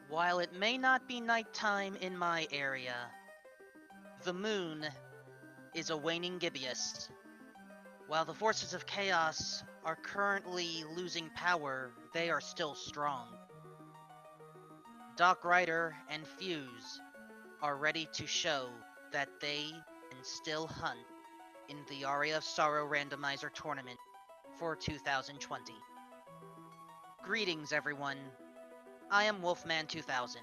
While it may not be nighttime in my area, the moon is a waning gibbous. While the forces of chaos are currently losing power, they are still strong. Doc Ryder and Fuse are ready to show that they can still hunt in the Aria of Sorrow Randomizer tournament for 2020. Greetings, everyone. I am Wolfman 2000.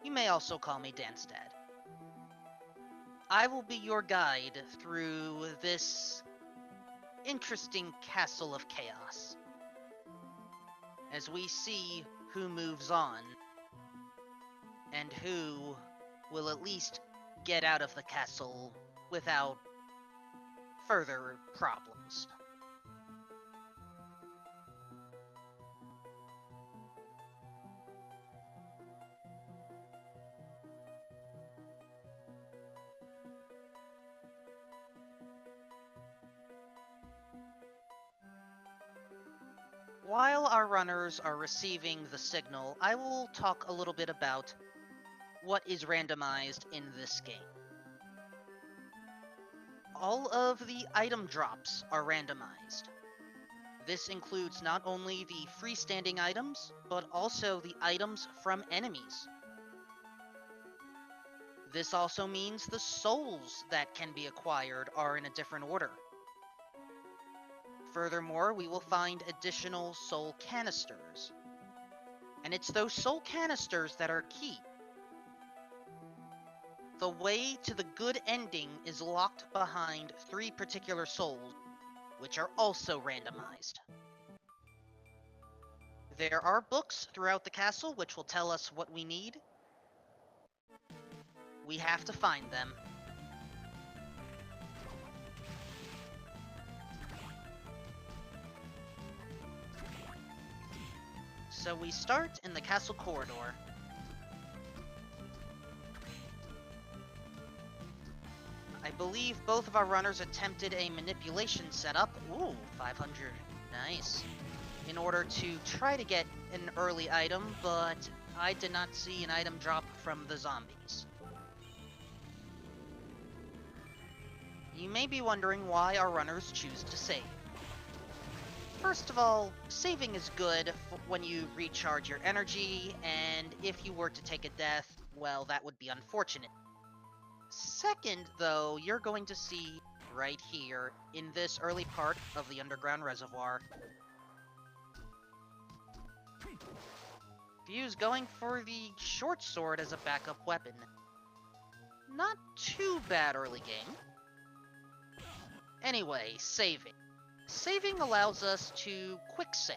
You may also call me Danstad. I will be your guide through this interesting castle of chaos as we see who moves on and who will at least get out of the castle without further problems. While our runners are receiving the signal, I will talk a little bit about what is randomized in this game. All of the item drops are randomized. This includes not only the freestanding items, but also the items from enemies. This also means the souls that can be acquired are in a different order. Furthermore, we will find additional soul canisters. And it's those soul canisters that are key. The way to the good ending is locked behind 3 particular souls, which are also randomized. There are books throughout the castle which will tell us what we need. We have to find them. So we start in the castle corridor. I believe both of our runners attempted a manipulation setup. Ooh, 500. Nice. In order to try to get an early item, but I did not see an item drop from the zombies. You may be wondering why our runners choose to save. First of all, saving is good when you recharge your energy, and if you were to take a death, well, that would be unfortunate. Second, though, you're going to see right here, in this early part of the underground reservoir, Fuse going for the short sword as a backup weapon. Not too bad early game. Anyway, saving. Saving allows us to quick save,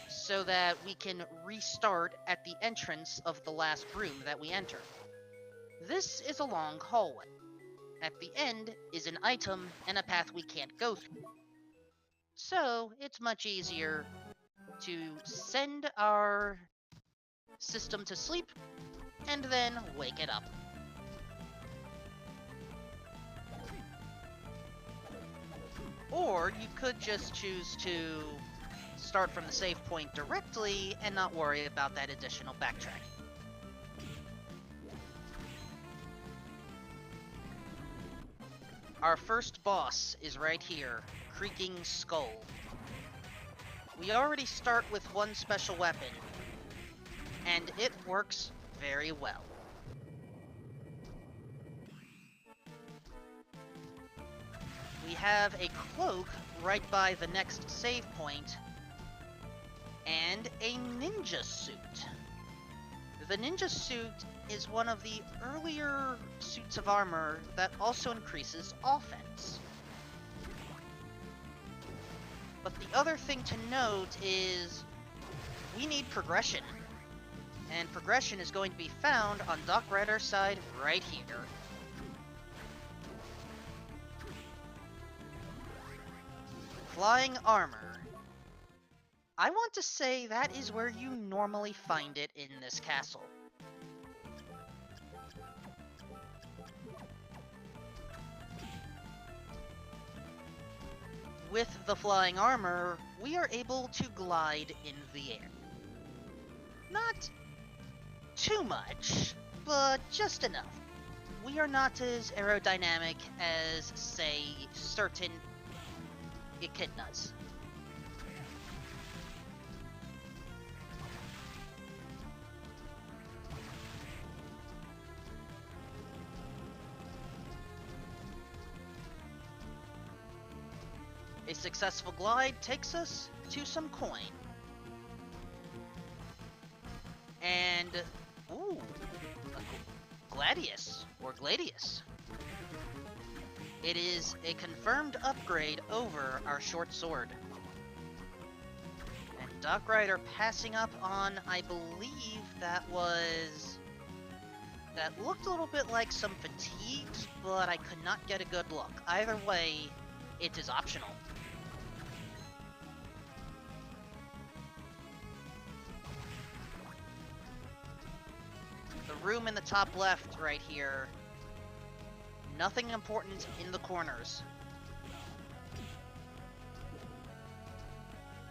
so that we can restart at the entrance of the last room that we entered. This is a long hallway. At the end is an item and a path we can't go through. So, it's much easier to send our system to sleep and then wake it up. Or you could just choose to start from the save point directly and not worry about that additional backtracking. Our first boss is right here, Creaking Skull. We already start with one special weapon, and it works very well. We have a cloak right by the next save point, and a ninja suit. The ninja suit is one of the earlier suits of armor that also increases offense. But the other thing to note is we need progression. And progression is going to be found on Doc Ryder's side right here. Flying armor. I want to say that is where you normally find it in this castle. With the flying armor, we are able to glide in the air. Not too much, but just enough. We are not as aerodynamic as, say, certain echidnas. A successful glide takes us to some coin. And, ooh, a Gladius, or Gladius. It is a confirmed upgrade over our short sword. And Doc Rider passing up on, I believe that looked a little bit like some fatigues, but I could not get a good look. Either way, it is optional. The room in the top left right here, nothing important in the corners.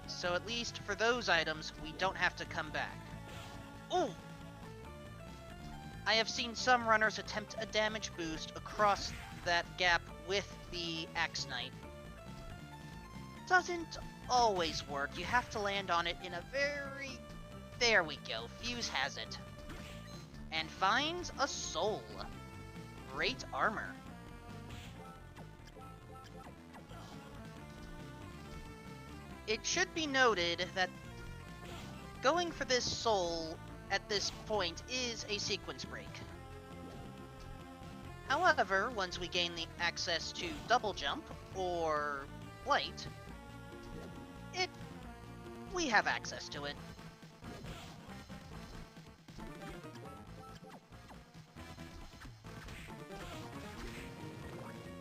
So at least for those items, we don't have to come back. Ooh! I have seen some runners attempt a damage boost across that gap with the Axe Knight. Doesn't always work. You have to land on it in a very... There we go. Fuse has it. And finds a soul. Great armor. It should be noted that going for this soul at this point is a sequence break. However, once we gain the access to double jump or flight, we have access to it.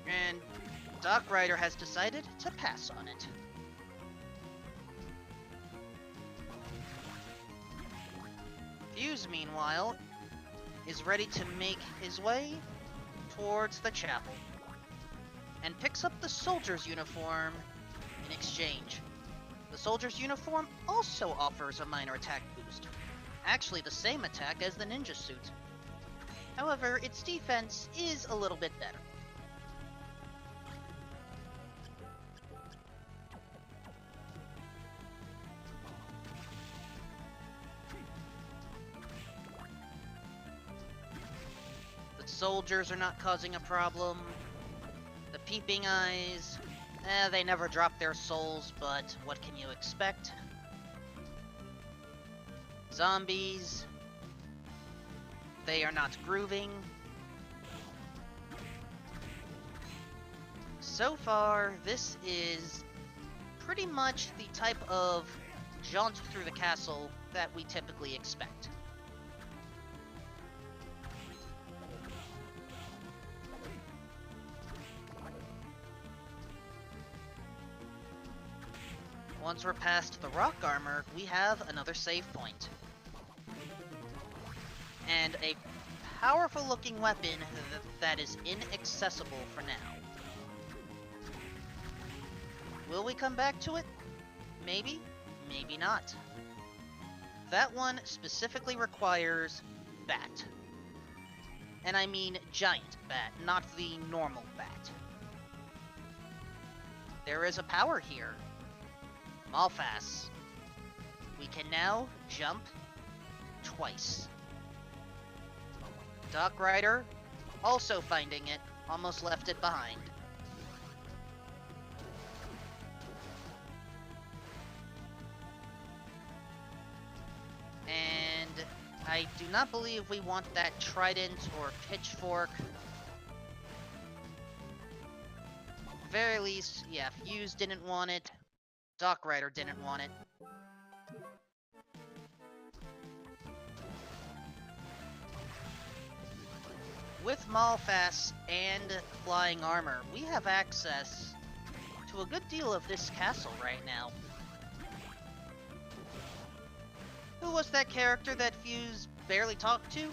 And Doc Rider has decided to pass on it. Fuse, meanwhile, is ready to make his way towards the chapel, and picks up the soldier's uniform in exchange. The soldier's uniform also offers a minor attack boost, actually the same attack as the ninja suit. However, its defense is a little bit better. Soldiers are not causing a problem. The peeping eyes, they never drop their souls, but what can you expect? Zombies, they are not grooving. So far, this is pretty much the type of jaunt through the castle that we typically expect. Once we're past the rock armor, we have another save point. And a powerful looking weapon that is inaccessible for now. Will we come back to it? Maybe, maybe not. That one specifically requires bat. And I mean giant bat, not the normal bat. There is a power here. Malphas. We can now jump twice. Doc Rider, also finding it, almost left it behind. And I do not believe we want that trident or pitchfork. Very least, yeah, Fuse didn't want it. Doc Rider didn't want it. With Malphas and flying armor, we have access to a good deal of this castle right now. Who was that character that Fuse barely talked to?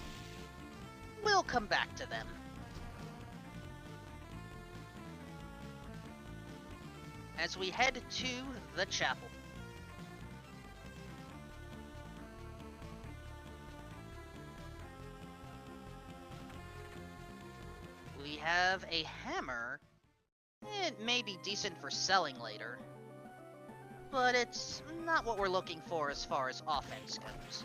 We'll come back to them. As we head to the chapel. have a hammer. It may be decent for selling later, but it's not what we're looking for as far as offense goes.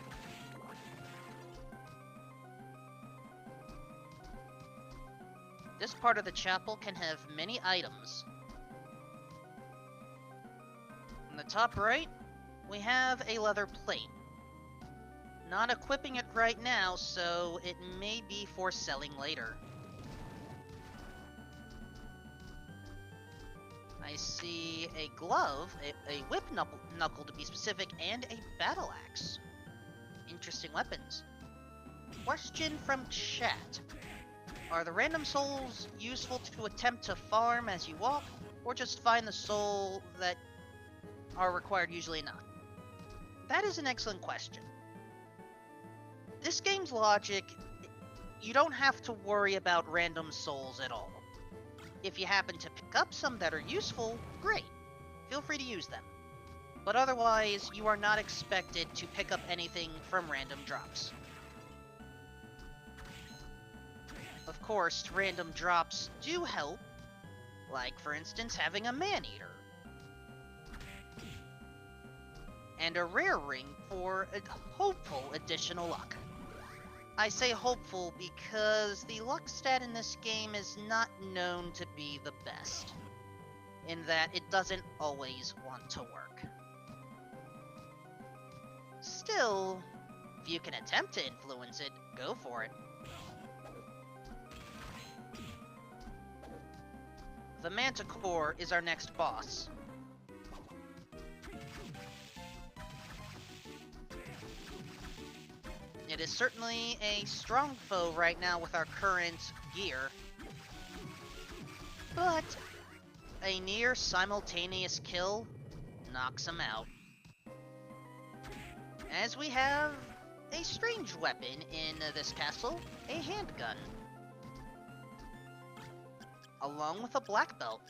This part of the chapel can have many items. In the top right, we have a leather plate. Not equipping it right now, so it may be for selling later. I see a glove, a whip knuckle to be specific, and a battle axe. Interesting weapons. Question from chat. Are the random souls useful to attempt to farm as you walk, or just find the soul that are required usually not? That is an excellent question. This game's logic, you don't have to worry about random souls at all. If you happen to pick up some that are useful, great. Feel free to use them. But otherwise, you are not expected to pick up anything from random drops. Of course, random drops do help, like for instance having a man-eater. And a rare ring for a hopeful additional luck. I say hopeful because the luck stat in this game is not known to be the best, in that it doesn't always want to work. Still, if you can attempt to influence it, go for it. The Manticore is our next boss. It is certainly a strong foe right now with our current gear, but a near simultaneous kill knocks him out. As we have a strange weapon in this castle, a handgun, along with a black belt.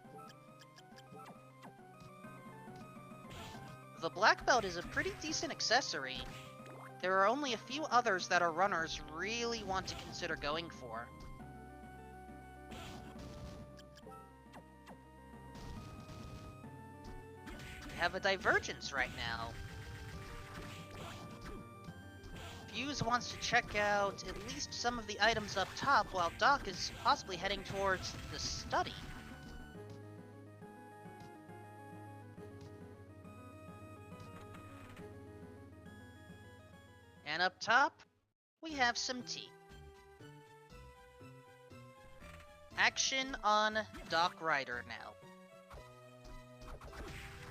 The black belt is a pretty decent accessory. There are only a few others that our runners really want to consider going for. We have a divergence right now. Fuse wants to check out at least some of the items up top, while Doc is possibly heading towards the study. And up top, we have some tea. Action on Doc Ryder now.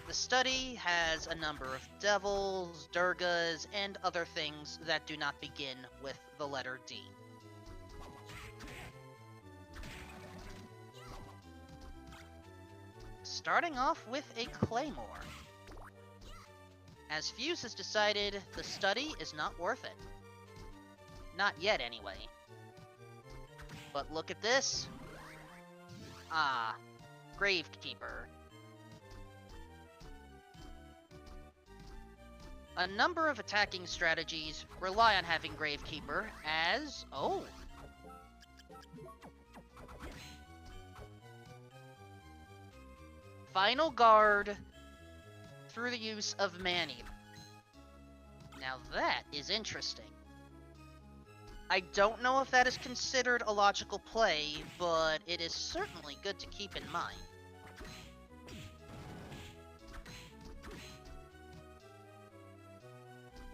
The study has a number of devils, durgas, and other things that do not begin with the letter D. Starting off with a claymore. As Fuse has decided, the study is not worth it. Not yet, anyway. But look at this. Ah, Gravekeeper. A number of attacking strategies rely on having Gravekeeper as... oh! Final guard through the use of Man-Eater. Now that is interesting. I don't know if that is considered a logical play, but it is certainly good to keep in mind.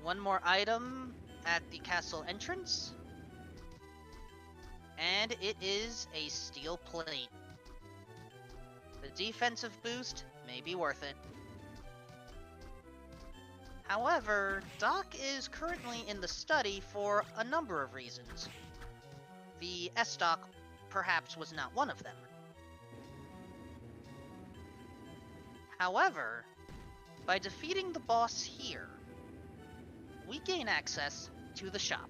One more item at the castle entrance, and it is a steel plate. The defensive boost may be worth it. However, Doc is currently in the study for a number of reasons. The S-Doc perhaps was not one of them. However, by defeating the boss here, we gain access to the shop.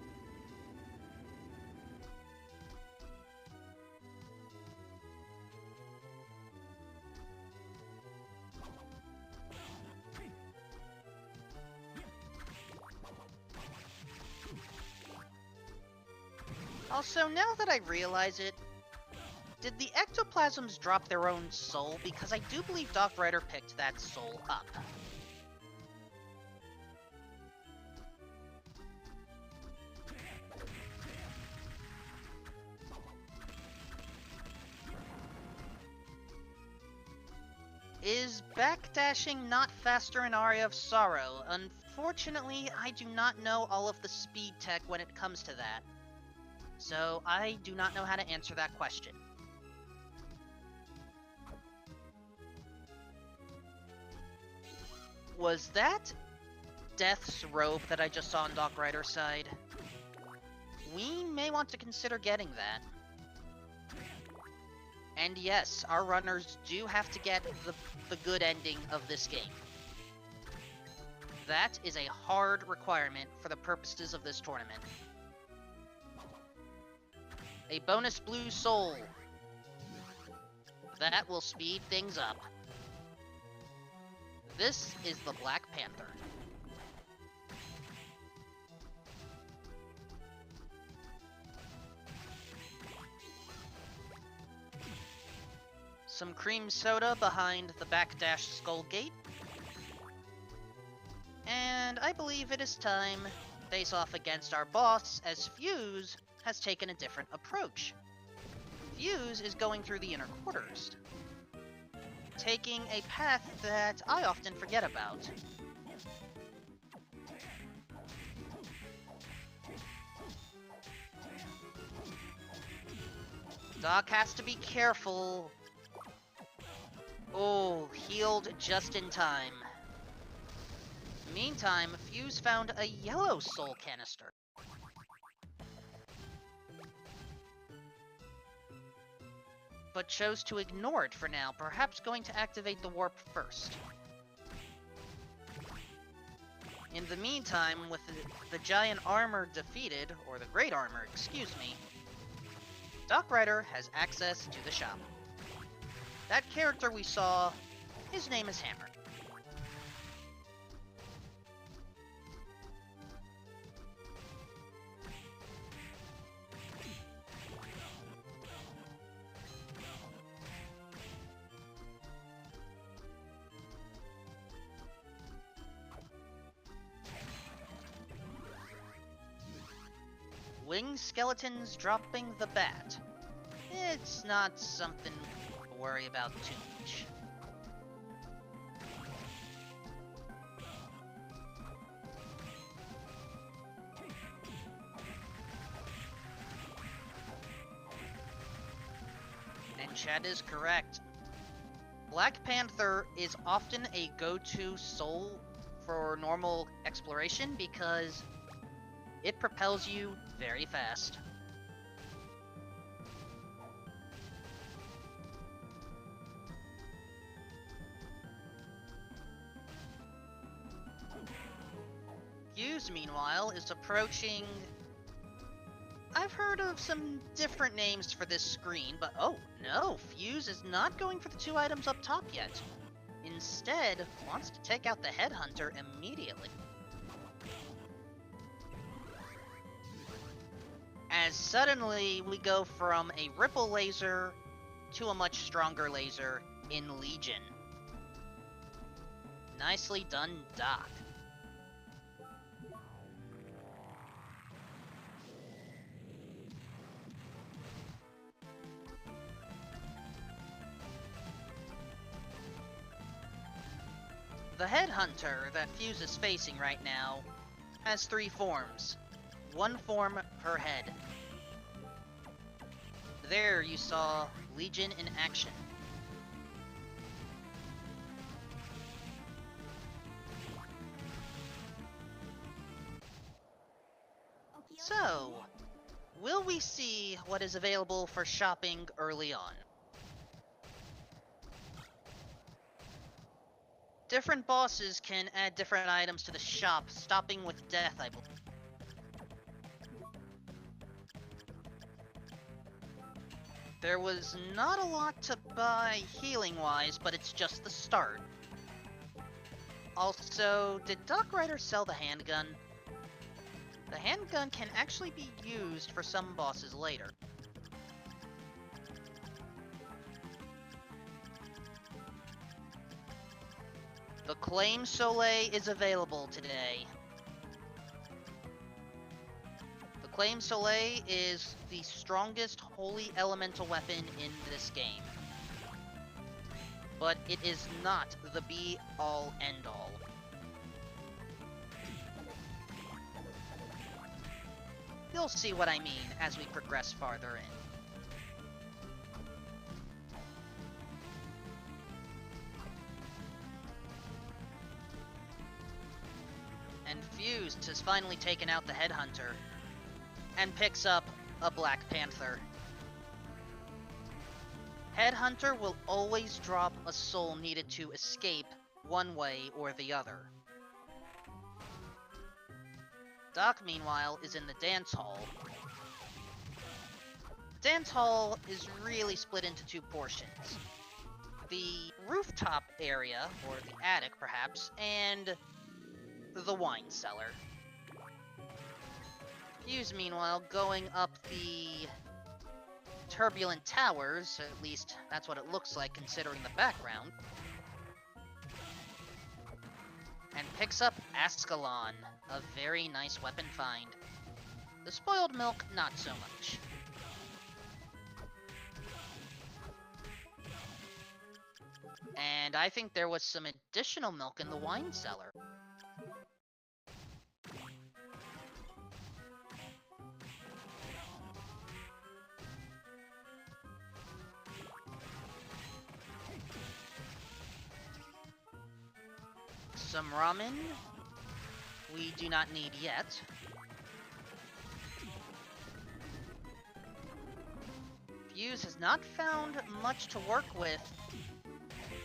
Also, now that I realize it, Did the ectoplasms drop their own soul? Because I do believe Doc Rider picked that soul up. Is backdashing not faster in Aria of Sorrow? Unfortunately, I do not know all of the speed tech when it comes to that. So I do not know how to answer that question. Was that Death's robe that I just saw on Doc Rider's side? We may want to consider getting that. And yes, our runners do have to get the good ending of this game. That is a hard requirement for the purposes of this tournament. A bonus blue soul. That will speed things up. This is the Black Panther. Some cream soda behind the backdash skull gate. And I believe it is time to face off against our boss, as Fuse has taken a different approach. Fuse is going through the inner quarters, taking a path that I often forget about. Doc has to be careful. Oh, healed just in time. Meantime, Fuse found a yellow soul canister. But chose to ignore it for now, perhaps going to activate the warp first. In the meantime, with the giant armor defeated, or the great armor, excuse me, Doc Rider has access to the shop. That character we saw, his name is Hammer. Wing skeletons dropping the bat. It's not something to worry about too much. And Chad is correct. Black Panther is often a go-to soul for normal exploration because it propels you very fast. Fuse, meanwhile, is approaching... I've heard of some different names for this screen, but oh no, Fuse is not going for the 2 items up top yet. Instead, wants to take out the Headhunter immediately. As suddenly we go from a ripple laser to a much stronger laser in Legion. Nicely done, Doc. The Headhunter that Fuse is facing right now has 3 forms. 1 form per head. There you saw Legion in action. So, will we see what is available for shopping early on? Different bosses can add different items to the shop, stopping with death, I believe. There was not a lot to buy healing-wise, but it's just the start. Also, did Doc Rider sell the handgun? The handgun can actually be used for some bosses later. Claim Soleil is available today. The Claim Soleil is the strongest holy elemental weapon in this game. But it is not the be-all, end-all. You'll see what I mean as we progress farther in. And Fuse has finally taken out the Headhunter and picks up a Black Panther. Headhunter will always drop a soul needed to escape one way or the other. Doc, meanwhile, is in the dance hall. Dance hall is really split into two portions. The rooftop area, or the attic perhaps, and the wine cellar. Fuse, meanwhile, going up the turbulent towers, at least that's what it looks like considering the background, and picks up Ascalon, a very nice weapon find. The spoiled milk, not so much. And I think there was some additional milk in the wine cellar. Some ramen we do not need yet. Fuse has not found much to work with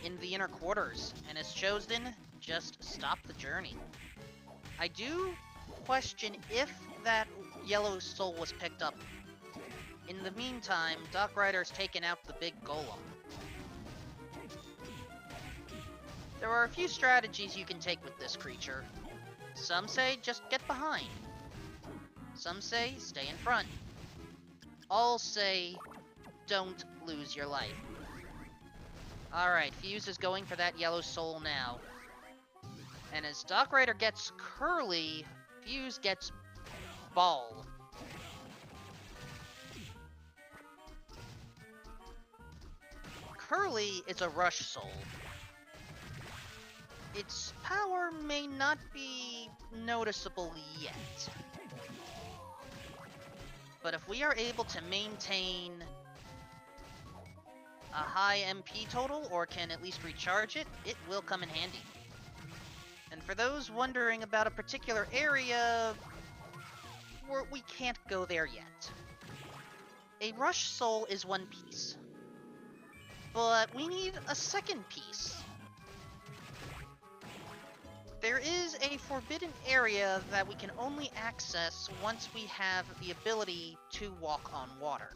in the inner quarters, and has chosen just stop the journey. I do question if that yellow soul was picked up. In the meantime, Doc Rider's taken out the big golem. There are a few strategies you can take with this creature. Some say just get behind. Some say stay in front. All say don't lose your life. Alright, Fuse is going for that yellow soul now. And as Doc Rider gets Curly, Fuse gets Ball. Curly is a rush soul. Its power may not be noticeable yet. But if we are able to maintain a high MP total, or can at least recharge it, it will come in handy. And for those wondering about a particular area, we can't go there yet. A rush soul is one piece, but we need a second piece. There is a forbidden area that we can only access once we have the ability to walk on water.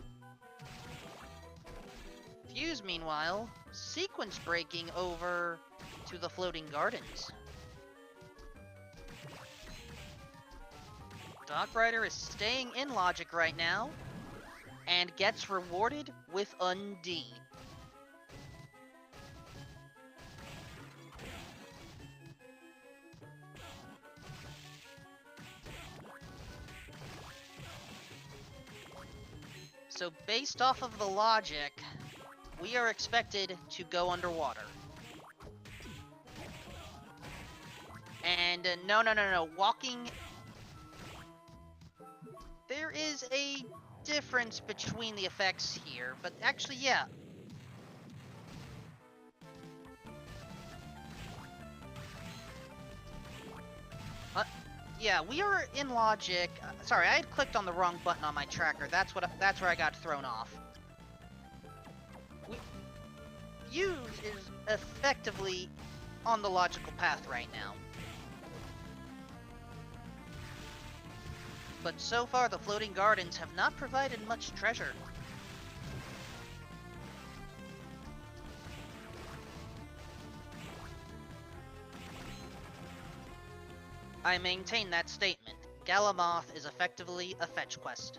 Fuse, meanwhile, sequence breaking over to the floating gardens. Doc Rider is staying in logic right now, and gets rewarded with Undine. So based off of the logic, we are expected to go underwater. And no, walking... There is a difference between the effects here, but actually, yeah. Yeah, we are in logic. Sorry, I had clicked on the wrong button on my tracker. That's where I got thrown off. Fuse is effectively on the logical path right now. But so far, the floating gardens have not provided much treasure. I maintain that statement. Galamoth is effectively a fetch quest.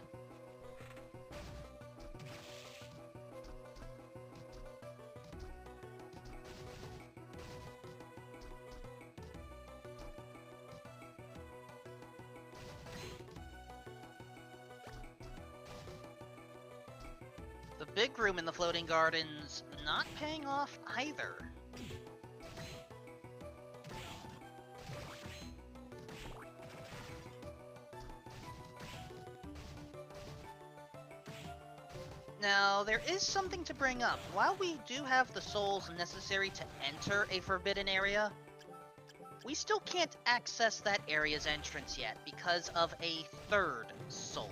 big room in the floating gardens not paying off either. Now, there is something to bring up. While we do have the souls necessary to enter a forbidden area, we still can't access that area's entrance yet because of a third soul.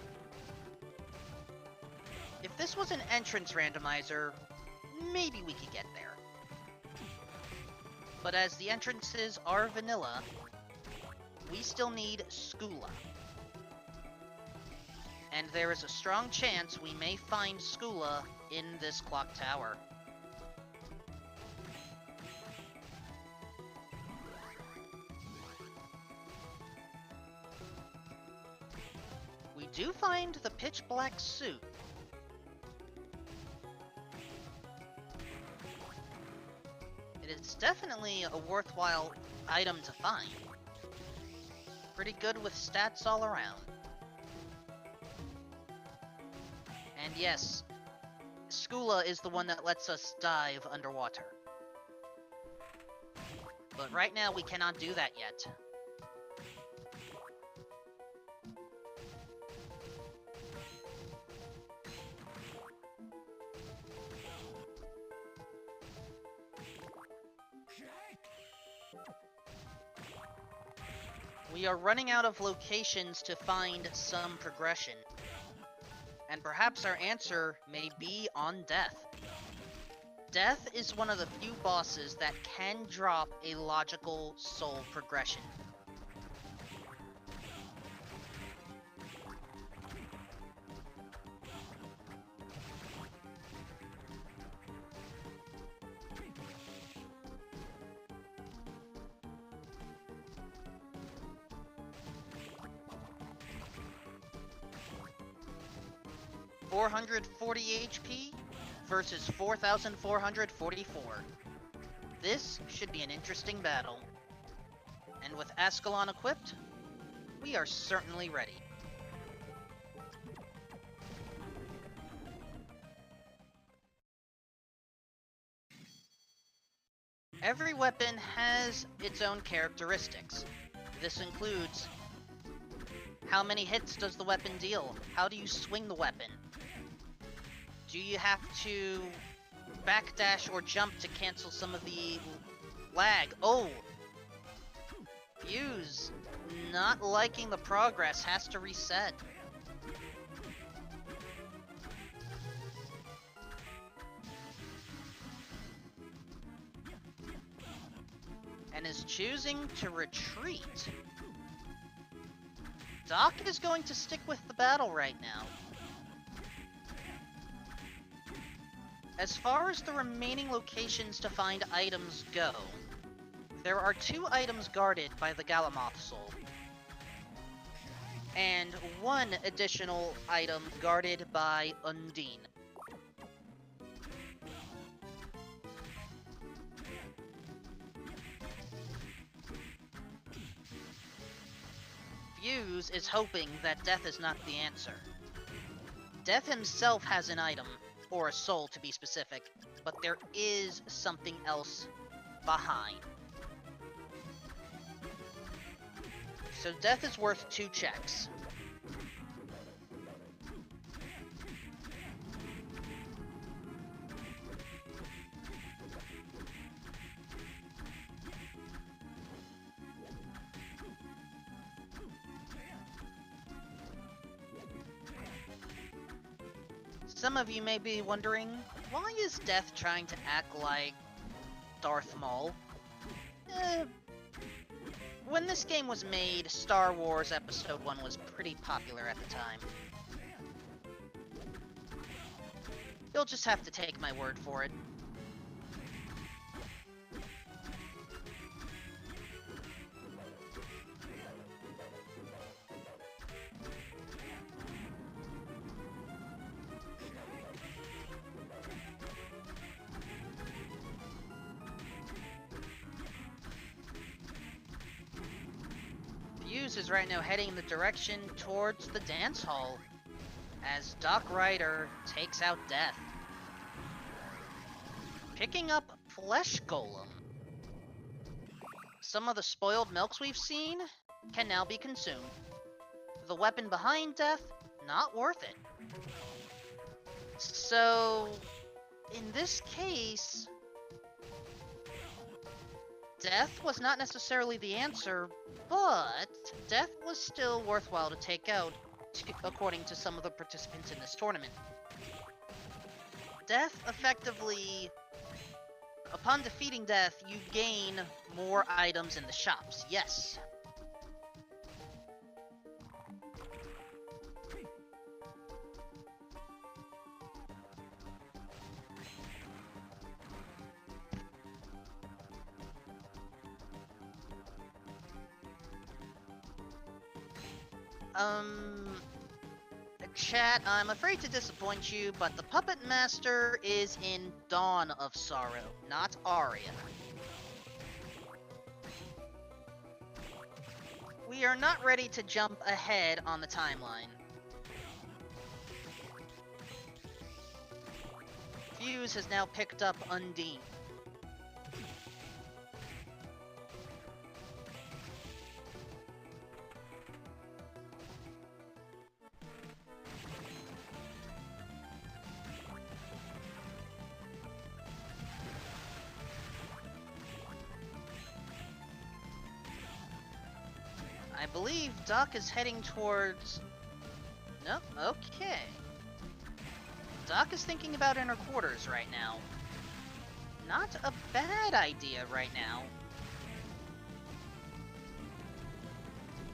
If this was an entrance randomizer, maybe we could get there. But as the entrances are vanilla, we still need Skula. And there is a strong chance we may find Skula in this clock tower. We do find the pitch black suit. It is definitely a worthwhile item to find. Pretty good with stats all around. And yes, Skula is the one that lets us dive underwater. But right now we cannot do that yet. We are running out of locations to find some progression. And perhaps our answer may be on Death. Death is one of the few bosses that can drop a logical soul progression. .440 HP versus 4,444. This should be an interesting battle. And with Ascalon equipped, we are certainly ready. Every weapon has its own characteristics. This includes how many hits does the weapon deal? How do you swing the weapon? Do you have to backdash or jump to cancel some of the lag? Oh! Fuse, not liking the progress, has to reset. And is choosing to retreat. Doc is going to stick with the battle right now. As far as the remaining locations to find items go, there are 2 items guarded by the Galamoth Soul, and 1 additional item guarded by Undine. Fuse is hoping that Death is not the answer. Death himself has an item, or a soul to be specific, but there is something else behind. So Death is worth 2 checks. Some of you may be wondering, why is Death trying to act like Darth Maul? When this game was made, Star Wars Episode 1 was pretty popular at the time. You'll just have to take my word for it. Fuse is right now heading in the direction towards the dance hall as Doc Ryder takes out Death. Picking up Flesh Golem. Some of the spoiled milks we've seen can now be consumed. The weapon behind Death, not worth it. So, in this case, Death was not necessarily the answer, but Death was still worthwhile to take out, according to some of the participants in this tournament. Death effectively, upon defeating Death, you gain more items in the shops, yes. Chat, I'm afraid to disappoint you, but the Puppet Master is in Dawn of Sorrow, not Aria. We are not ready to jump ahead on the timeline. Fuse has now picked up Undine. I believe Doc is heading towards... No? Okay. Doc is thinking about inner quarters right now. Not a bad idea right now.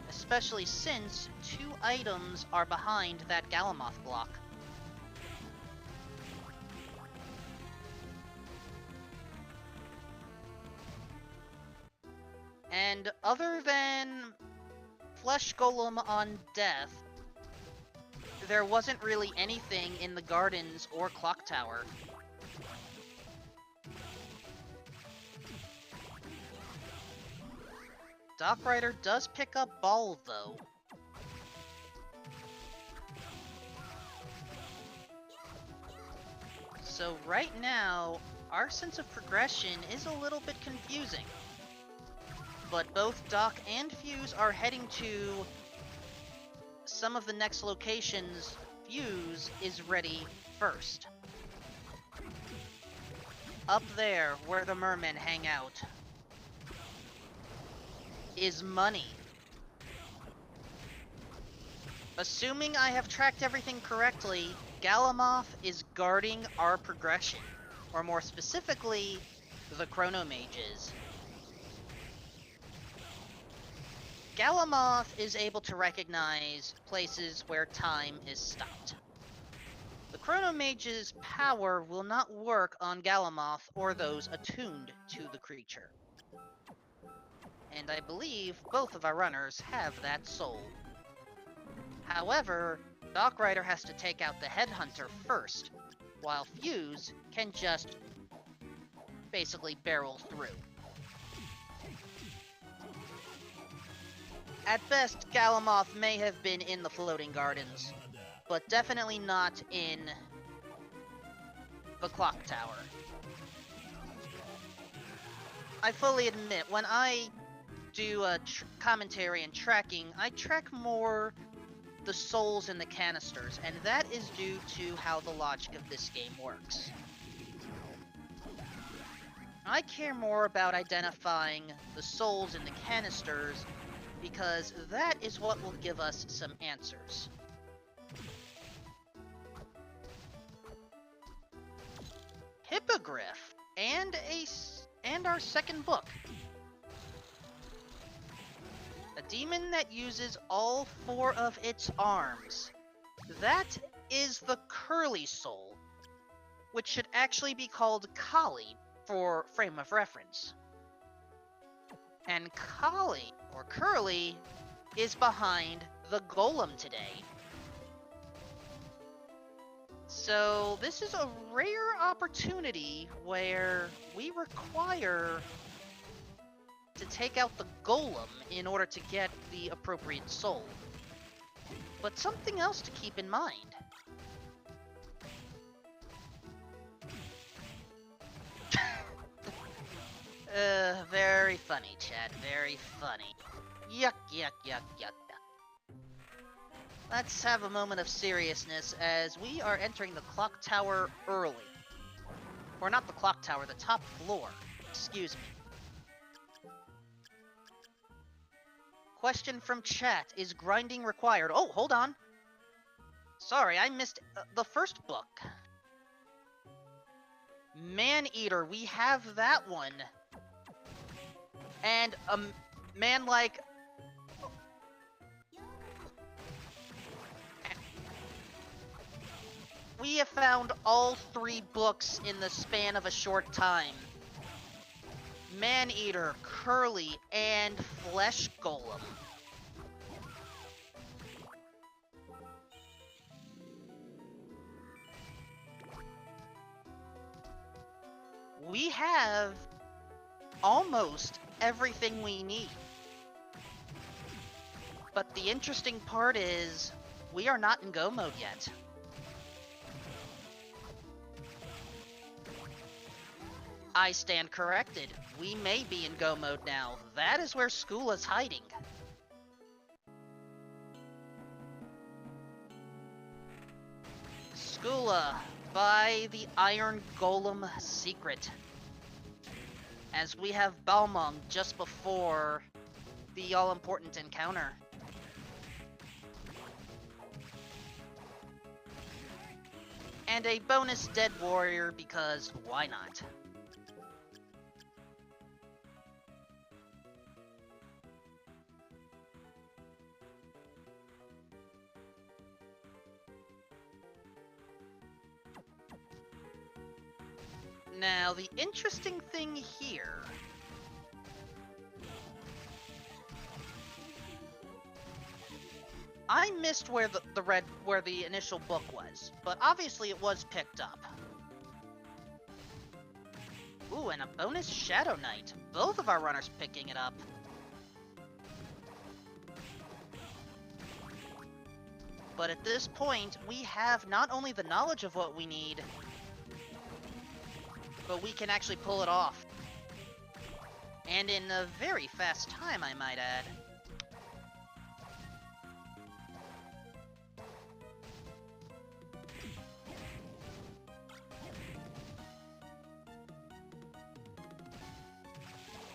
Especially since 2 items are behind that Galamoth block. And other than Flesh Golem on Death, there wasn't really anything in the gardens or clock tower. Doc Rider does pick up Ball, though. So right now, our sense of progression is a little bit confusing. But both Doc and Fuse are heading to some of the next locations. Fuse is ready first. Up there, where the mermen hang out, is money. Assuming I have tracked everything correctly, Galamoth is guarding our progression, or more specifically, the Chrono Mages. Galamoth is able to recognize places where time is stopped. The Chrono Mage's power will not work on Galamoth or those attuned to the creature. And I believe both of our runners have that soul. However, Doc Rider has to take out the Headhunter first, while Fuse can just basically barrel through. At best, Galamoth may have been in the Floating Gardens, but definitely not in the Clock Tower. I fully admit, when I do commentary and tracking, I track more the souls in the canisters, and that is due to how the logic of this game works. I care more about identifying the souls in the canisters because that is what will give us some answers. Hippogriff and our second book. A demon that uses all 4 of its arms. That is the Curly Soul, which should actually be called Kali for frame of reference. And Kali, or Curly, is behind the Golem today. So this is a rare opportunity where we require to take out the Golem in order to get the appropriate soul. But something else to keep in mind. Very funny, Chad. Very funny. Yuck, yuck, yuck, yuck, yuck. Let's have a moment of seriousness as we are entering the clock tower early. Or not the clock tower, the top floor. Excuse me. Question from chat, is grinding required? Oh, hold on. Sorry, I missed the first book. Man-Eater, we have that one. And a man like... We have found all 3 books in the span of a short time. Man-Eater, Curly, and Flesh Golem. We have almost everything we need. But the interesting part is, we are not in go mode yet. I stand corrected. We may be in go mode now. That is where Skula's hiding. Skula, by the Iron Golem secret. As we have Balmung just before the all-important encounter. And a bonus Dead Warrior because why not? Now, the interesting thing here... I missed where the initial book was, but obviously it was picked up. Ooh, and a bonus Shadow Knight. Both of our runners picking it up. But at this point, we have not only the knowledge of what we need, but we can actually pull it off. And in a very fast time, I might add.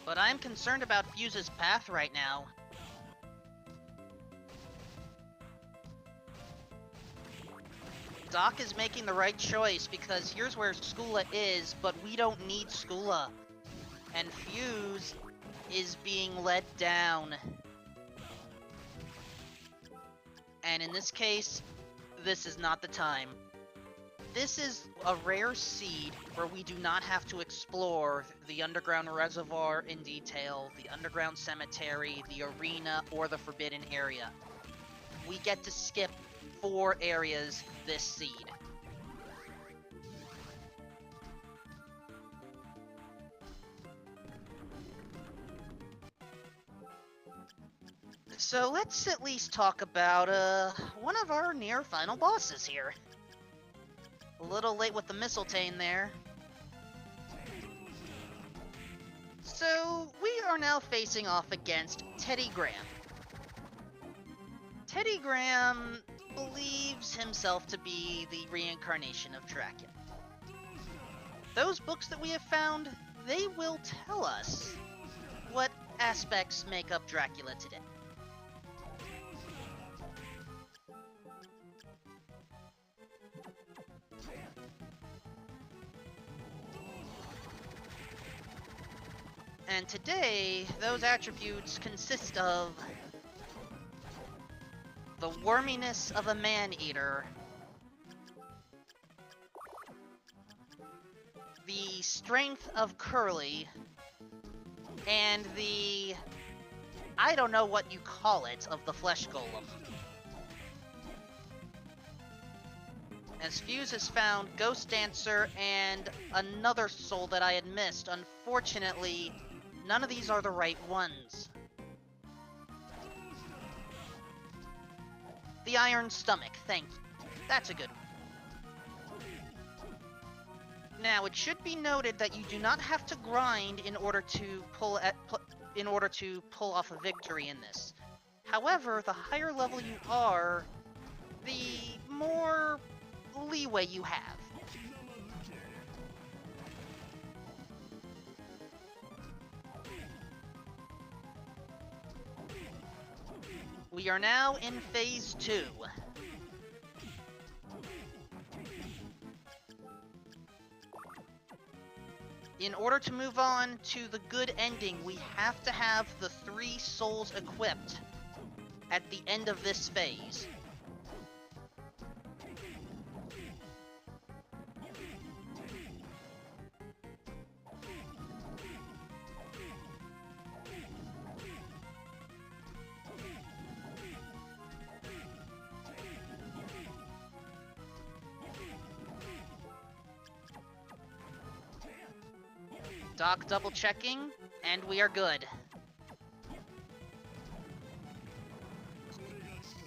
But I'm concerned about Fuse's path right now. Doc is making the right choice because here's where Skula is, but we don't need Skula. And Fuse is being led down. And in this case, this is not the time. This is a rare seed where we do not have to explore the underground reservoir in detail, the underground cemetery, the arena, or the forbidden area. We get to skip 4 areas this seed. So let's at least talk about one of our near final bosses here. A little late with the Mistletoe there. So we are now facing off against Teddy Graham. Teddy Graham believes himself to be the reincarnation of Dracula. Those books that we have found, they will tell us what aspects make up Dracula today. And today, those attributes consist of the worminess of a man-eater, the strength of Curly, and the... I don't know what you call it, of the Flesh Golem. As Fuse has found Ghost Dancer and another soul that I had missed. Unfortunately, none of these are the right ones. The Iron Stomach, thank you. That's a good one. Now, it should be noted that you do not have to grind in order to pull off a victory in this. However, the higher level you are, the more leeway you have. We are now in Phase 2. In order to move on to the good ending, we have to have the 3 souls equipped at the end of this phase. Doc double checking, and we are good.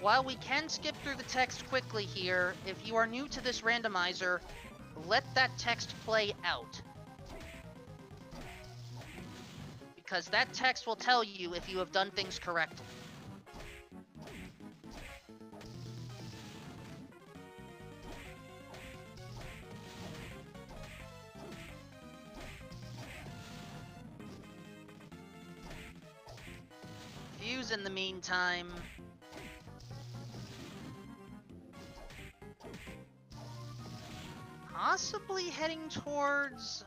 While we can skip through the text quickly here, if you are new to this randomizer, let that text play out. Because that text will tell you if you have done things correctly. Fuse in the meantime. Possibly heading towards...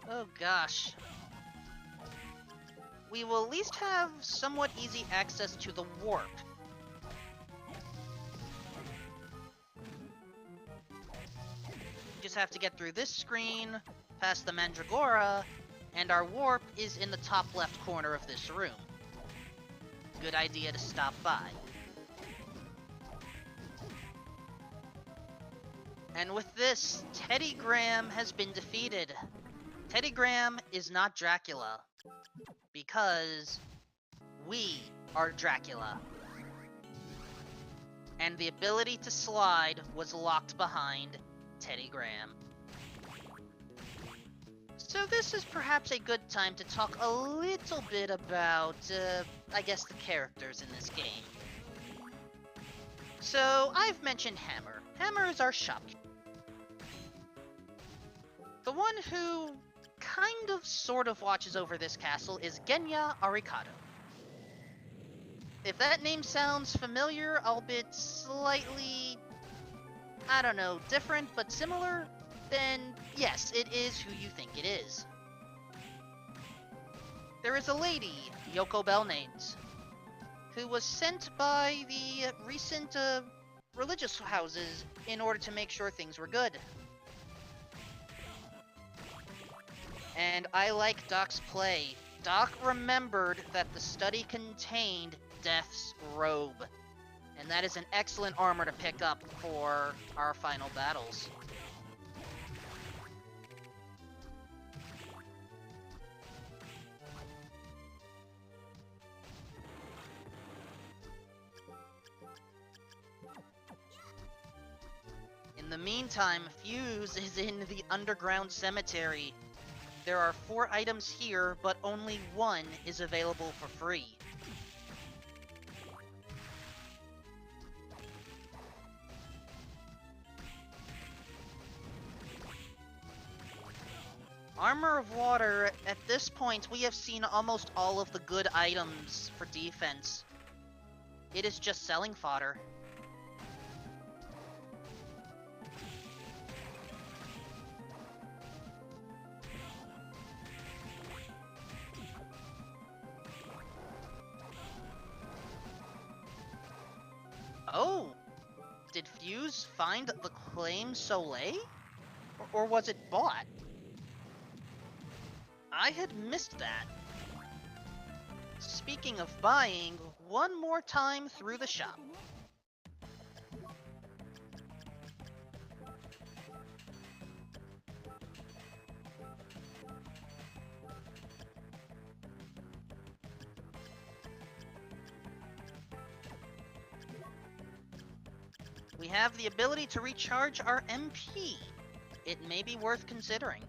oh gosh. We will at least have somewhat easy access to the warp. We just have to get through this screen, past the Mandragora, and our warp is in the top left corner of this room. Good idea to stop by. And with this, Teddy Graham has been defeated. Teddy Graham is not Dracula, because we are Dracula. And the ability to slide was locked behind Teddy Graham. So this is perhaps a good time to talk a little bit about, I guess, the characters in this game. So, I've mentioned Hammer. Hammer is our shopkeeper. The one who kind of sort of watches over this castle is Genya Arikado. If that name sounds familiar, albeit slightly, I don't know, different but similar, then yes, it is who you think it is. There is a lady, Yoko Belnames, who was sent by the recent religious houses in order to make sure things were good. And I like Doc's play. Doc remembered that the study contained Death's robe, and that is an excellent armor to pick up for our final battles. In the meantime, Fuse is in the underground cemetery. There are 4 items here, but only 1 is available for free. Armor of Water, at this point, we have seen almost all of the good items for defense. It is just selling fodder. Oh! Did Fuse find the Claim Soleil? Or was it bought? I had missed that. Speaking of buying, one more time through the shop. We have the ability to recharge our MP. it may be worth considering.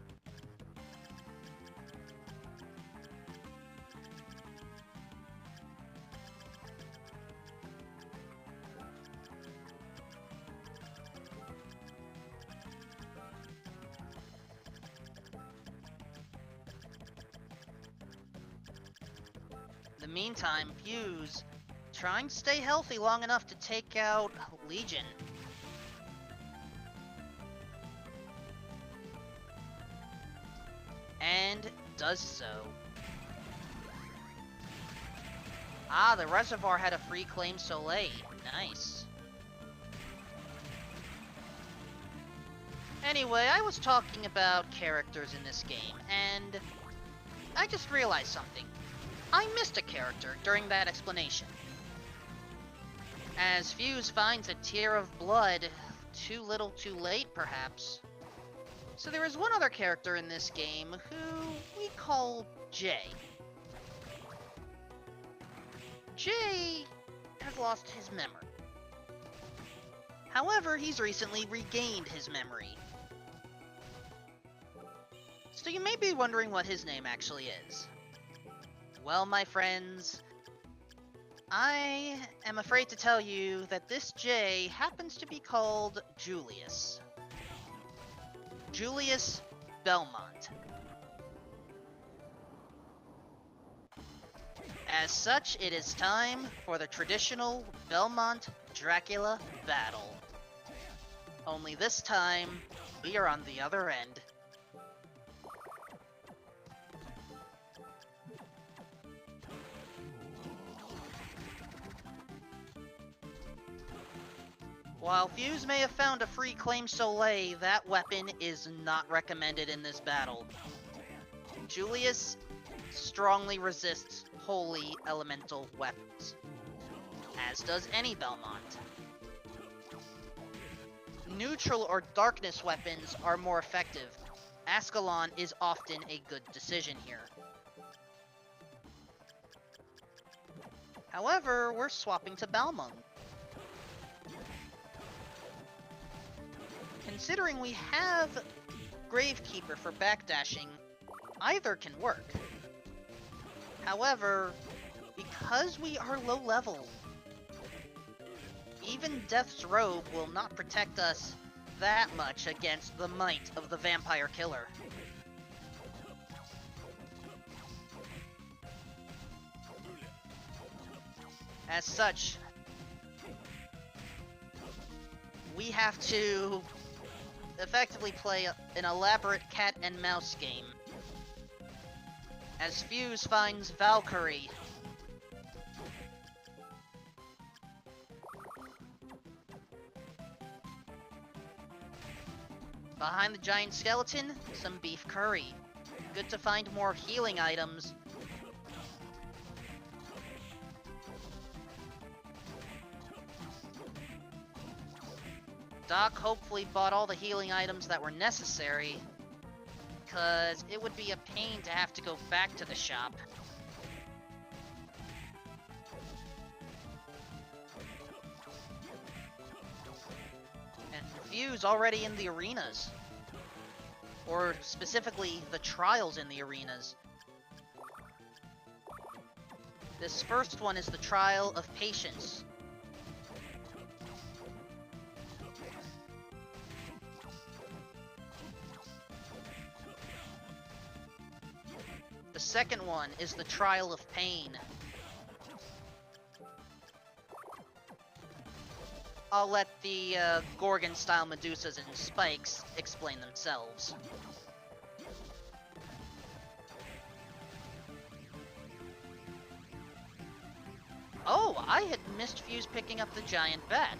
In the meantime, Fuse trying to stay healthy long enough to take out Legion. And does so. Ah, the reservoir had a free claim Soleil. Nice. Anyway, I was talking about characters in this game, and I just realized something. I missed a character during that explanation. As Fuse finds a tear of blood, too little too late, perhaps. So there is one other character in this game who we call Jay. Jay has lost his memory. However, he's recently regained his memory. So you may be wondering what his name actually is. Well, my friends, I am afraid to tell you that this Jay happens to be called Julius. Julius Belmont. As such, it is time for the traditional Belmont-Dracula battle. Only this time, we are on the other end. While Fuse may have found a free claim Soleil, that weapon is not recommended in this battle. Julius strongly resists holy elemental weapons, as does any Belmont. Neutral or darkness weapons are more effective. Ascalon is often a good decision here. However, we're swapping to Balmung. Considering we have Gravekeeper for backdashing, either can work. However, because we are low level, even Death's Robe will not protect us that much against the might of the Vampire Killer. As such, we have to effectively play an elaborate cat and mouse game. As Fuse finds Valkyrie. Behind the giant skeleton, some beef curry. Good to find more healing items. Doc hopefully bought all the healing items that were necessary, because it would be a pain to have to go back to the shop. And Fuse already in the arenas. Or specifically, the trials in the arenas. This first one is the Trial of Patience. The second one is the Trial of Pain. I'll let the Gorgon-style Medusas and spikes explain themselves. Oh, I had missed Fuse picking up the giant bat.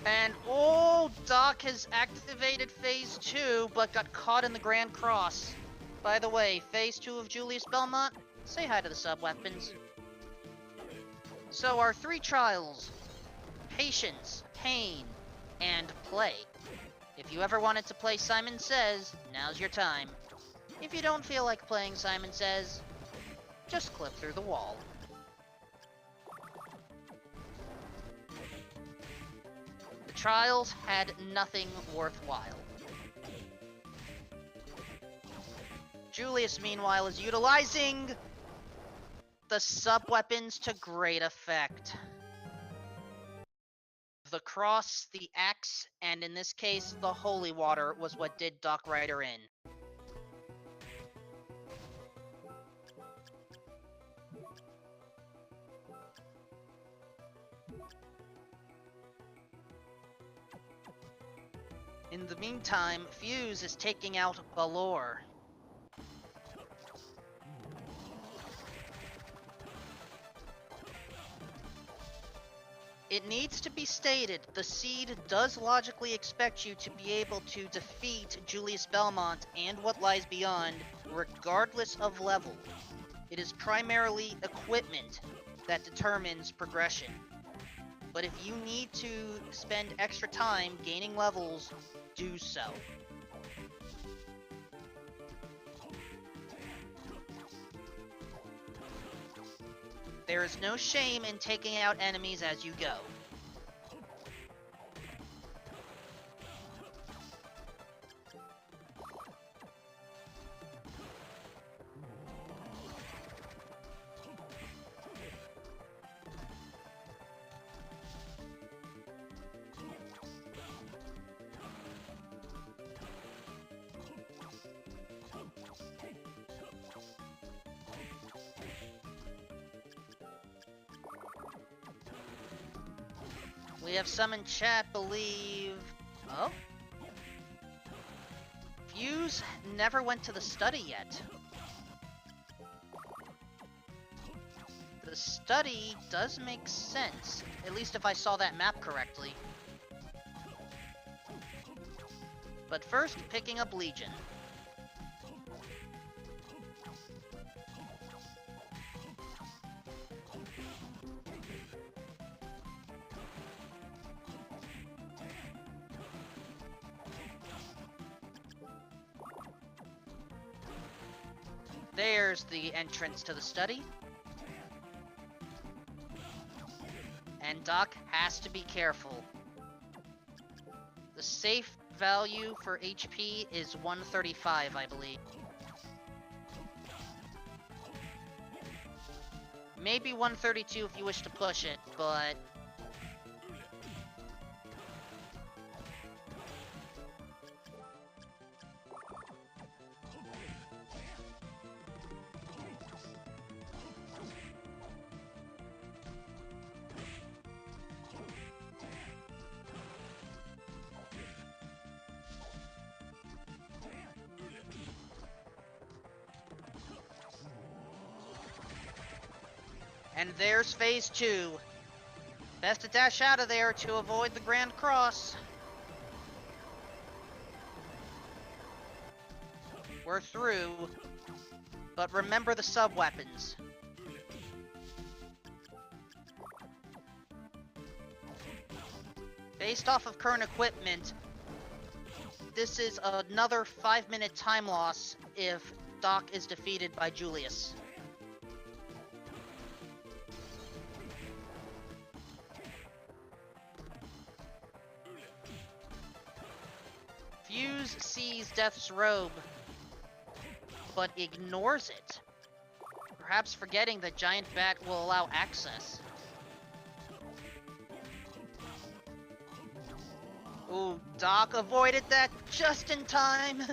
And oh, Doc has activated Phase 2, but got caught in the Grand Cross. By the way, Phase 2 of Julius Belmont, say hi to the sub-weapons. So our three trials: Patience, Pain, and Play. If you ever wanted to play Simon Says, now's your time. If you don't feel like playing Simon Says, just clip through the wall. The trials had nothing worthwhile. Julius, meanwhile, is utilizing the sub-weapons to great effect. The cross, the axe, and in this case, the holy water was what did Doc Ryder in. In the meantime, Fuse is taking out Balor. It needs to be stated, the Seed does logically expect you to be able to defeat Julius Belmont and what lies beyond, regardless of level. It is primarily equipment that determines progression. But if you need to spend extra time gaining levels, do so. There is no shame in taking out enemies as you go. We have some in chat believe... Oh? Fuse never went to the study yet. The study does make sense, at least if I saw that map correctly. But first, picking up Legion. There's the entrance to the study. And Doc has to be careful. The safe value for HP is 135, I believe. Maybe 132 if you wish to push it, but... And there's phase 2. Best to dash out of there to avoid the Grand Cross. We're through, but remember the sub-weapons. Based off of current equipment, this is another 5-minute time loss if Doc is defeated by Julius. Fuse sees Death's Robe, but ignores it. Perhaps forgetting that Giant Bat will allow access. Ooh, Doc avoided that just in time!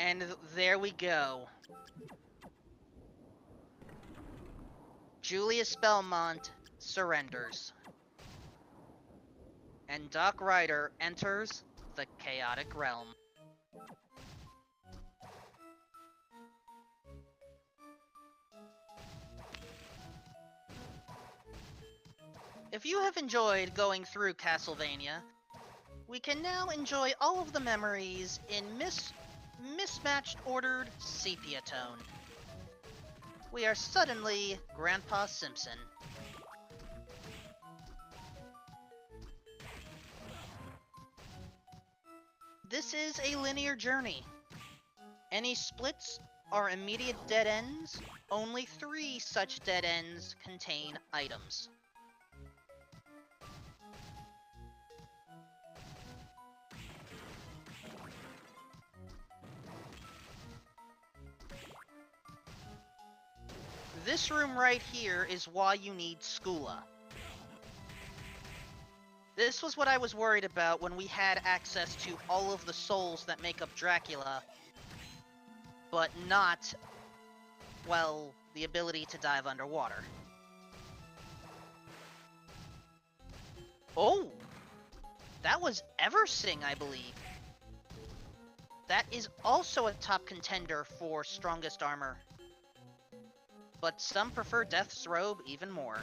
And there we go. Julius Belmont surrenders. And Doc Ryder enters the Chaotic Realm. If you have enjoyed going through Castlevania, we can now enjoy all of the memories in mismatched ordered sepia tone. we are suddenly Grandpa Simpson. This is a linear journey. Any splits are immediate dead ends. Only 3 such dead ends contain items. This room right here is why you need Skula. This was what I was worried about when we had access to all of the souls that make up Dracula, but not, well, the ability to dive underwater. Oh! That was Eversing, I believe. That is also a top contender for strongest armor. But some prefer Death's Robe even more.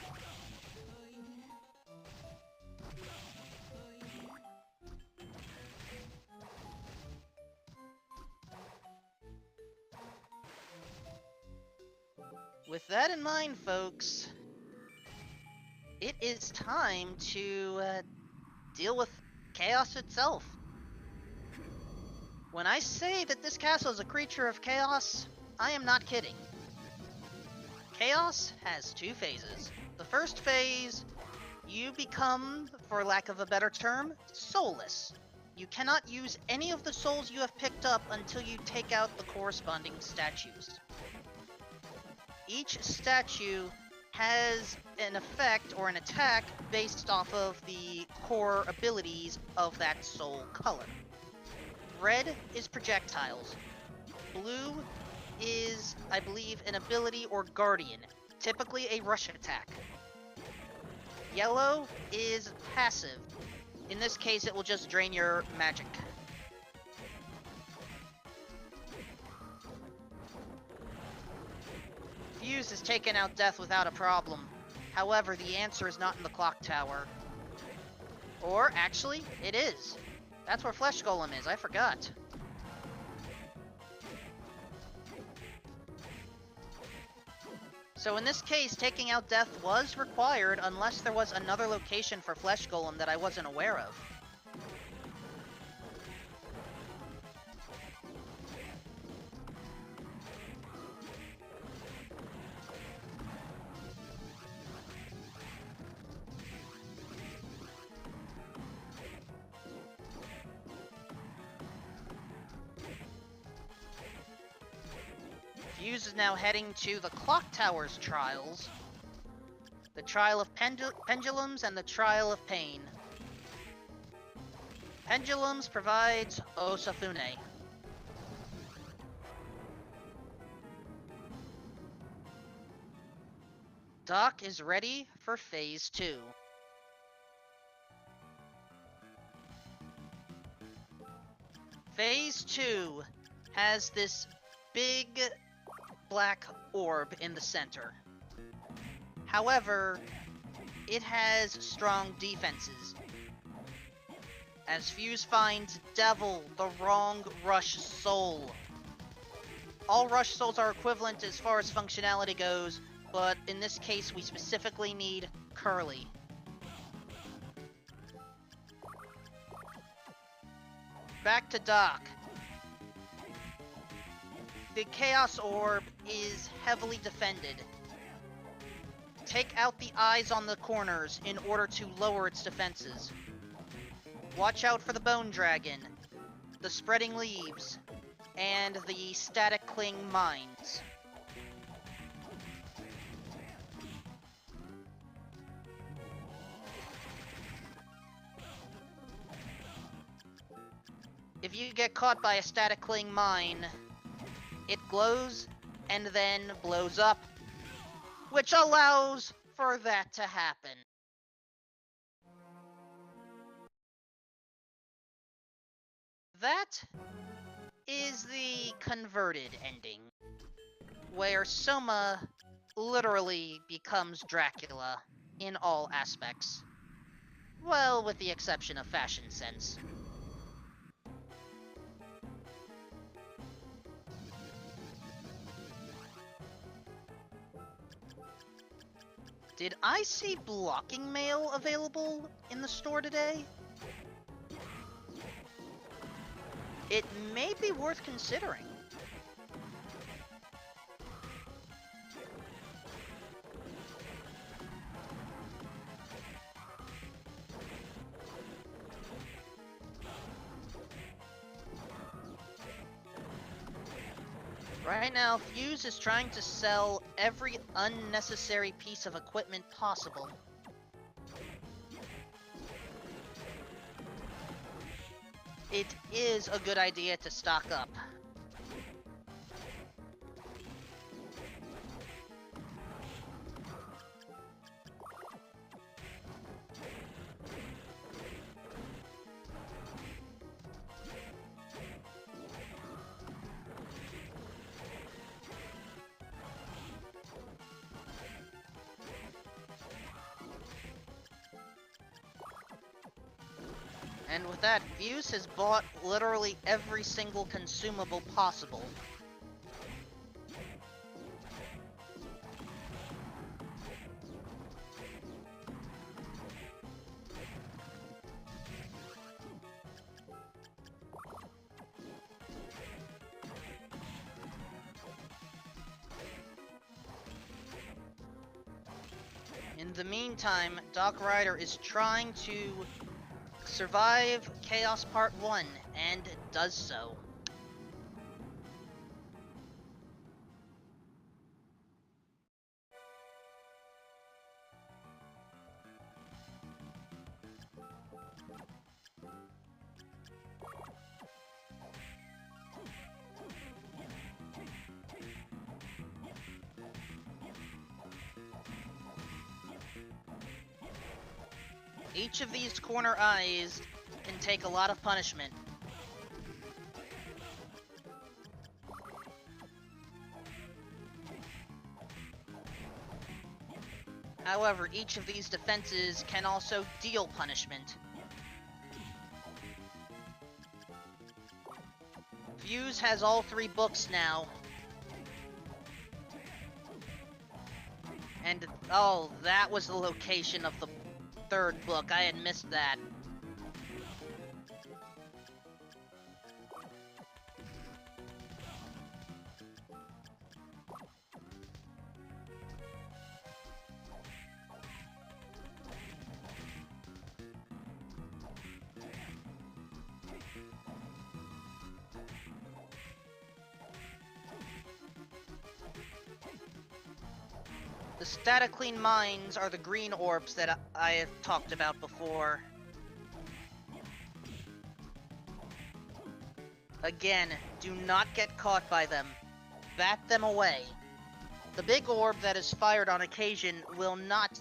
With that in mind, folks, it is time to deal with chaos itself. When I say that this castle is a creature of chaos, I am not kidding. Chaos has 2 phases. The first phase, you become, for lack of a better term, soulless. You cannot use any of the souls you have picked up until you take out the corresponding statues. Each statue has an effect or an attack based off of the core abilities of that soul color. Red is projectiles. Blue is, I believe, an ability or guardian, typically a rush attack. Yellow is passive. In this case, it will just drain your magic. Fuse has taken out Death without a problem. However, the answer is not in the clock tower. Or, actually, it is. That's where Flesh Golem is, I forgot. So in this case, taking out Death was required unless there was another location for Flesh Golem that I wasn't aware of. Fuse is now heading to the Clock Tower's trials. The Trial of Pendulums and the Trial of Pain. Pendulums provides Osafune. Doc is ready for Phase 2. Phase 2 has this big black orb in the center. However, it has strong defenses. As Fuse finds Devil, the wrong Rush Soul. All Rush Souls are equivalent as far as functionality goes, but in this case we specifically need Curly. Back to Doc. The Chaos Orb is heavily defended. Take out the eyes on the corners in order to lower its defenses. Watch out for the Bone Dragon, the Spreading Leaves, and the Static Cling Mines. If you get caught by a Static Cling Mine, it glows and then blows up, which allows for that to happen. That is the converted ending, where Soma literally becomes Dracula in all aspects. Well, with the exception of fashion sense. Did I see blocking mail available in the store today? It may be worth considering. Right now, Fuse is trying to sell every unnecessary piece of equipment possible. It is a good idea to stock up. And with that, Fuse has bought literally every single consumable possible. In the meantime, Doc Ryder is trying to survive Chaos Part 1, and does so. Each of these corner eyes can take a lot of punishment. However, each of these defenses can also deal punishment. Fuse has all 3 books now. And, oh, that was the location of the 3rd book. I had missed that. The static clean mines are the green orbs that I have talked about before. Again, do not get caught by them. Bat them away. The big orb that is fired on occasion will not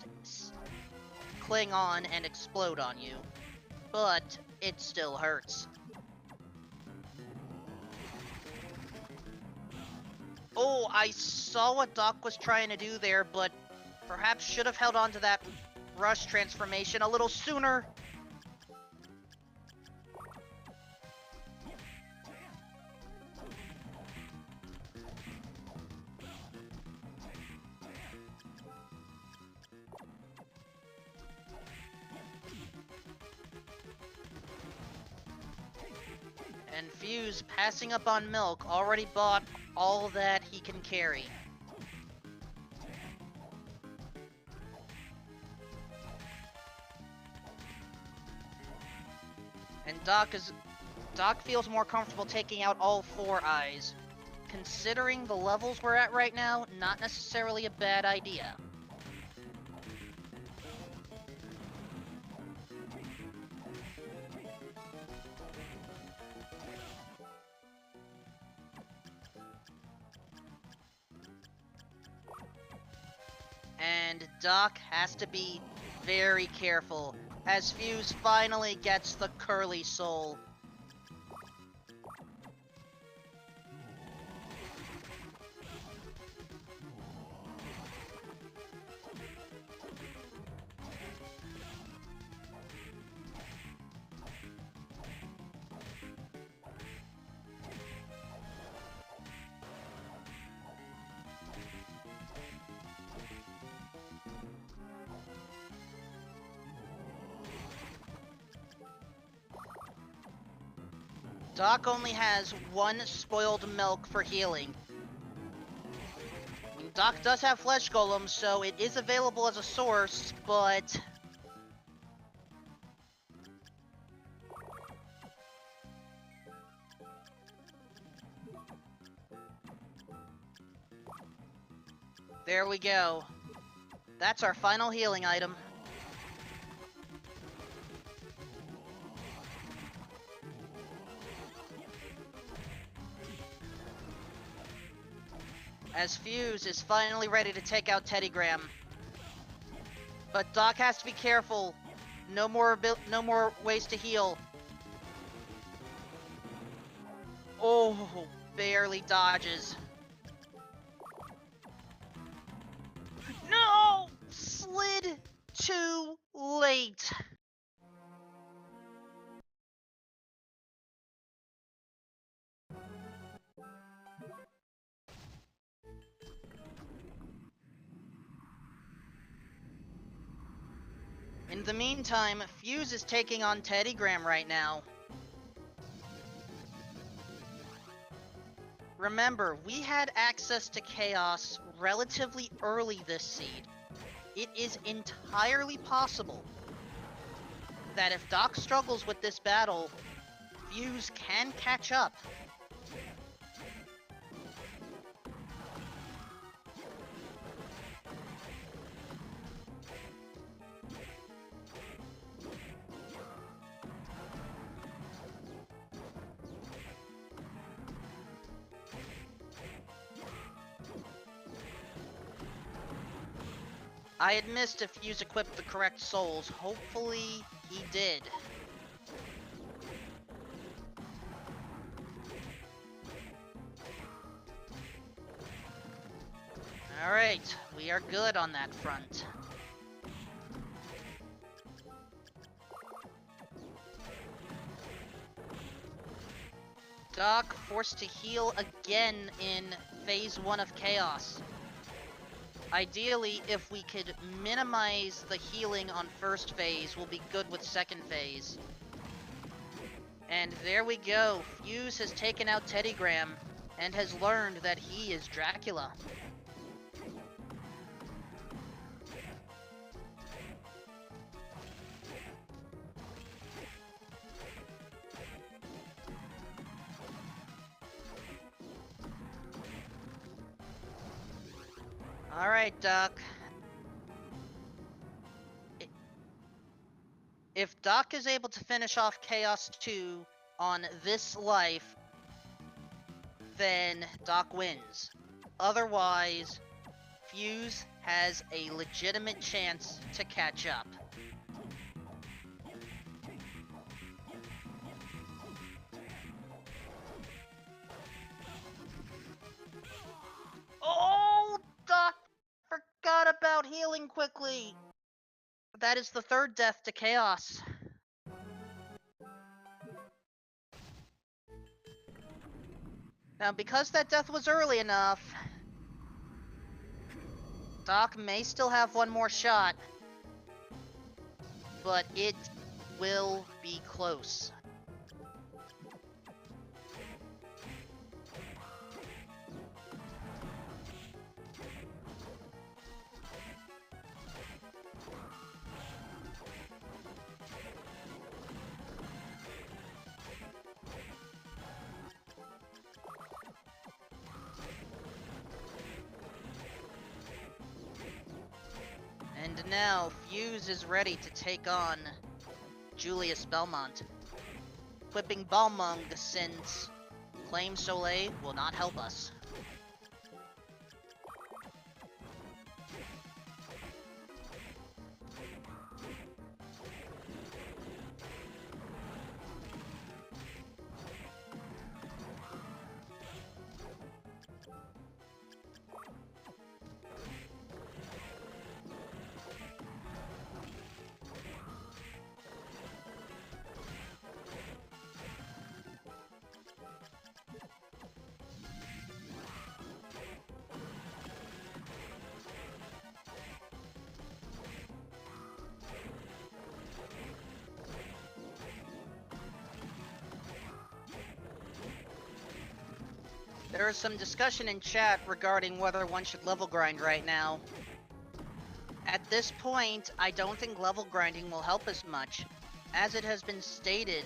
cling on and explode on you, but it still hurts. Oh, I saw what Doc was trying to do there, but perhaps should have held on to that rush transformation a little sooner. And Fuse, passing up on Milk, already bought all that he can carry. And Doc feels more comfortable taking out all 4 eyes. Considering the levels we're at right now, not necessarily a bad idea. And Doc has to be very careful as Fuse finally gets the Curly Soul. Doc only has one spoiled milk for healing. I mean, Doc does have flesh golems, so it is available as a source, but... There we go. That's our final healing item. As Fuse is finally ready to take out Teddy Graham. But Doc has to be careful. No more ways to heal. Oh, barely dodges. No! Slid too late. In the meantime, Fuse is taking on Teddy Graham right now. Remember, we had access to Chaos relatively early this seed. It is entirely possible that if Doc struggles with this battle, Fuse can catch up. I had missed if Fuse equipped the correct souls. Hopefully, he did. Alright, we are good on that front. Doc forced to heal again in Phase 1 of Chaos. Ideally, if we could minimize the healing on first phase, we'll be good with second phase. And there we go. Fuse has taken out Teddy Graham and has learned that he is Dracula. Alright, Doc. If Doc is able to finish off Chaos 2 on this life, then Doc wins. Otherwise, Fuse has a legitimate chance to catch up. Oh, Doc forgot about healing quickly. That is the third death to Chaos. Now, because that death was early enough, Doc may still have one more shot, but it will be close. And now, Fuse is ready to take on Julius Belmont, equipping Balmung since Flame Soleil will not help us. There is some discussion in chat regarding whether one should level grind right now. At this point, I don't think level grinding will help as much. As it has been stated,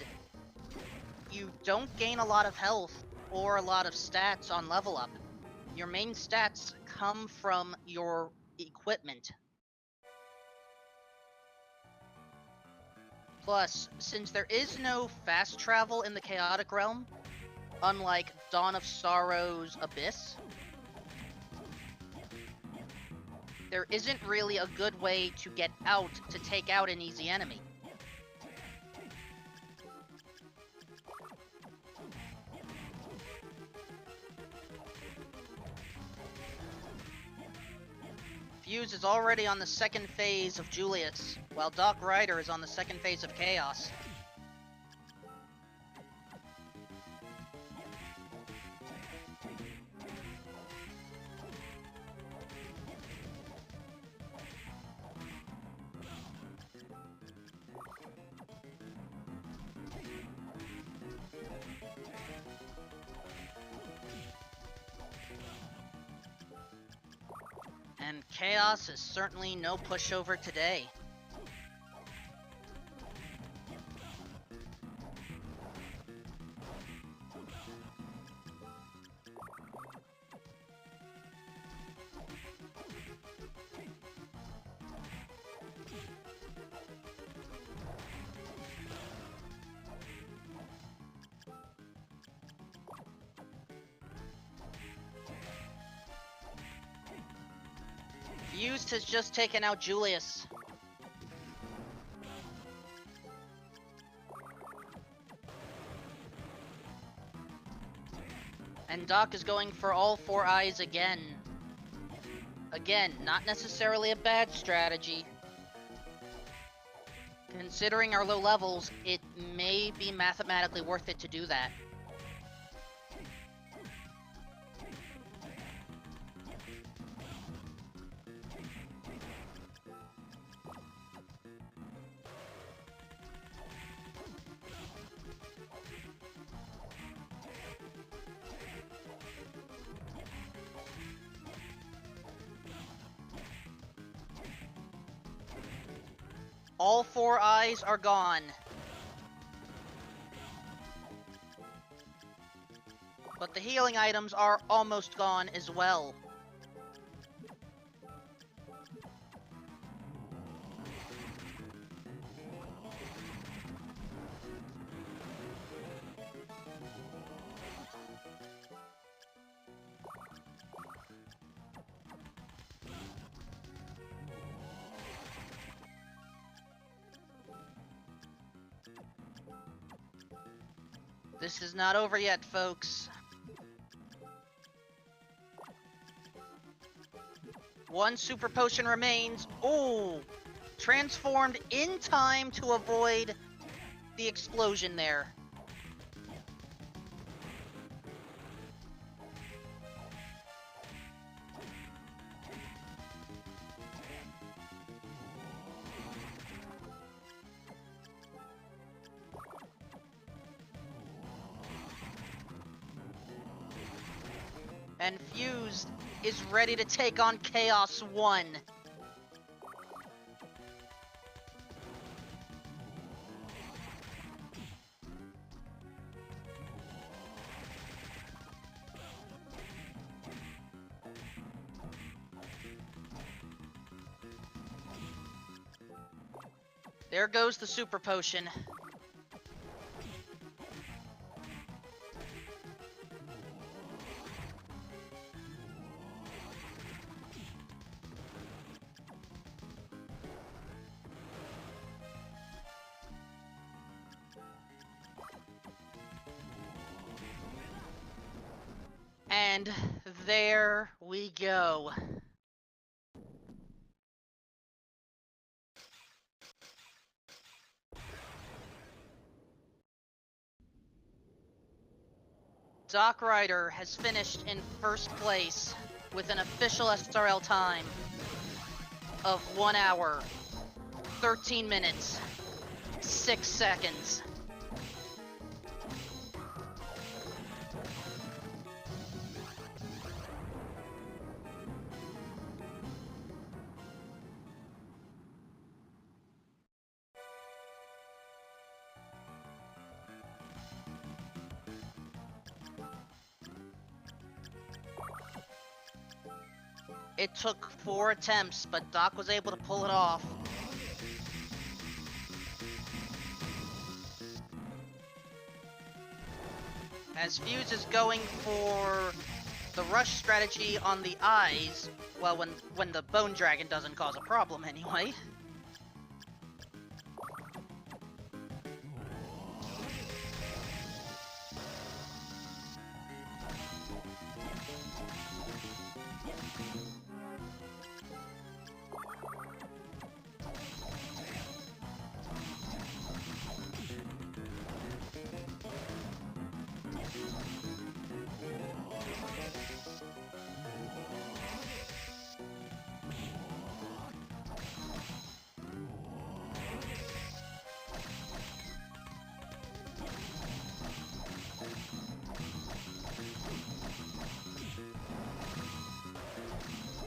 you don't gain a lot of health or a lot of stats on level up. Your main stats come from your equipment. Plus, since there is no fast travel in the Chaotic Realm, unlike Dawn of Sorrow's Abyss, there isn't really a good way to get out to take out an easy enemy. Fuse is already on the second phase of Julius, while Doc Ryder is on the second phase of Chaos. And Chaos is certainly no pushover today. Fused has just taken out Julius. And Doc is going for all 4 eyes again. Again, not necessarily a bad strategy. Considering our low levels, it may be mathematically worth it to do that. All 4 eyes are gone. But the healing items are almost gone as well. This is not over yet, folks. One super potion remains. Oh! Transformed in time to avoid the explosion there. And Fused is ready to take on Chaos 1. There goes the super potion. And there we go. Doc Ryder has finished in first place with an official SRL time of 1 hour, 13 minutes, 6 seconds. It took 4 attempts, but Doc was able to pull it off. As Fuse is going for the rush strategy on the eyes, well, when the Bone Dragon doesn't cause a problem anyway.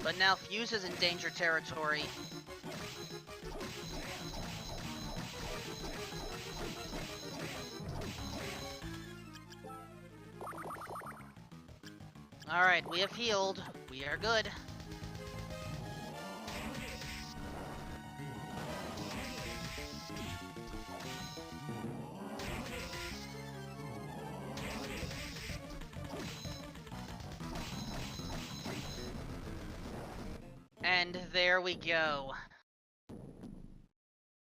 But now Fuse is in danger territory. Alright, we have healed. We are good. And there we go.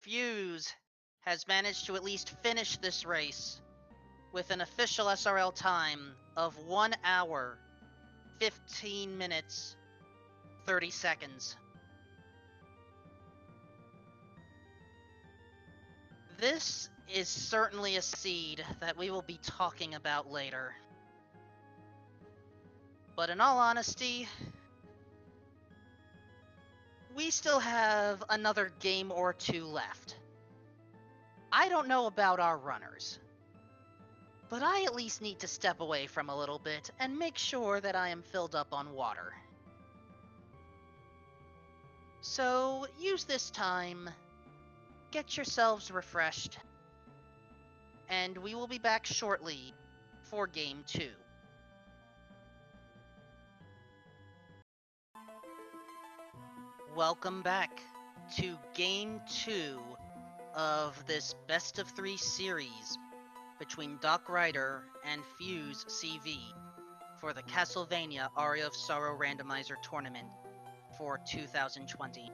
Fuse has managed to at least finish this race with an official SRL time of 1 hour, 15 minutes, 30 seconds. This is certainly a seed that we will be talking about later. But in all honesty, we still have another game or two left. I don't know about our runners, but I at least need to step away from a little bit and make sure that I am filled up on water. So use this time, get yourselves refreshed, and we will be back shortly for Game 2. Welcome back to Game 2 of this Best of 3 series between Doc Ryder and Fuse CV for the Castlevania Aria of Sorrow Randomizer Tournament for 2020.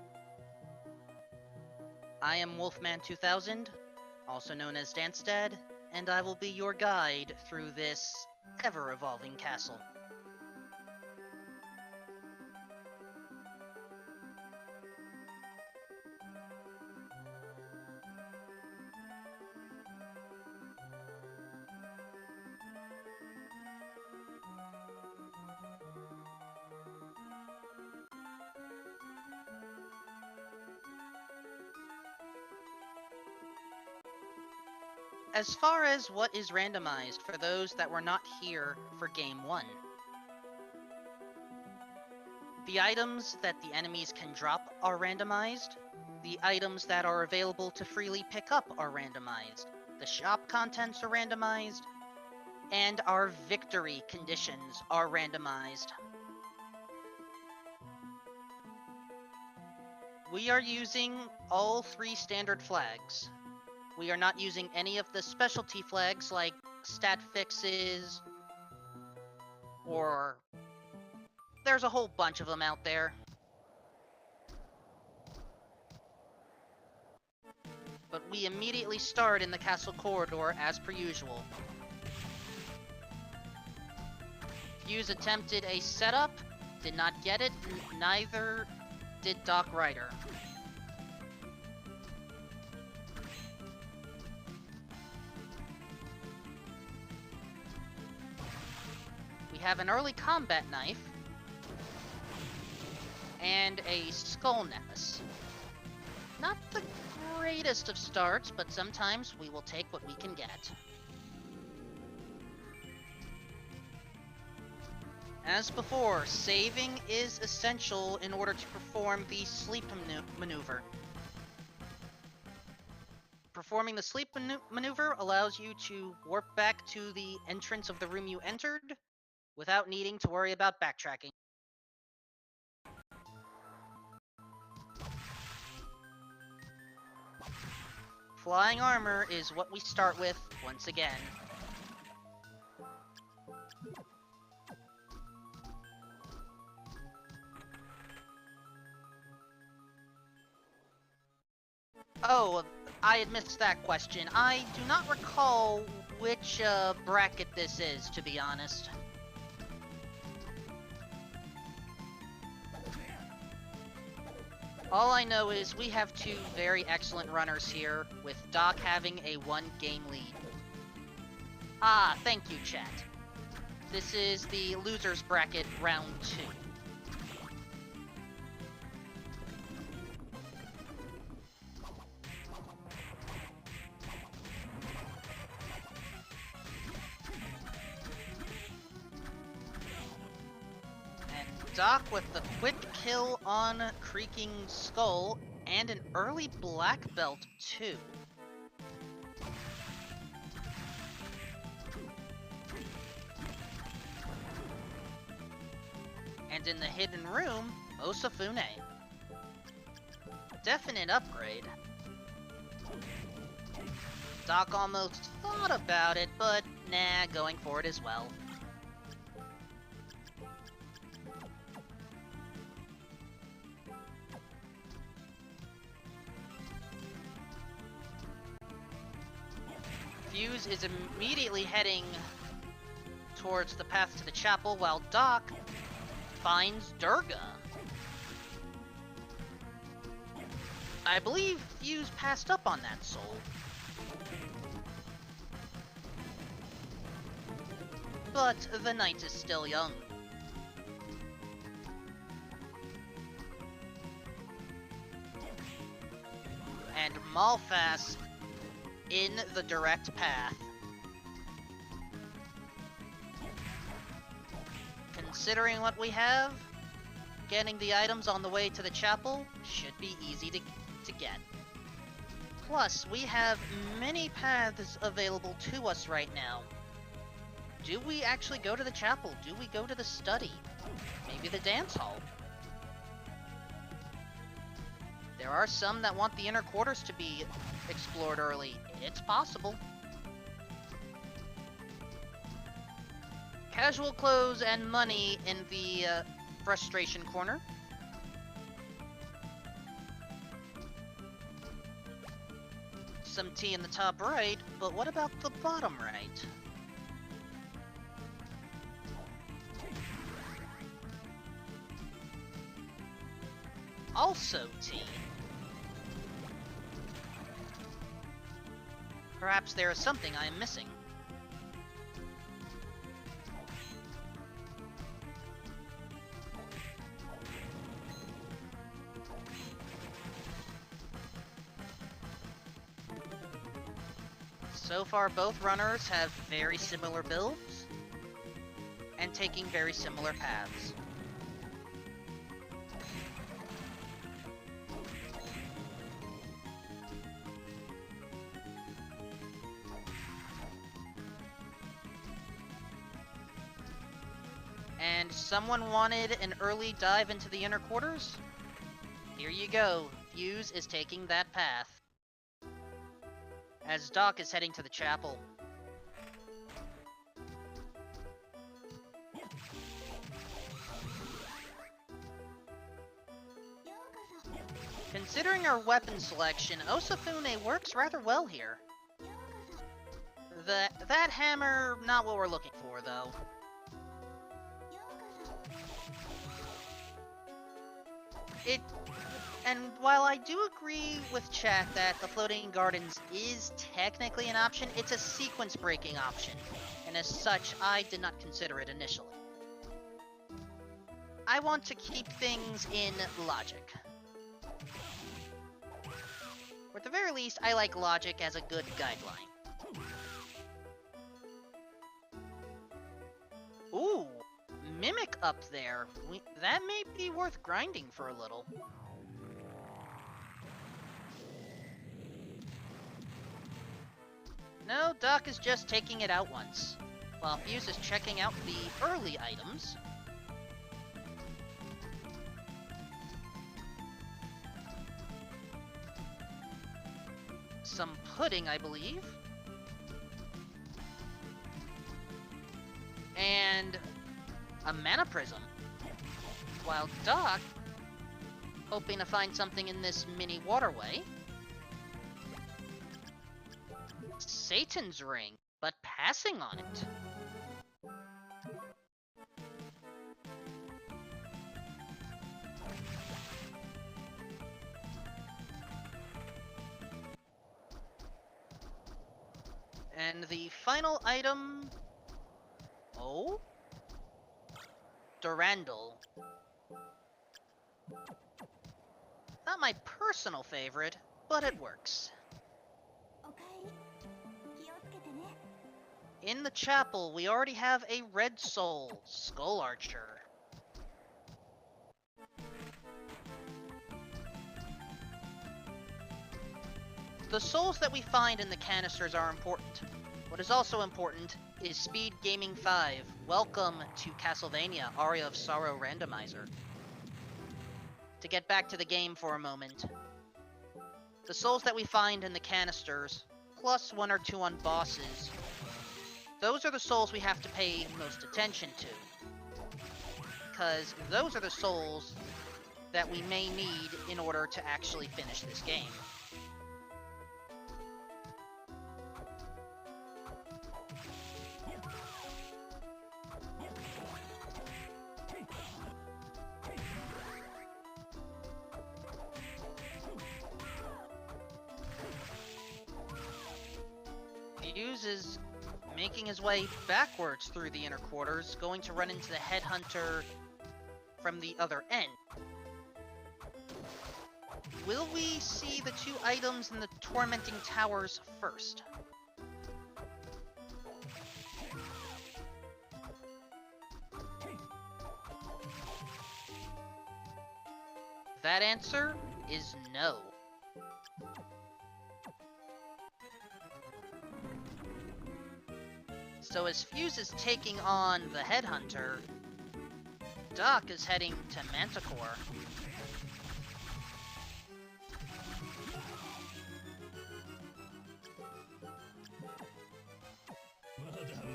I am Wolfman2000, also known as Dancedad, and I will be your guide through this ever-evolving castle. As far as what is randomized for those that were not here for Game 1, the items that the enemies can drop are randomized, the items that are available to freely pick up are randomized, the shop contents are randomized, and our victory conditions are randomized. We are using all 3 standard flags. We are not using any of the specialty flags like stat fixes, or there's a whole bunch of them out there. But we immediately start in the castle corridor as per usual. Fuse attempted a setup, did not get it, neither did Doc Ryder. We have an early combat knife and a skull necklace. Not the greatest of starts, but sometimes we will take what we can get. As before, saving is essential in order to perform the sleep maneuver. Performing the sleep maneuver allows you to warp back to the entrance of the room you entered without needing to worry about backtracking. Flying armor is what we start with once again. Oh, I had missed that question. I do not recall which bracket this is, to be honest. All I know is we have two very excellent runners here, with Doc having a 1-game lead. Ah, thank you, chat. This is the losers bracket round 2. Doc with the quick kill on Creaking Skull, and an early black belt too. And in the hidden room, Osafune. Definite upgrade. Doc almost thought about it, but nah, going for it as well. Fuse is immediately heading towards the path to the chapel, while Doc finds Durga. I believe Fuse passed up on that soul. But the night is still young. And Malphas in the direct path. Considering what we have, getting the items on the way to the chapel should be easy to get. Plus, we have many paths available to us right now. Do we actually go to the chapel? Do we go to the study? Maybe the dance hall? There are some that want the inner quarters to be explored early. It's possible. Casual clothes and money in the frustration corner. Some tea in the top right, but what about the bottom right? Also tea. Perhaps there is something I am missing. So far, both runners have very similar builds and taking very similar paths. And someone wanted an early dive into the inner quarters? Here you go. Fuse is taking that path. As Doc is heading to the chapel. Considering our weapon selection, Osafune works rather well here. That hammer, not what we're looking for, though. And while I do agree with chat that the floating gardens is technically an option, it's a sequence-breaking option, and as such, I did not consider it initially. I want to keep things in logic. Or at the very least, I like logic as a good guideline. Ooh, Mimic up there. That may be worth grinding for a little. No, Doc is just taking it out once, while Fuse is checking out the early items. some pudding, I believe. And a mana prism. While Doc, hoping to find something in this mini waterway. Satan's ring, but passing on it. And the final item... Oh? Durandal. Not my personal favorite, but it works. In the chapel, we already have a red soul, Skull Archer. The souls that we find in the canisters are important. What is also important is SpeedGaming 5. Welcome to Castlevania, Aria of Sorrow Randomizer. To get back to the game for a moment, the souls that we find in the canisters, plus 1 or 2 on bosses, those are the souls we have to pay most attention to. Because those are the souls that we may need in order to actually finish this game. Fuse is making his way backwards through the inner quarters, going to run into the Headhunter from the other end. Will we see the 2 items in the Tormenting Towers first? That answer is no. So as Fuse is taking on the Headhunter, Doc is heading to Manticore.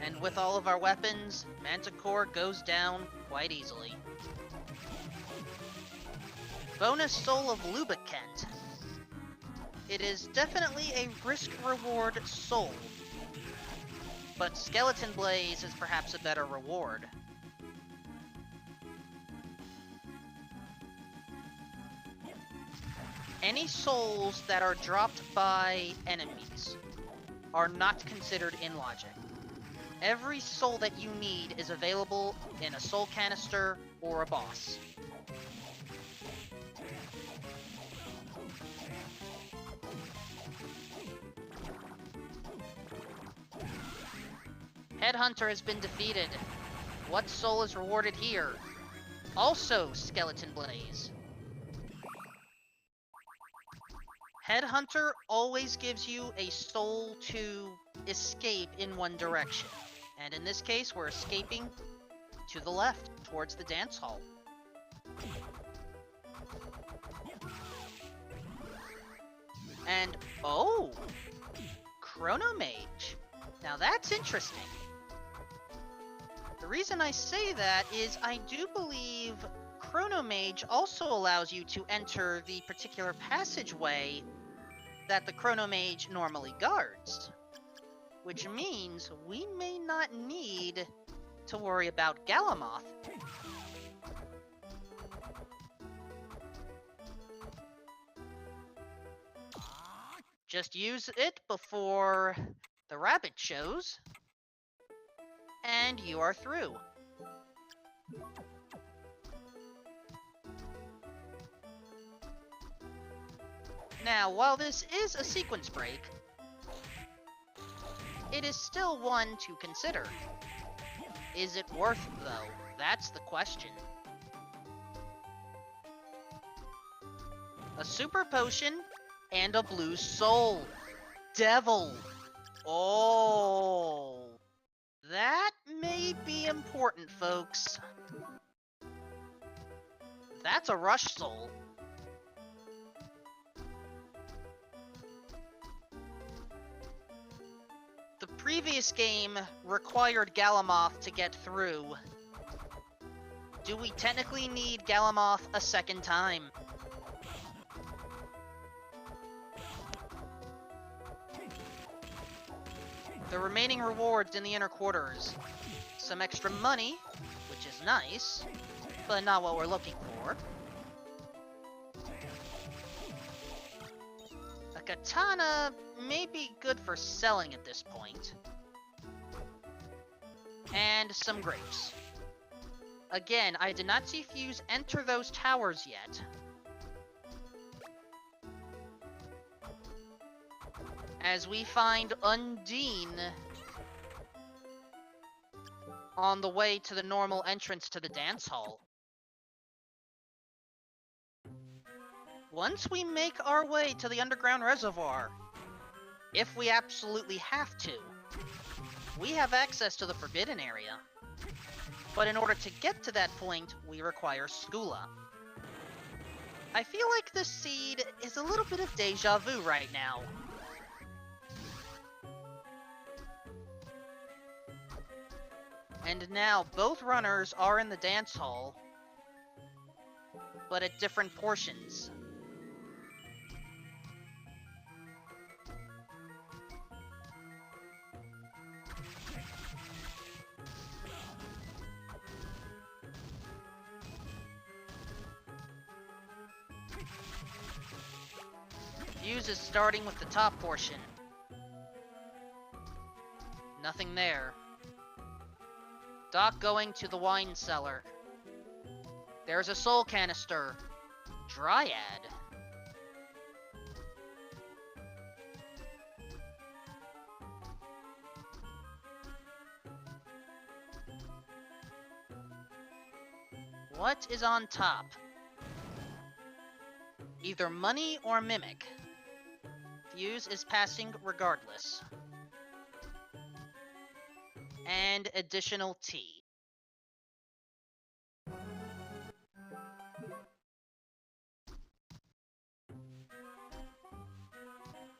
And with all of our weapons, Manticore goes down quite easily. Bonus Soul of Lubricant. It is definitely a risk-reward soul, but Skeleton Blaze is perhaps a better reward. Any souls that are dropped by enemies are not considered in logic. Every soul that you need is available in a soul canister or a boss. Headhunter has been defeated. What soul is rewarded here? Also Skeleton Blaze. Headhunter always gives you a soul to escape in one direction. And in this case, we're escaping to the left, towards the dance hall. And, oh! Chronomage. Now that's interesting. The reason I say that is I do believe Chronomage also allows you to enter the particular passageway that the Chronomage normally guards. Which means we may not need to worry about Galamoth. Just use it before the rabbit shows, and you are through. Now, while this is a sequence break, it is still one to consider. Is it worth, though? That's the question. A super potion and a blue soul. Devil. Oh. That may be important, folks. That's a rush soul. previous game required Galamoth to get through, do we technically need Galamoth a second time? The remaining rewards in the inner quarters. Some extra money, which is nice, but not what we're looking for. A katana may be good for selling at this point. And some grapes. Again, I did not see Fuse enter those towers yet. As we find Undine on the way to the normal entrance to the dance hall. Once we make our way to the underground reservoir, if we absolutely have to, we have access to the forbidden area. But in order to get to that point, we require Skula. I feel like this seed is a little bit of deja vu right now. And now both runners are in the dance hall, but at different portions. Fuse is starting with the top portion. Nothing there. Doc going to the wine cellar. There's a soul canister. Dryad. What is on top? Either money or mimic. Fuse is passing regardless. And additional tea.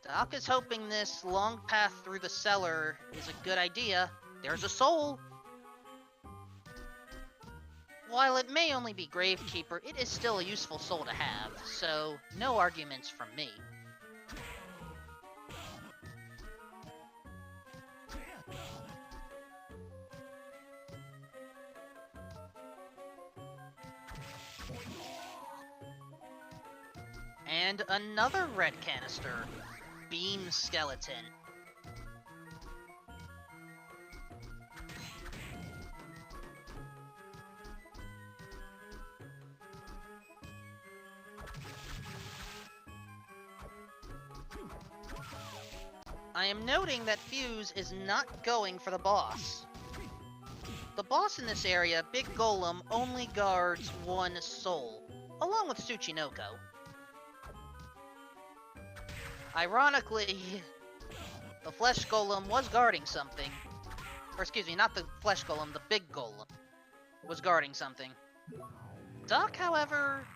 Doc is hoping this long path through the cellar is a good idea. There's a soul! While it may only be Gravekeeper, it is still a useful soul to have, so no arguments from me. And another red canister. Beam Skeleton. I am noting that Fuse is not going for the boss. The boss in this area, Big Golem, only guards one soul, along with Tsuchinoko. Ironically, the Flesh Golem was guarding something. Or excuse me, not the Flesh Golem, the Big Golem was guarding something. Doc, however,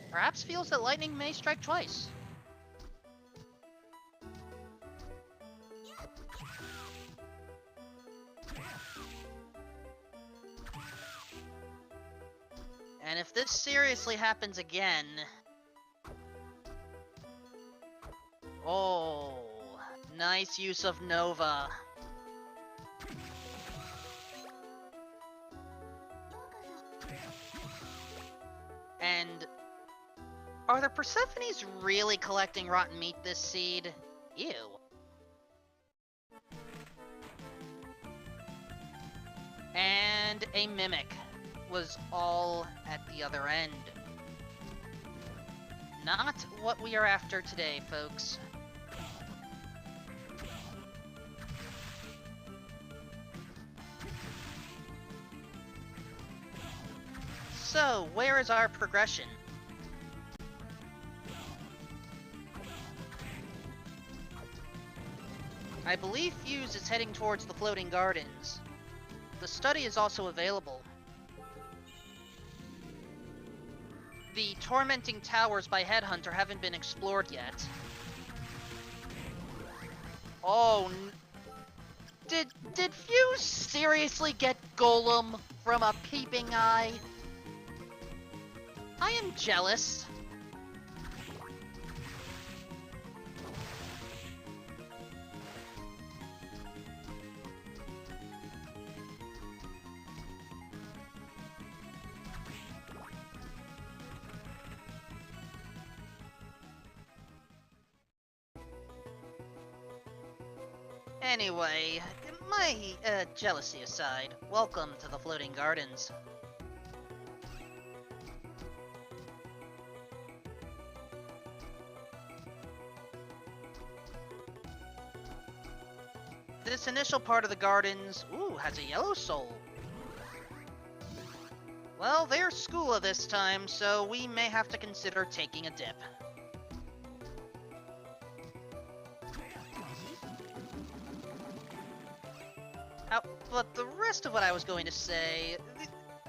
perhaps feels that lightning may strike twice. And if this seriously happens again... Oh, nice use of Nova. And are the Persephones really collecting rotten meat this seed? Ew. And a Mimic was all at the other end. Not what we are after today, folks. So, where is our progression? I believe Fuse is heading towards the Floating Gardens. The study is also available. The Tormenting Towers by Headhunter haven't been explored yet. Oh, Did Fuse seriously get Golem from a peeping eye? I am jealous. Anyway, my jealousy aside, welcome to the Floating Gardens. This initial part of the gardens, has a yellow soul. Well, they're Skoola this time, so we may have to consider taking a dip. But the rest of what I was going to say,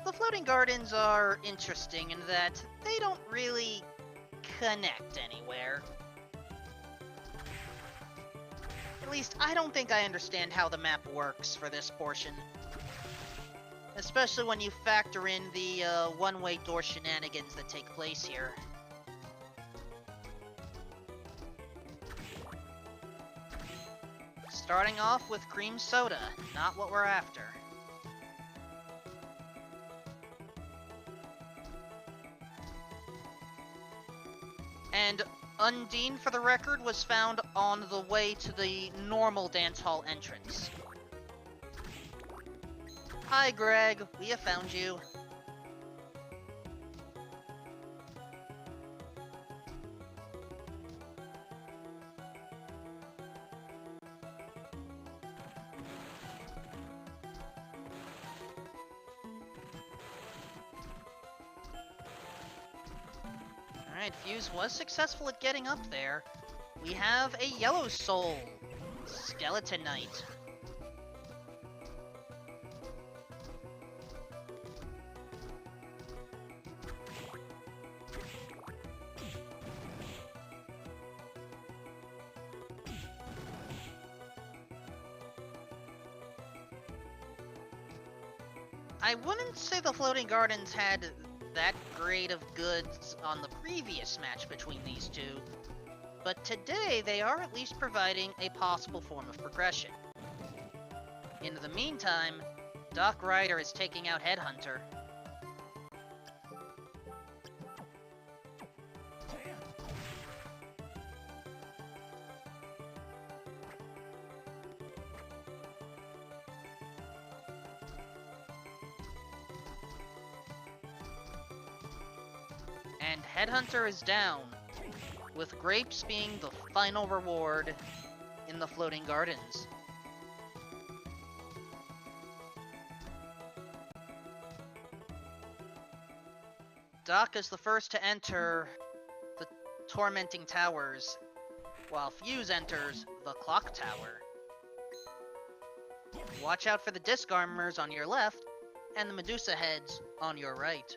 the Floating Gardens are interesting in that they don't really connect anywhere. At least, I don't think I understand how the map works for this portion. Especially when you factor in the one-way door shenanigans that take place here. Starting off with cream soda, not what we're after. And Undine, for the record, was found on the way to the normal dance hall entrance. Hi, Greg. We have found you. Alright, Fuse was successful at getting up there. We have a yellow soul. Skeleton Knight. I wouldn't say the Floating Gardens had that great of goods on the previous match between these two, but today they are at least providing a possible form of progression. In the meantime, Doc Ryder is taking out Headhunter. And Headhunter is down, with grapes being the final reward in the Floating Gardens. Doc is the first to enter the Tormenting Towers, while Fuse enters the Clock Tower. Watch out for the Disc Armors on your left, and the Medusa Heads on your right.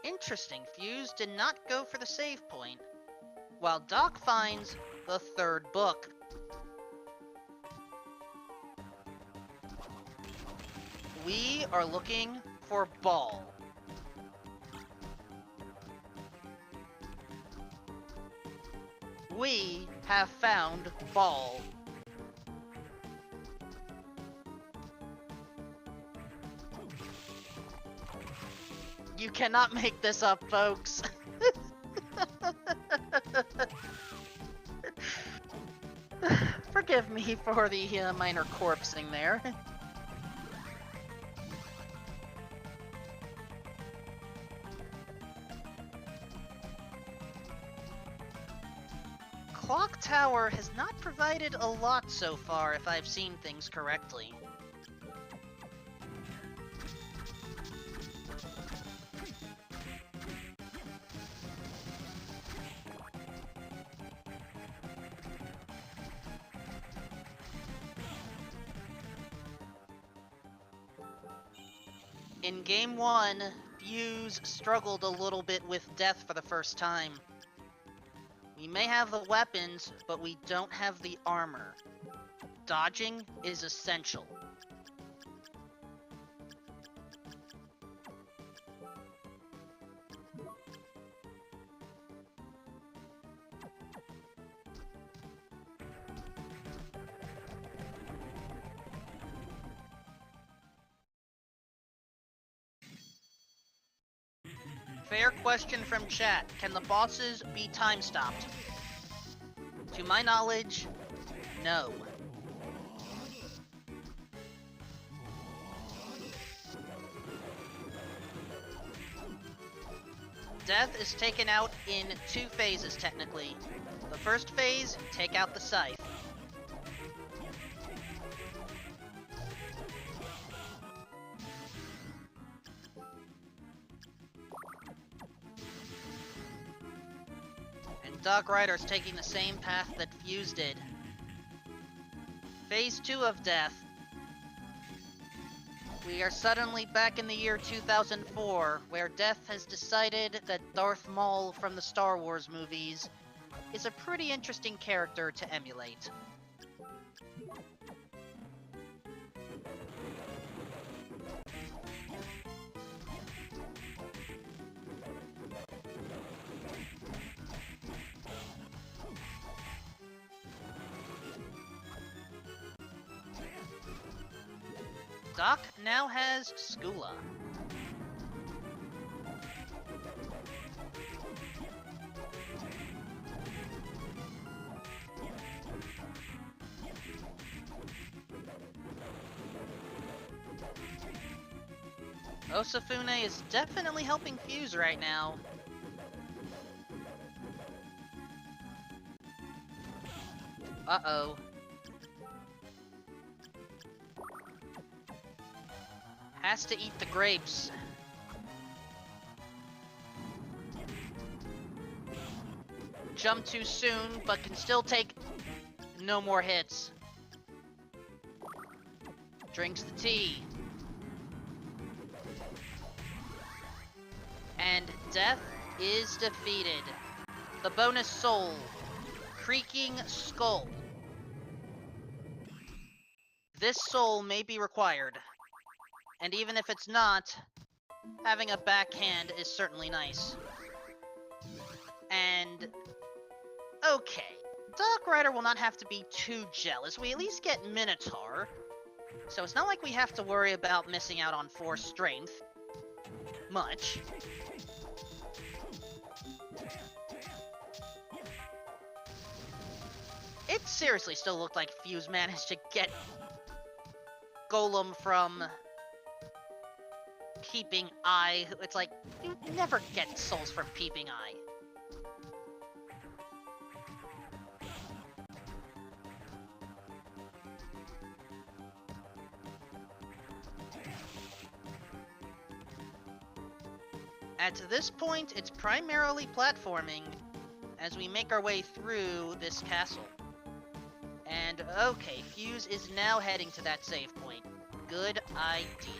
Interesting, Fuse did not go for the save point, while Doc finds the third book. We are looking for Ball. We have found Ball. You cannot make this up, folks. Forgive me for the minor corpsing there. Clock Tower has not provided a lot so far, if I've seen things correctly. In Game 1, Fuse struggled a little bit with death for the first time. We may have the weapons, but we don't have the armor. Dodging is essential. Fair question from chat. Can the bosses be time stopped? To my knowledge, no. Death is taken out in 2 phases, technically. The first phase, take out the scythe. And Dark Rider's taking the same path that Fuse did. Phase 2 of Death. We are suddenly back in the year 2004, where Death has decided that Darth Maul from the Star Wars movies is a pretty interesting character to emulate. Doc now has Skula. Osafune is definitely helping Fuse right now. Uh-oh. Has to eat the grapes. Jump too soon, but can still take no more hits. Drinks the tea. And Death is defeated. The bonus soul. Creaking Skull. This soul may be required. And even if it's not, having a backhand is certainly nice. And okay, Dark Rider will not have to be too jealous. We at least get Minotaur, so it's not like we have to worry about missing out on 4 strength. Much. It seriously still looked like Fuse managed to get Golem from Peeping Eye. It's like, you never get souls from Peeping Eye. At this point, it's primarily platforming as we make our way through this castle. And okay, Fuse is now heading to that save point. Good idea.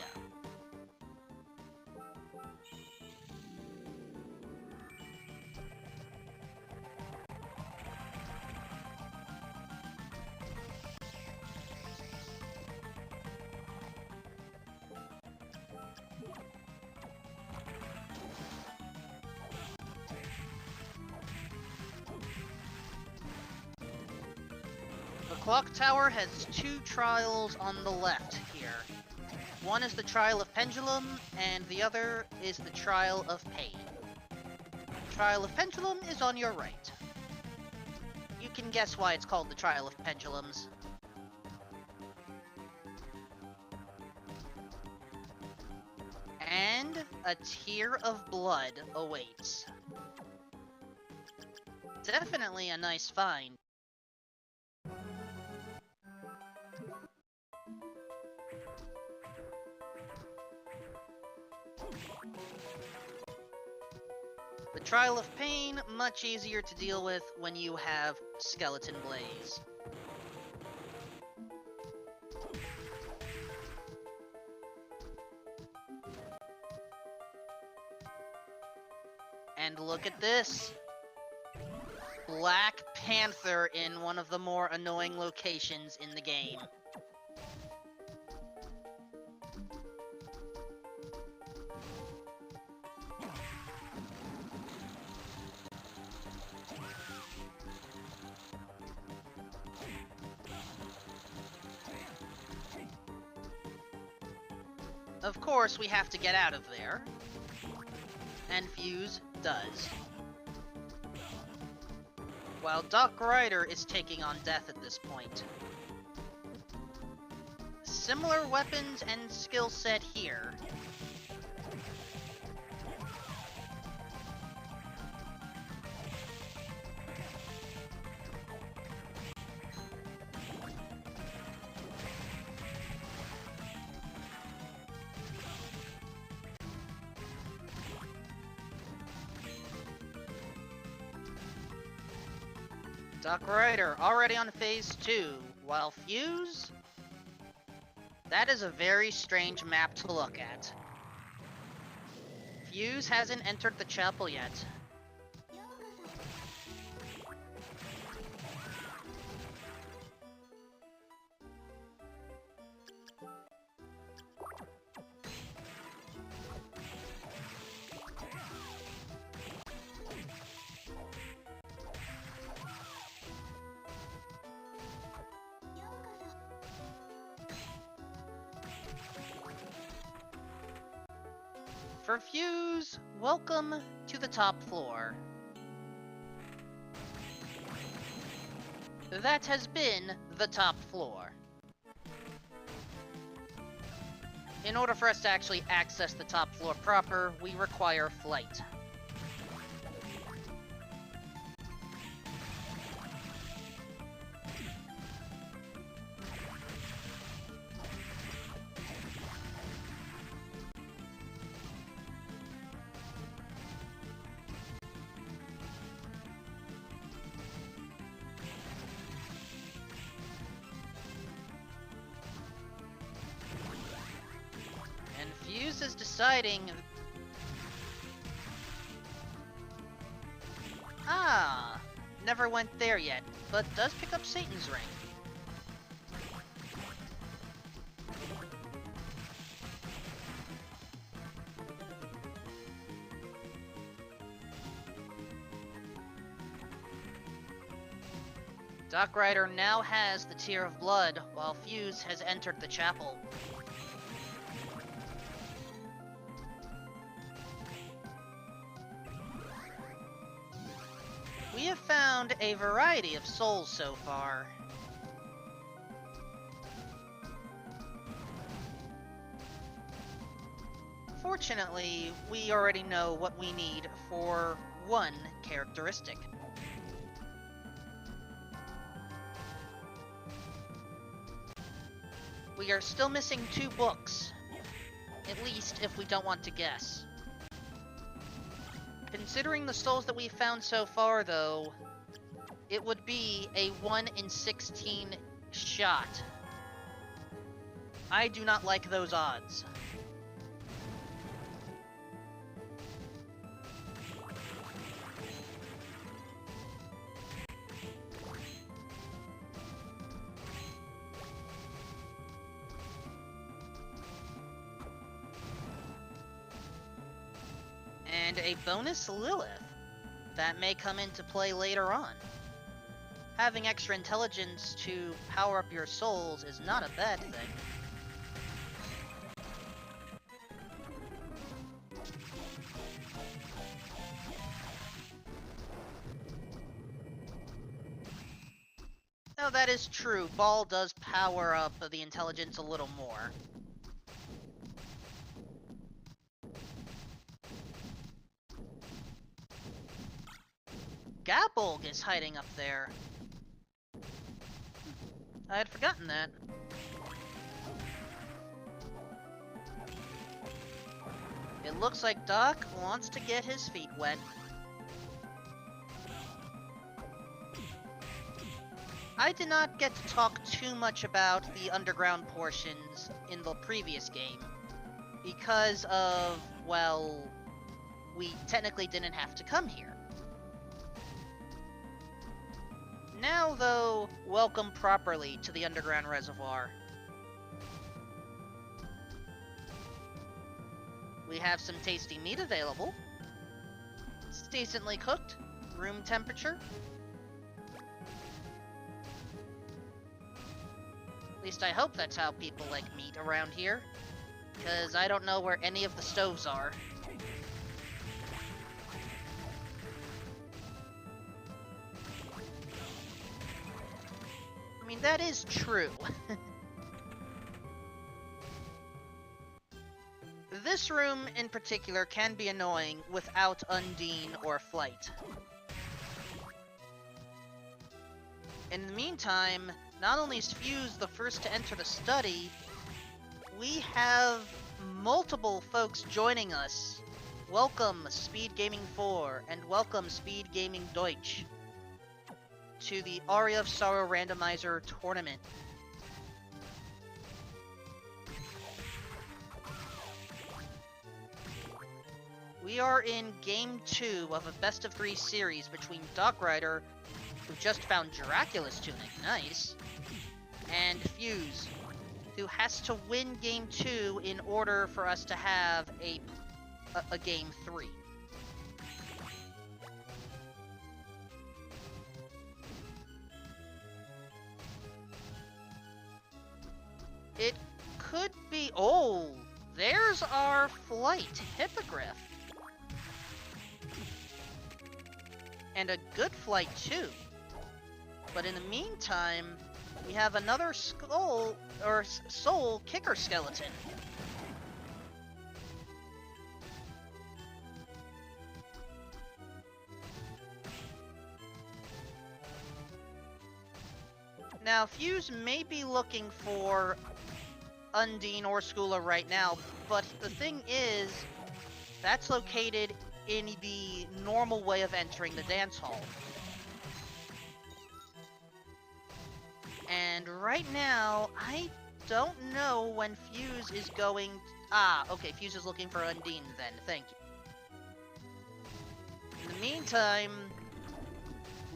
The clock tower has 2 trials on the left here. One is the Trial of Pendulum, and the other is the Trial of Pain. Trial of Pendulum is on your right. You can guess why it's called the Trial of Pendulums. And a tear of blood awaits. Definitely a nice find. The Trial of Pain, much easier to deal with when you have Skeleton Blaze. look at this. Black Panther in one of the more annoying locations in the game. Of course, we have to get out of there. And Fuse does. While Doc Ryder is taking on death at this point. Similar weapons and skill set here. Doc Ryder already on phase 2, while Fuse? That is a very strange map to look at. Fuse hasn't entered the chapel yet. For Fuse, welcome to the top floor. That has been the top floor. In order for us to actually access the top floor proper, we require flight. Fuse is deciding... Ah, never went there yet, but does pick up Satan's ring. Doc Ryder now has the Tear of Blood, while Fuse has entered the chapel. We have found a variety of souls so far. Fortunately, we already know what we need for one characteristic. We are still missing 2 books, at least if we don't want to guess. Considering the souls that we've found so far, though, it would be a 1 in 16 shot. I do not like those odds. And a bonus Lilith. That may come into play later on. Having extra intelligence to power up your souls is not a bad thing. No, that is true. Ball does power up the intelligence a little more. Gabolg is hiding up there. I had forgotten that. It looks like Doc wants to get his feet wet. I did not get to talk too much about the underground portions in the previous game because of, well, we technically didn't have to come here. Now, though, welcome properly to the underground reservoir. We have some tasty meat available. It's decently cooked, room temperature. At least I hope that's how people like meat around here, because I don't know where any of the stoves are. I mean, that is true. This room in particular can be annoying without Undine or Flight. In the meantime, not only is Fuse the first to enter the study, we have multiple folks joining us. Welcome SpeedGaming 4 and welcome SpeedGaming Deutsch to the Aria of Sorrow Randomizer tournament. We are in Game 2 of a best-of-3 series between Darkrider, who just found Dracula's tunic, nice, and Fuse, who has to win Game 2 in order for us to have a Game 3. It could be... Oh! There's our Flight Hippogriff. And a good flight, too. But in the meantime, we have another skull, or soul, kicker skeleton. Now, Fuse may be looking for Undine or Skula right now, but the thing is, that's located in the normal way of entering the dance hall. And right now, I don't know when Fuse is going... Ah, okay, Fuse is looking for Undine then, thank you. In the meantime,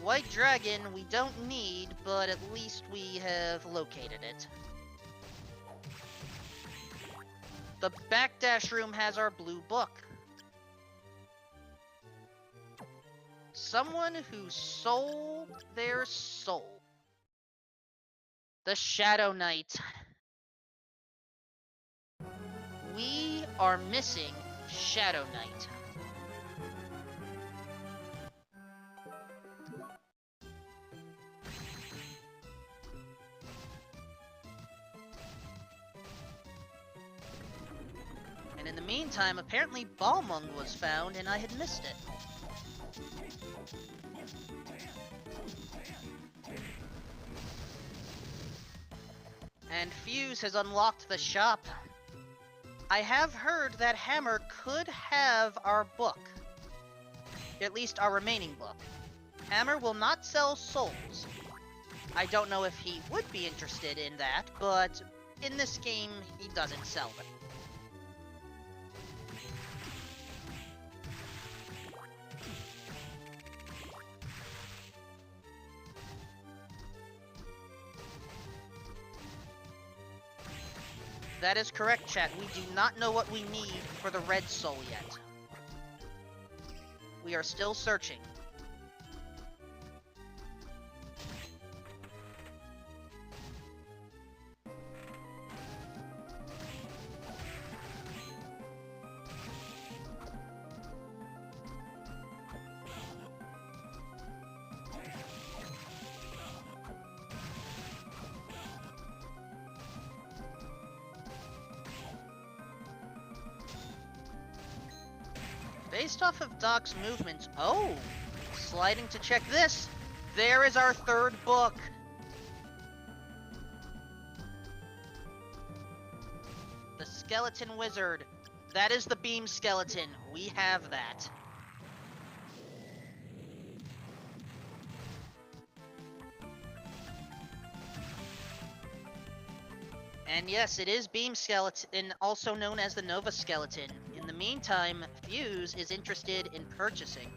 White Dragon we don't need, but at least we have located it. The backdash room has our blue book. Someone who sold their soul. The Shadow Knight. We are missing Shadow Knight. And in the meantime, apparently Balmung was found and I had missed it. And Fuse has unlocked the shop. I have heard that Hammer could have our book. At least our remaining book. Hammer will not sell souls. I don't know if he would be interested in that, but in this game, he doesn't sell them. That is correct, chat. We do not know what we need for the red soul yet. We are still searching. Based off of Doc's movements... Oh! Sliding to check this! There is our third book! The Skeleton Wizard. That is the Beam Skeleton. We have that. And yes, it is Beam Skeleton, also known as the Nova Skeleton. In the meantime, Fuse is interested in purchasing.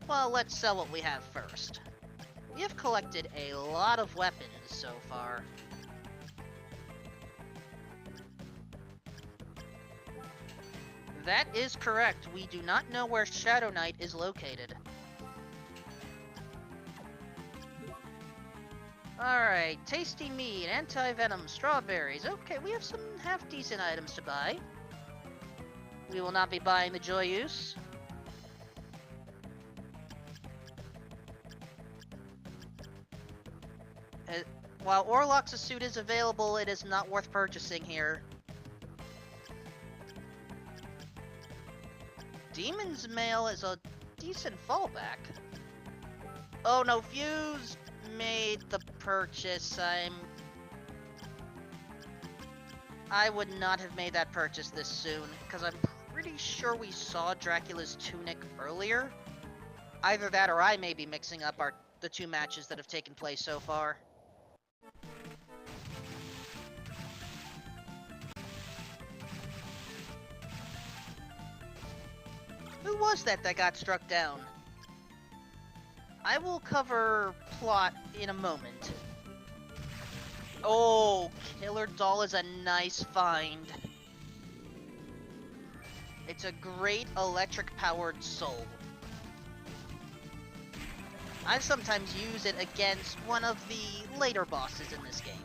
Well, let's sell what we have first. We have collected a lot of weapons so far. That is correct. We do not know where Shadow Knight is located. Alright, tasty meat, anti-venom, strawberries. Okay, we have some half-decent items to buy. We will not be buying the Joyous. While Orlock's suit is available, it is not worth purchasing here. Demon's Mail is a decent fallback. Oh no, Fuse made the purchase. I would not have made that purchase this soon, because I'm pretty sure we saw Dracula's tunic earlier. Either that or I may be mixing up the two matches that have taken place so far. Who was that got struck down? I will cover plot in a moment. Oh, Killer Doll is a nice find. It's a great electric-powered soul. I sometimes use it against one of the later bosses in this game.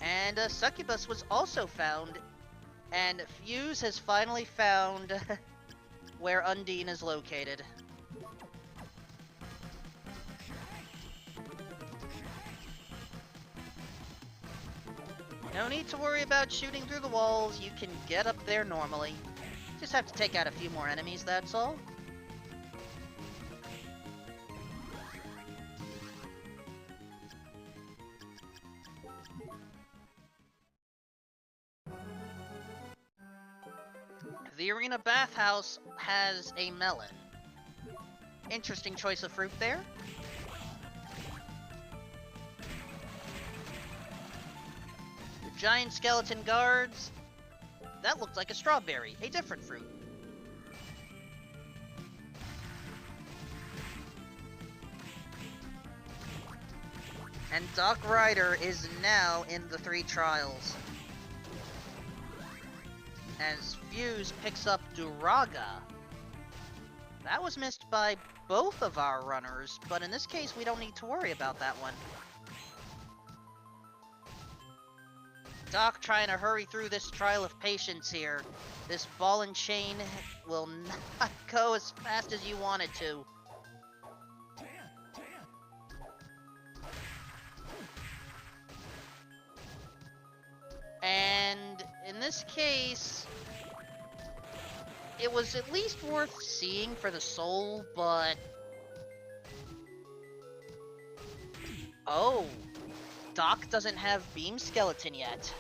And a Succubus was also found, and Fuse has finally found where Undine is located. No need to worry about shooting through the walls, you can get up there normally. Just have to take out a few more enemies, that's all. The Arena Bathhouse has a melon. Interesting choice of fruit there. The giant skeleton guards. That looked like a strawberry, a different fruit. And Doc Ryder is now in the 3 trials. As Fuse picks up Duraga. That was missed by both of our runners, but in this case we don't need to worry about that one. Doc trying to hurry through this trial of patience here. This ball and chain will not go as fast as you want it to. And in this case, it was at least worth seeing for the soul, but... Oh, Doc doesn't have Beam Skeleton yet.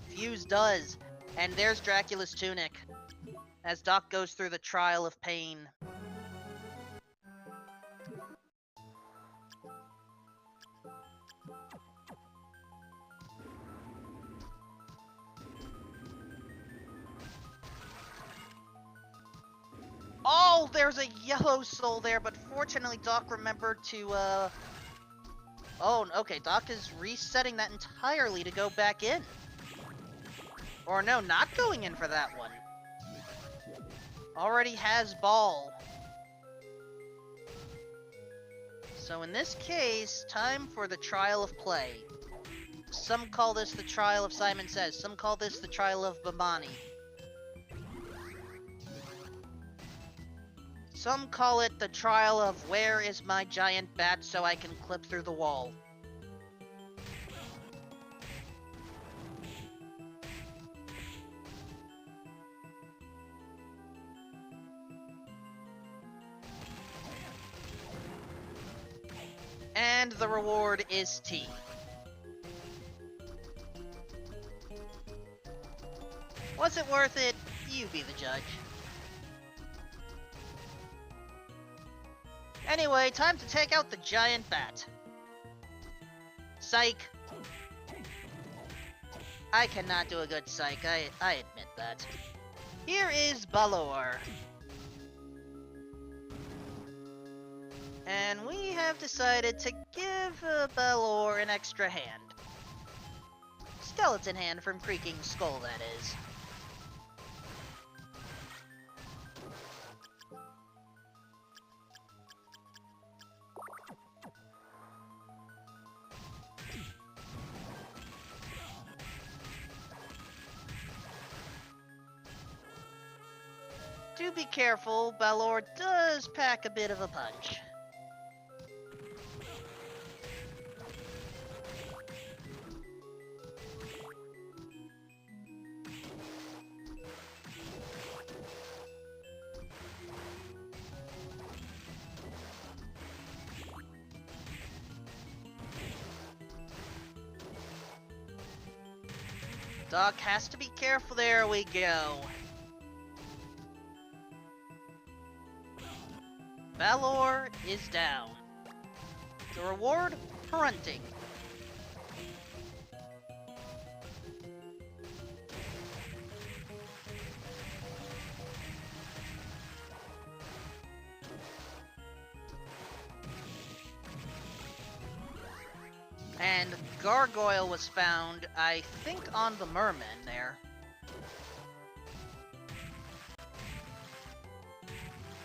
Fuse does, and there's Dracula's tunic, as Doc goes through the trial of pain. Oh, there's a yellow soul there, but fortunately Doc remembered to, Oh, okay, Doc is resetting that entirely to go back in. Or no, not going in for that one. Already has ball. So in this case, time for the trial of play. Some call this the trial of Simon Says, some call this the trial of Bamani. Some call it the trial of where is my giant bat so I can clip through the wall. And the reward is tea. Was it worth it? You be the judge. Anyway, time to take out the giant bat. Psych. I cannot do a good psych, I admit that. Here is Balor. And we have decided to give Balor an extra hand. Skeleton hand from Creaking Skull, that is. Do be careful, Balor does pack a bit of a punch. Doc has to be careful. There we go. Balor is down. The reward? Grunting. And Gargoyle was found, I think, on the Merman there.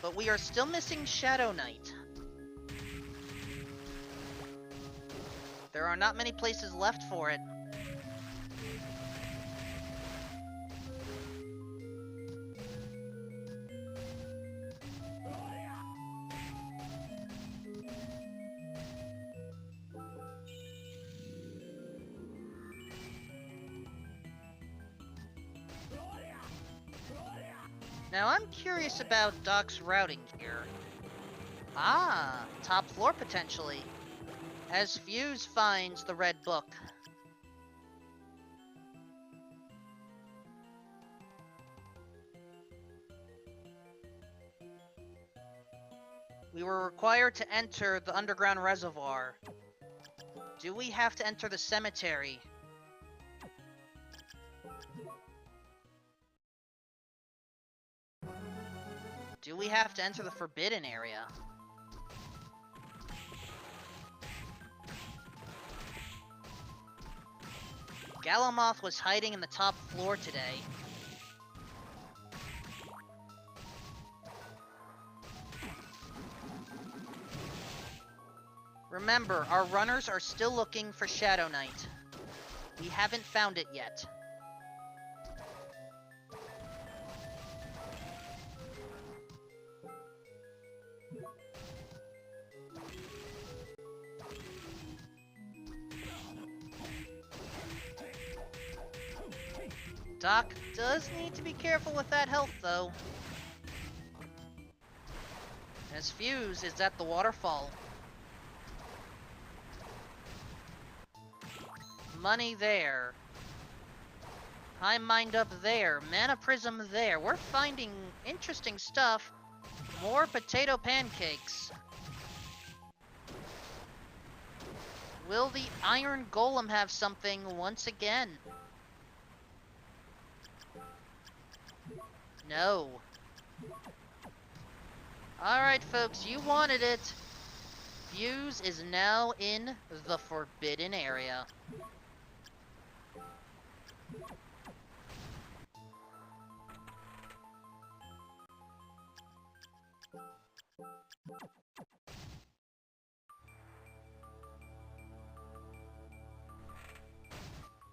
But we are still missing Shadow Knight. There are not many places left for it. Now I'm curious about Doc's routing here. Ah, top floor potentially. As Fuse finds the red book. We were required to enter the underground reservoir. Do we have to enter the cemetery? Do we have to enter the forbidden area? Galamoth was hiding in the top floor today. Remember, our runners are still looking for Shadow Knight. We haven't found it yet. Doc does need to be careful with that health, though. As Fuse is at the waterfall. Money there. High Mind up there. Mana Prism there. We're finding interesting stuff. More potato pancakes. Will the Iron Golem have something once again? No. Alright, folks, you wanted it. Fuse is now in the forbidden area.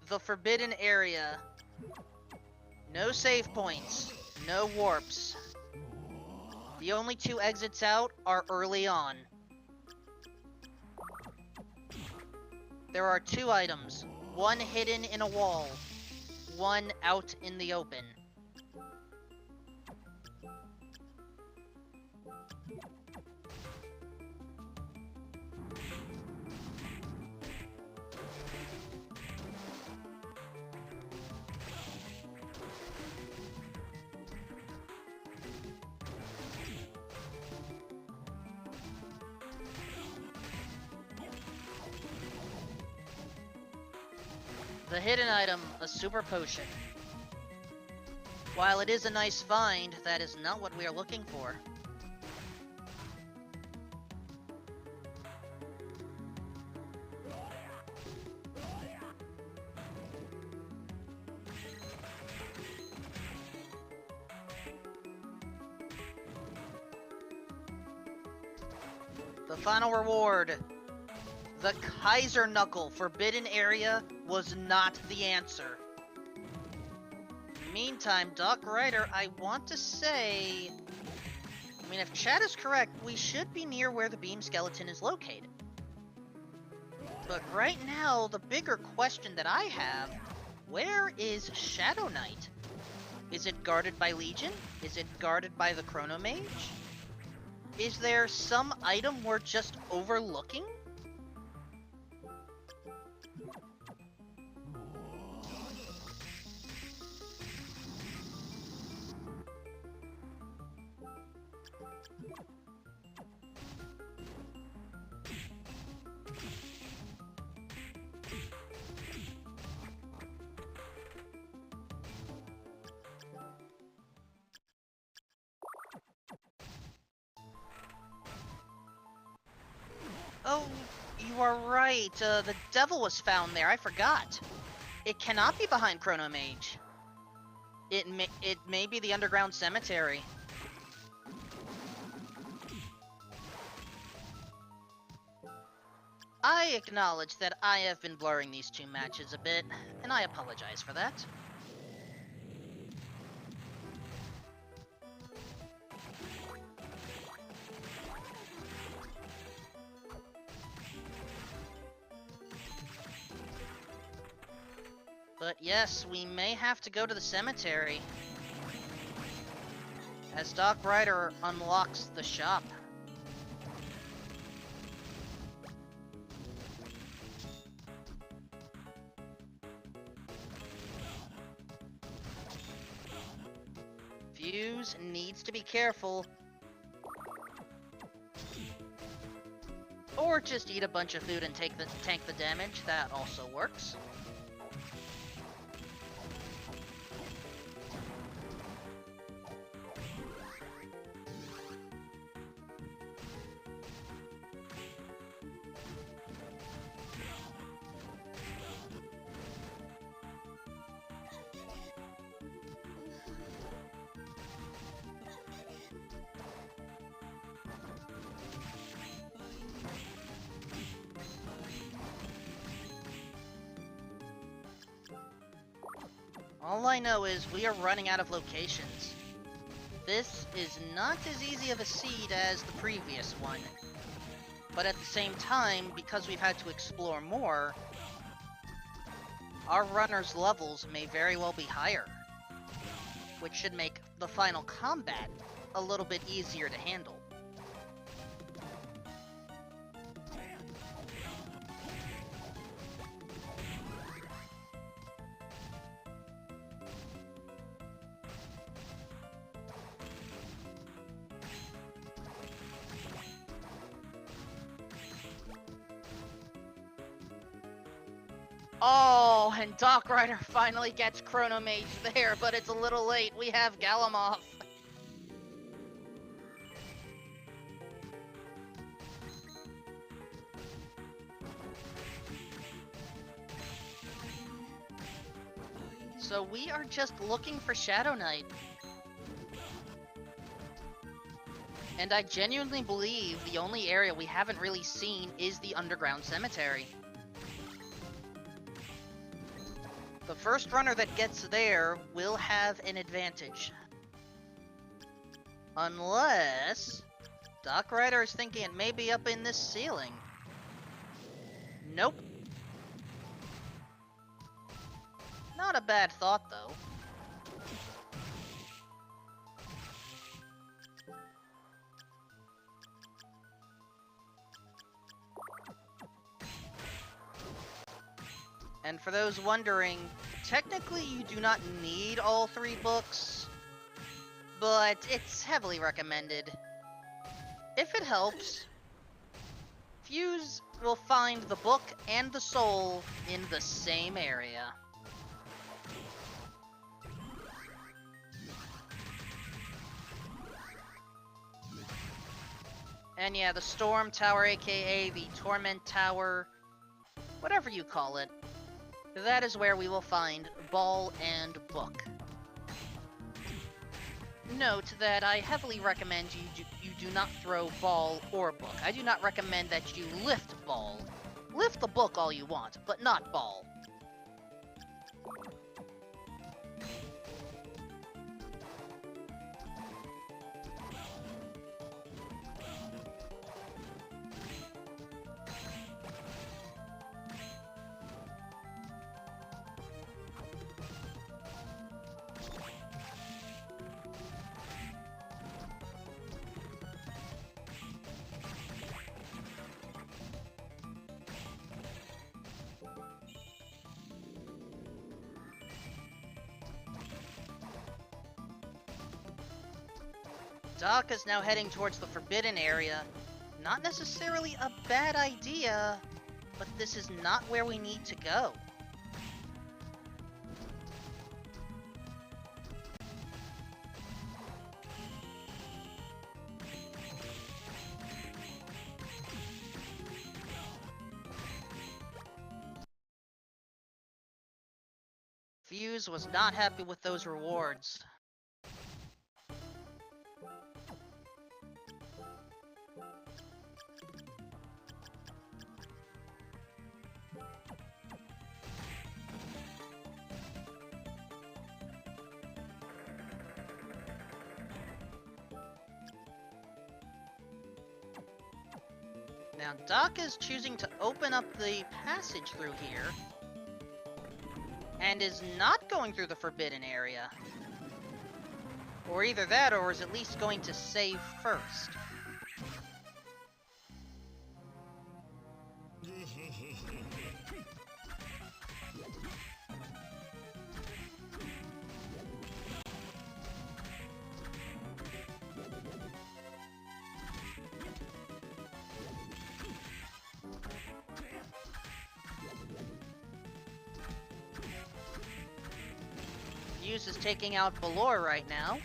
The forbidden area. No save points. No warps. The only two exits out are early on. There are two items. One hidden in a wall. One out in the open. The hidden item, a super potion. While it is a nice find, that is not what we are looking for. The final reward. The Kaiser Knuckle Forbidden Area was not the answer. Meantime, Doc Ryder, I want to say... I mean, if chat is correct, we should be near where the beam skeleton is located. But right now, the bigger question that I have, where is Shadow Knight? Is it guarded by Legion? Is it guarded by the Chrono Mage? Is there some item we're just overlooking? Oh, you are right. The devil was found there. I forgot. It cannot be behind Chrono Mage. It may be the underground cemetery. I acknowledge that I have been blurring these two matches a bit, and I apologize for that. But yes, we may have to go to the cemetery as Doc Ryder unlocks the shop. Fuse needs to be careful. Or just eat a bunch of food and tank the damage. That also works. All I know is we are running out of locations. This is not as easy of a seed as the previous one. But at the same time, because we've had to explore more, our runners' levels may very well be higher, which should make the final combat a little bit easier to handle. Oh, and Doc Ryder finally gets Chrono Mage there, but it's a little late. We have Galamoth. So we are just looking for Shadow Knight. And I genuinely believe the only area we haven't really seen is the underground cemetery. The first runner that gets there will have an advantage. Unless Doc Ryder is thinking it may be up in this ceiling. Nope. Not a bad thought, though. And for those wondering, technically you do not need all 3 books, but it's heavily recommended. If it helps, Fuse will find the book and the soul in the same area. And yeah, the Storm Tower, aka the Torment Tower, whatever you call it, that is where we will find Ball and Book. Note that I heavily recommend you do not throw Ball or Book. I do not recommend that you lift Ball. Lift the Book all you want, but not Ball. Doc is now heading towards the Forbidden Area. Not necessarily a bad idea, but this is not where we need to go. Fuse was not happy with those rewards. Now, Doc is choosing to open up the passage through here, and is not going through the Forbidden Area. Or either that, or is at least going to save first. Fuse is taking out Valor right now.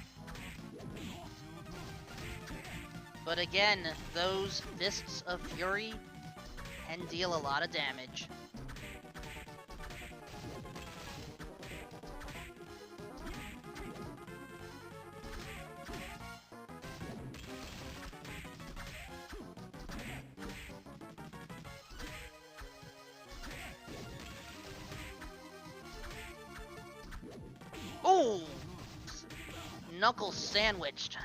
But again, those Fists of Fury can deal a lot of damage. Oh! Knuckles sandwiched.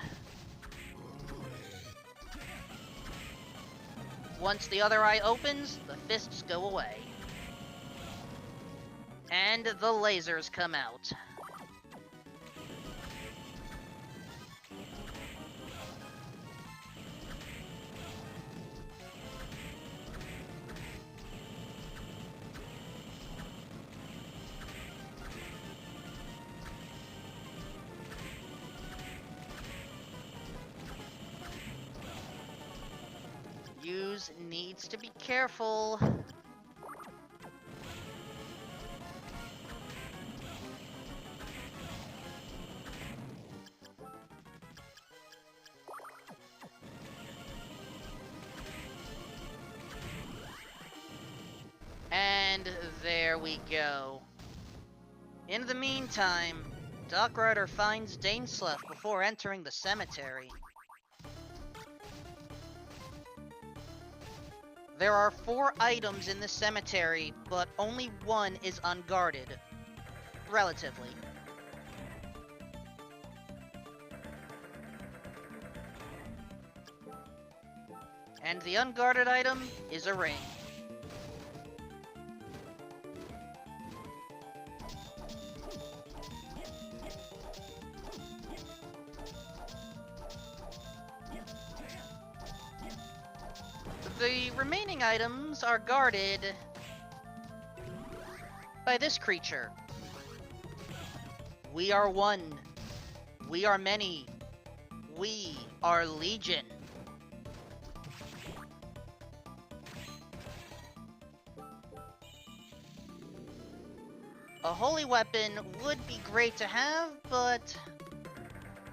Once the other eye opens, the fists go away. And the lasers come out. Fuse needs to be careful. And there we go. In the meantime, Doc Rider finds Dainsleff before entering the cemetery. There are 4 items in the cemetery, but only one is unguarded. Relatively. And the unguarded item is a ring. The remaining items are guarded by this creature. We are one. We are many. We are Legion. A holy weapon would be great to have, but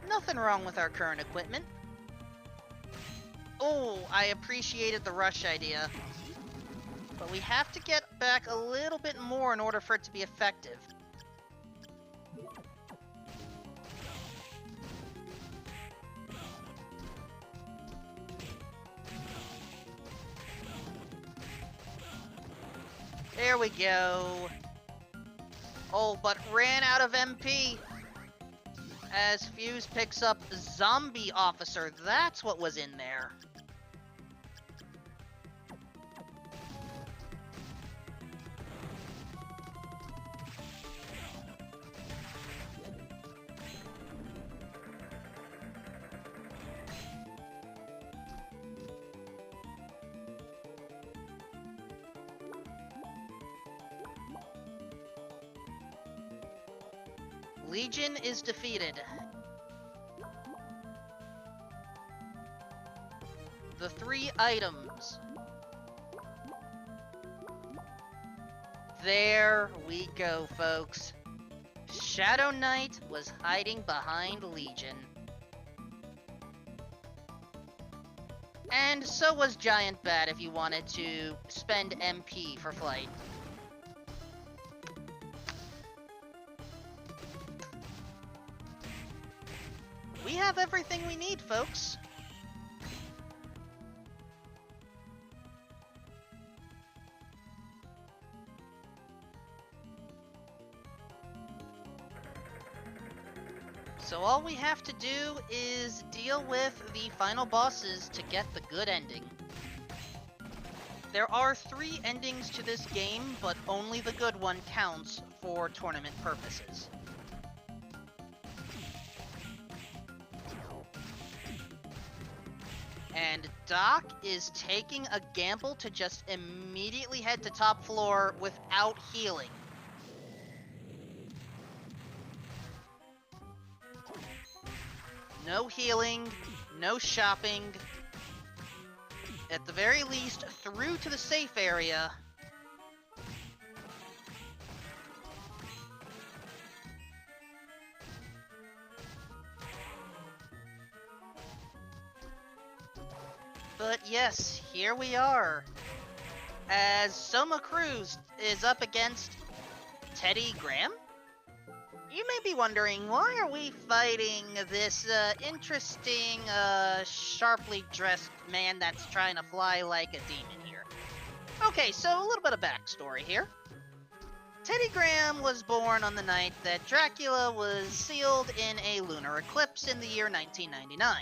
nothing wrong with our current equipment. Oh, I appreciated the rush idea. But we have to get back a little bit more in order for it to be effective. There we go. Oh, but ran out of MP. As Fuse picks up Zombie Officer. That's what was in there. Legion is defeated. The 3 items. There we go, folks. Shadow Knight was hiding behind Legion. And so was Giant Bat if you wanted to spend MP for flight. We have everything we need, folks. So all we have to do is deal with the final bosses to get the good ending. There are 3 endings to this game, but only the good one counts for tournament purposes. And Doc is taking a gamble to just immediately head to top floor without healing. No healing, no shopping. At the very least, through to the safe area. But yes, here we are. As Soma Cruz is up against Teddy Graham? You may be wondering, why are we fighting this interesting, sharply dressed man that's trying to fly like a demon here? Okay, so a little bit of backstory here. Teddy Graham was born on the night that Dracula was sealed in a lunar eclipse in the year 1999.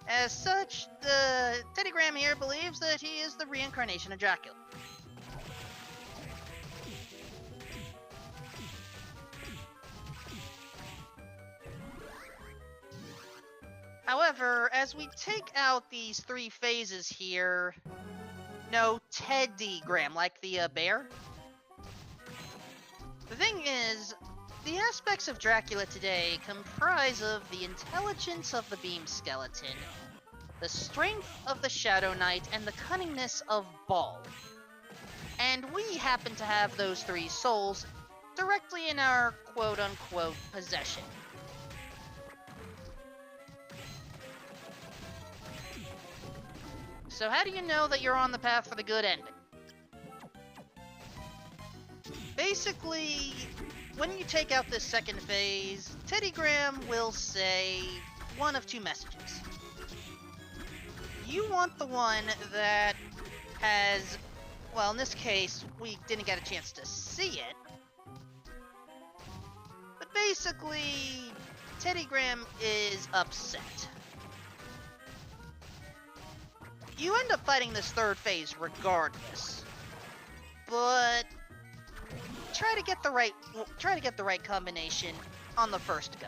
As such, Teddy Graham here believes that he is the reincarnation of Dracula. However, as we take out these 3 phases here... No, Teddy Graham, like the bear. The thing is, the aspects of Dracula today comprise of the intelligence of the beam skeleton, the strength of the Shadow Knight, and the cunningness of Ball. And we happen to have those 3 souls directly in our quote-unquote possession. So how do you know that you're on the path for the good ending? Basically, when you take out this second phase, Teddy Graham will say one of 2 messages. You want the one that has, well, in this case, we didn't get a chance to see it. But basically, Teddy Graham is upset. You end up fighting this 3rd phase regardless, but try to get the right combination on the first go.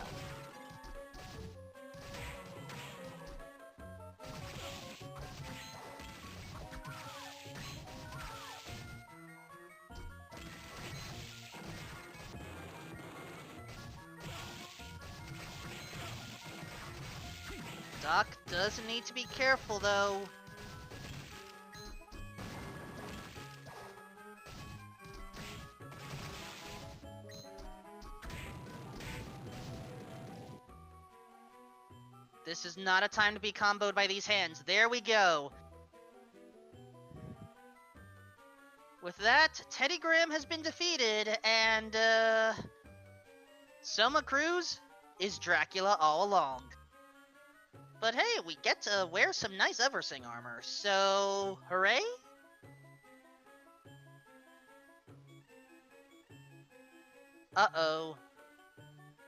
Doc does need to be careful though. This is not a time to be comboed by these hands. There we go. With that, Teddy Graham has been defeated, and, Soma Cruz is Dracula all along. But hey, we get to wear some nice Eversing armor, so hooray? Uh-oh.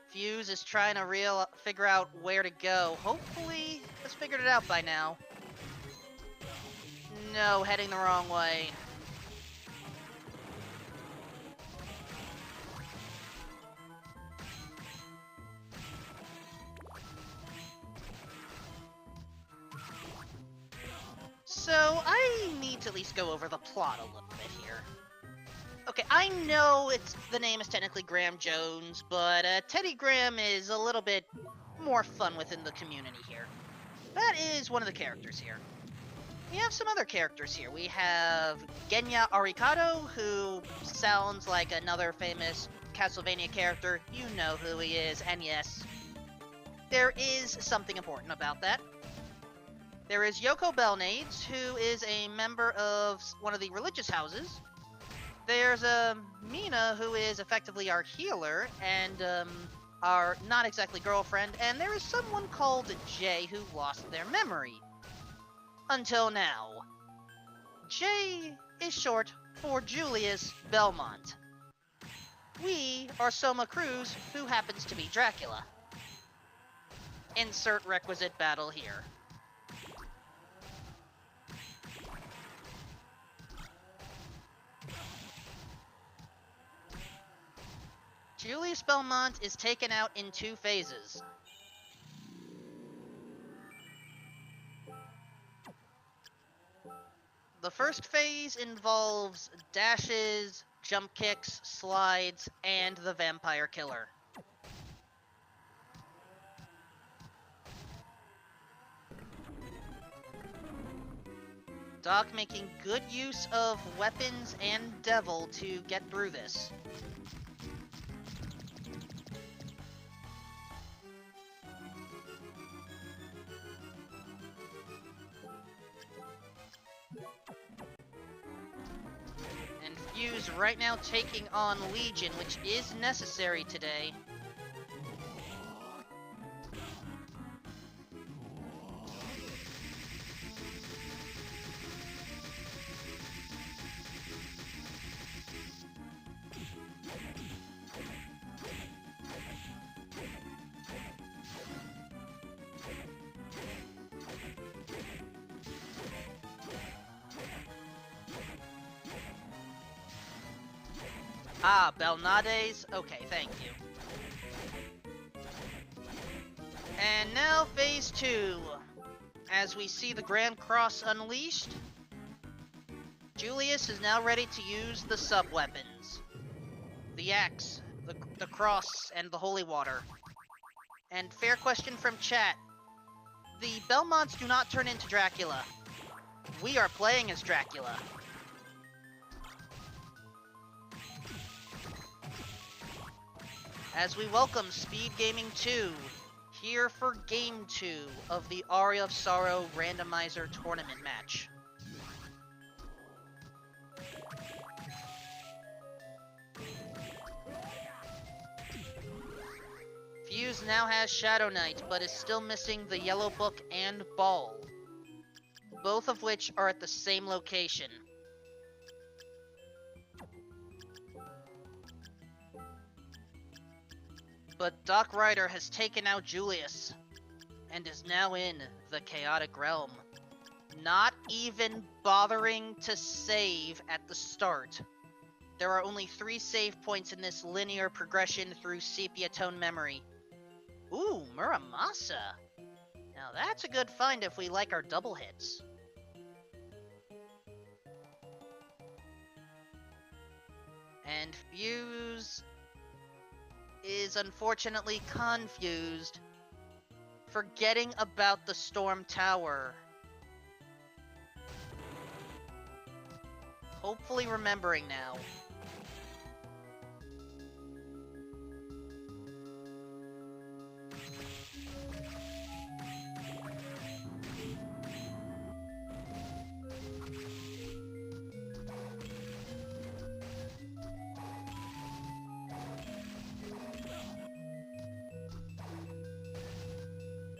Fuse is trying to figure out where to go. Hopefully, has figured it out by now. No, heading the wrong way. So, I need to at least go over the plot a little bit here. Okay, I know the name is technically Graham Jones, but Teddy Graham is a little bit more fun within the community here. That is one of the characters here. We have some other characters here. We have Genya Arikado, who sounds like another famous Castlevania character. You know who he is, and yes, there is something important about that. There is Yoko Belnades, who is a member of one of the religious houses. There's Mina, who is effectively our healer, and our not exactly girlfriend, and there is someone called Jay who lost their memory. Until now. Jay is short for Julius Belmont. We are Soma Cruz, who happens to be Dracula. Insert requisite battle here. Julius Belmont is taken out in 2 phases. The first phase involves dashes, jump kicks, slides, and the vampire killer. Doc making good use of weapons and devil to get through this. And Fuse right now taking on Legion, which is necessary today. Ah, Belnades? Okay, thank you. And now phase 2. As we see the Grand Cross unleashed, Julius is now ready to use the sub-weapons. The axe, the cross, and the holy water. And fair question from chat. The Belmonts do not turn into Dracula. We are playing as Dracula. As we welcome SpeedGaming 2, here for Game 2 of the Aria of Sorrow Randomizer tournament match. Fuse now has Shadow Knight, but is still missing the Yellow Book and Ball, both of which are at the same location. But Doc Ryder has taken out Julius, and is now in the Chaotic Realm, not even bothering to save at the start. There are only 3 save points in this linear progression through Sepia Tone Memory. Ooh, Muramasa! Now that's a good find if we like our double hits. And Fuse is unfortunately confused, forgetting about the Storm Tower. Hopefully remembering now.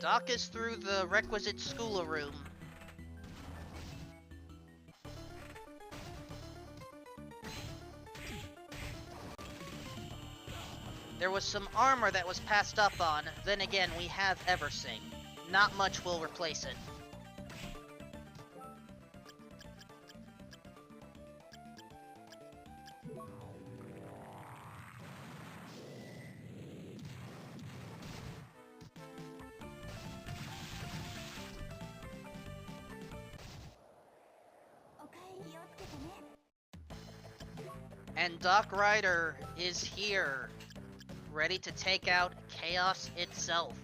Doc is through the requisite schooler room. There was some armor that was passed up on, then again, we have Eversing. Not much will replace it. And Doc Ryder is here, ready to take out Chaos itself.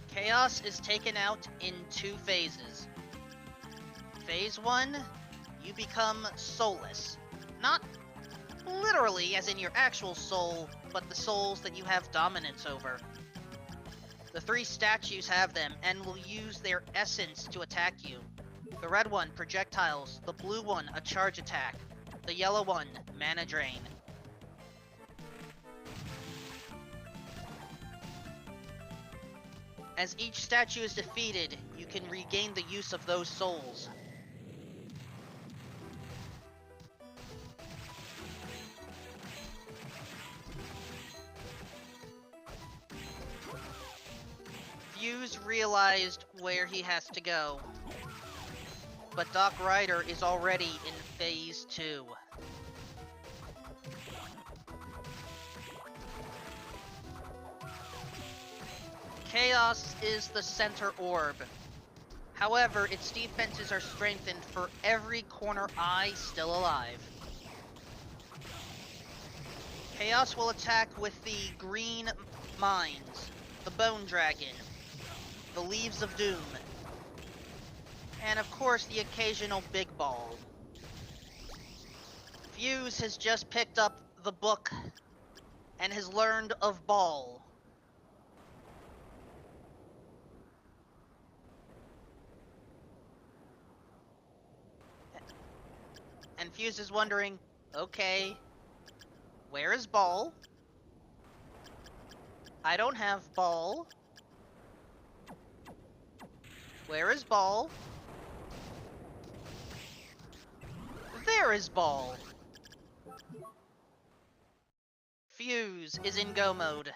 Chaos is taken out in 2 phases. Phase 1, you become soulless. Not literally, as in your actual soul, but the souls that you have dominance over. The 3 statues have them, and will use their essence to attack you. The red one, projectiles. The blue one, a charge attack. The yellow one, mana drain. As each statue is defeated, you can regain the use of those souls. Fuse realized where he has to go, but Doc Ryder is already in phase 2. Chaos is the center orb. However, its defenses are strengthened for every corner eye still alive. Chaos will attack with the green mines, the bone dragon, the leaves of doom, and of course the occasional big ball. Fuse has just picked up the book and has learned of ball. And Fuse is wondering, okay, where is ball? I don't have ball. Where is ball? There is ball. Fuse is in go mode.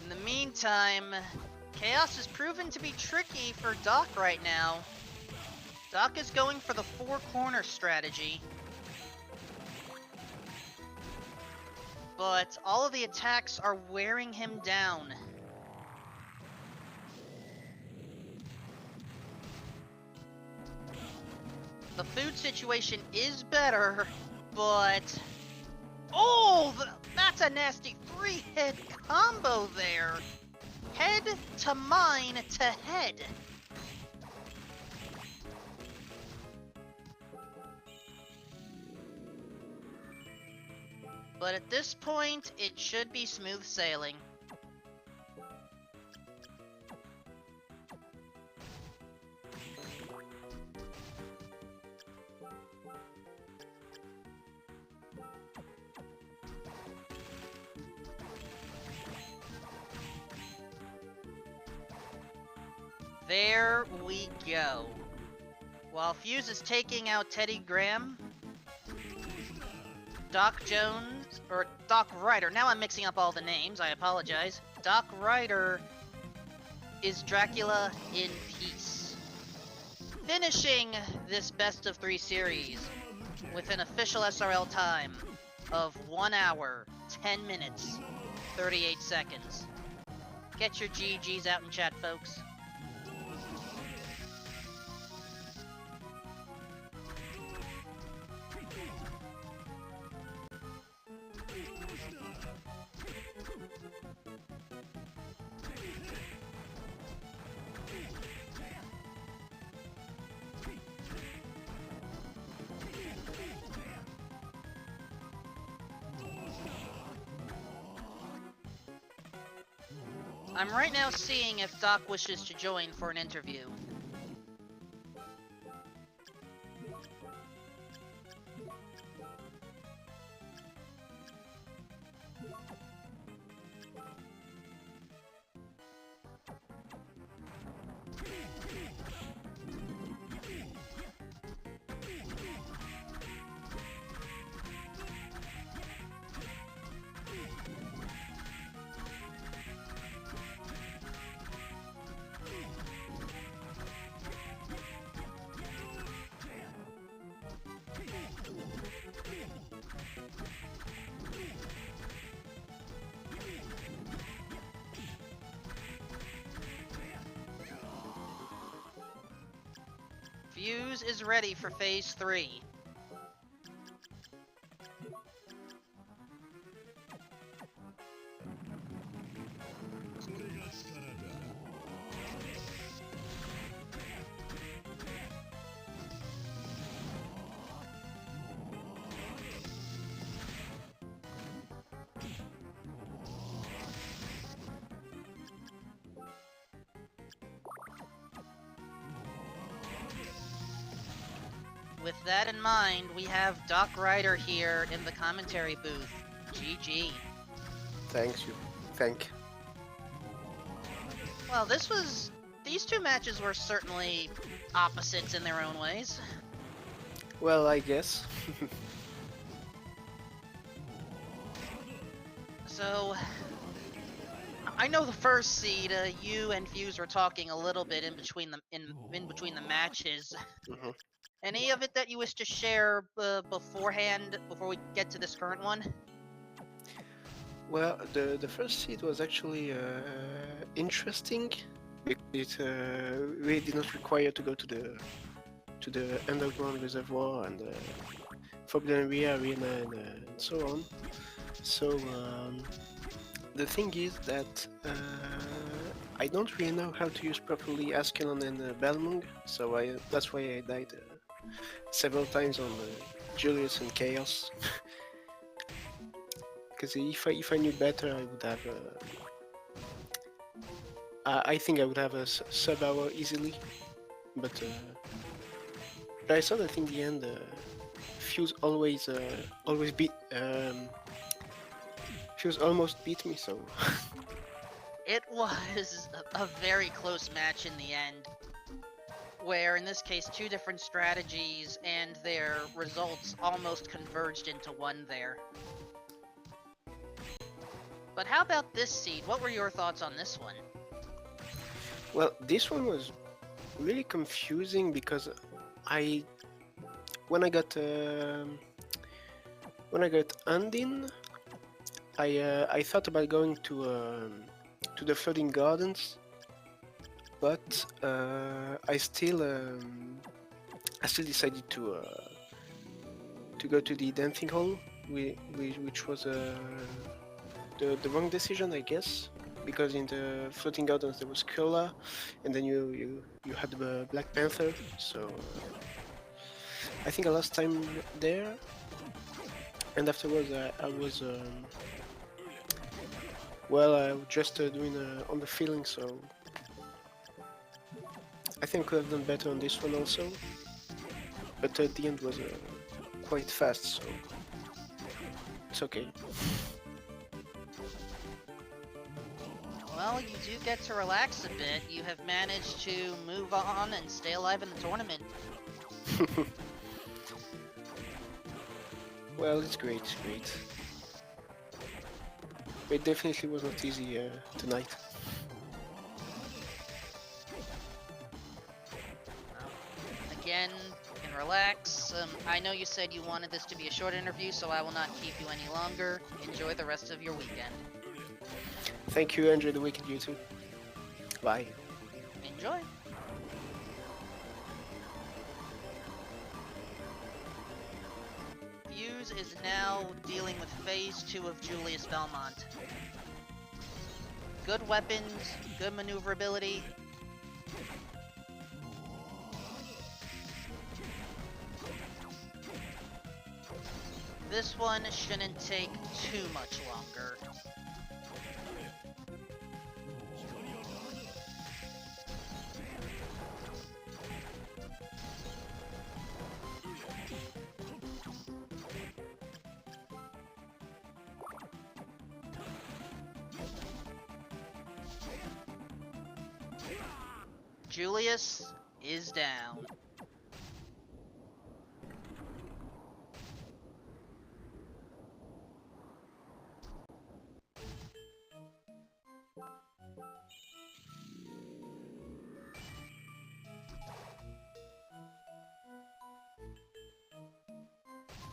In the meantime, Chaos has proven to be tricky for Doc right now. Doc is going for the 4-corner strategy. But all of the attacks are wearing him down. The food situation is better, but... Oh! That's a nasty 3-hit combo there! Head to mine to head. But at this point, it should be smooth sailing. There we go. While Fuse is taking out Teddy Graham, Doc Jones, or Doc Ryder, now I'm mixing up all the names, I apologize. Doc Ryder is Dracula in peace. Finishing this best of 3 series with an official SRL time of 1 hour, 10 minutes, 38 seconds. Get your GGs out in chat, folks. I'm right now seeing if Doc wishes to join for an interview. Fuse is ready for Phase 3. With that in mind, we have Doc Ryder here in the commentary booth. GG. Thank you. Thank. Well, these two matches were certainly opposites in their own ways. Well, I guess. So, I know the first seed, you and Fuse were talking a little bit in between the matches. Mhm. Any of it that you wish to share beforehand, before we get to this current one? Well, the first seed was actually interesting because it really did not require to go to the underground reservoir and Forbidden Arena and so on. So the thing is that I don't really know how to use properly Askelon and Belmont, so that's why I died several times on Julius and Chaos. Because if I knew better, I would have. I think I would have a sub hour easily, but I saw that in the end, Fuse always beat. Fuse almost beat me, so. It was a very close match in the end, where in this case 2 different strategies and their results almost converged into one there. But how about this seed? What were your thoughts on this one? Well, this one was really confusing because when I got Undine, I thought about going to the Floating Gardens, but I still decided to go to the Dancing Hall, which was the wrong decision, I guess, because in the Floating Gardens there was Kurla, and then you had the Black Panther, so I think I lost time there, and afterwards I was just doing on the feeling, so I think I could have done better on this one also, but the end was quite fast, so it's okay. Well, you do get to relax a bit. You have managed to move on and stay alive in the tournament. Well, it's great, it's great. It definitely was not easy tonight. Again, you can relax. I know you said you wanted this to be a short interview, so I will not keep you any longer. Enjoy the rest of your weekend. Thank you, enjoy the weekend, you too. Bye. Enjoy. Fuse is now dealing with Phase 2 of Julius Belmont. Good weapons, good maneuverability. This one shouldn't take too much longer. Julius is down.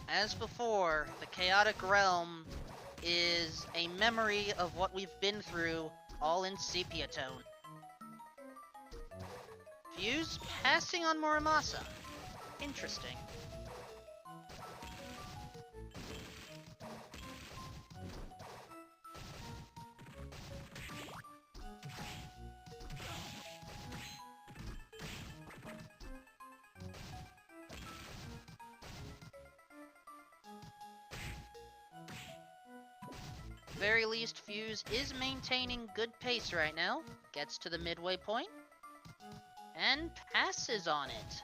As before, the Chaotic Realm is a memory of what we've been through, all in sepia tone. Fuse passing on Muramasa. Interesting. Very least, Fuse is maintaining good pace right now. Gets to the midway point and passes on it.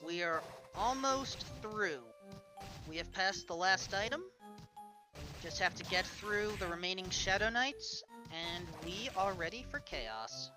We are almost through. We have passed the last item. Just have to get through the remaining Shadow Knights, and we are ready for Chaos.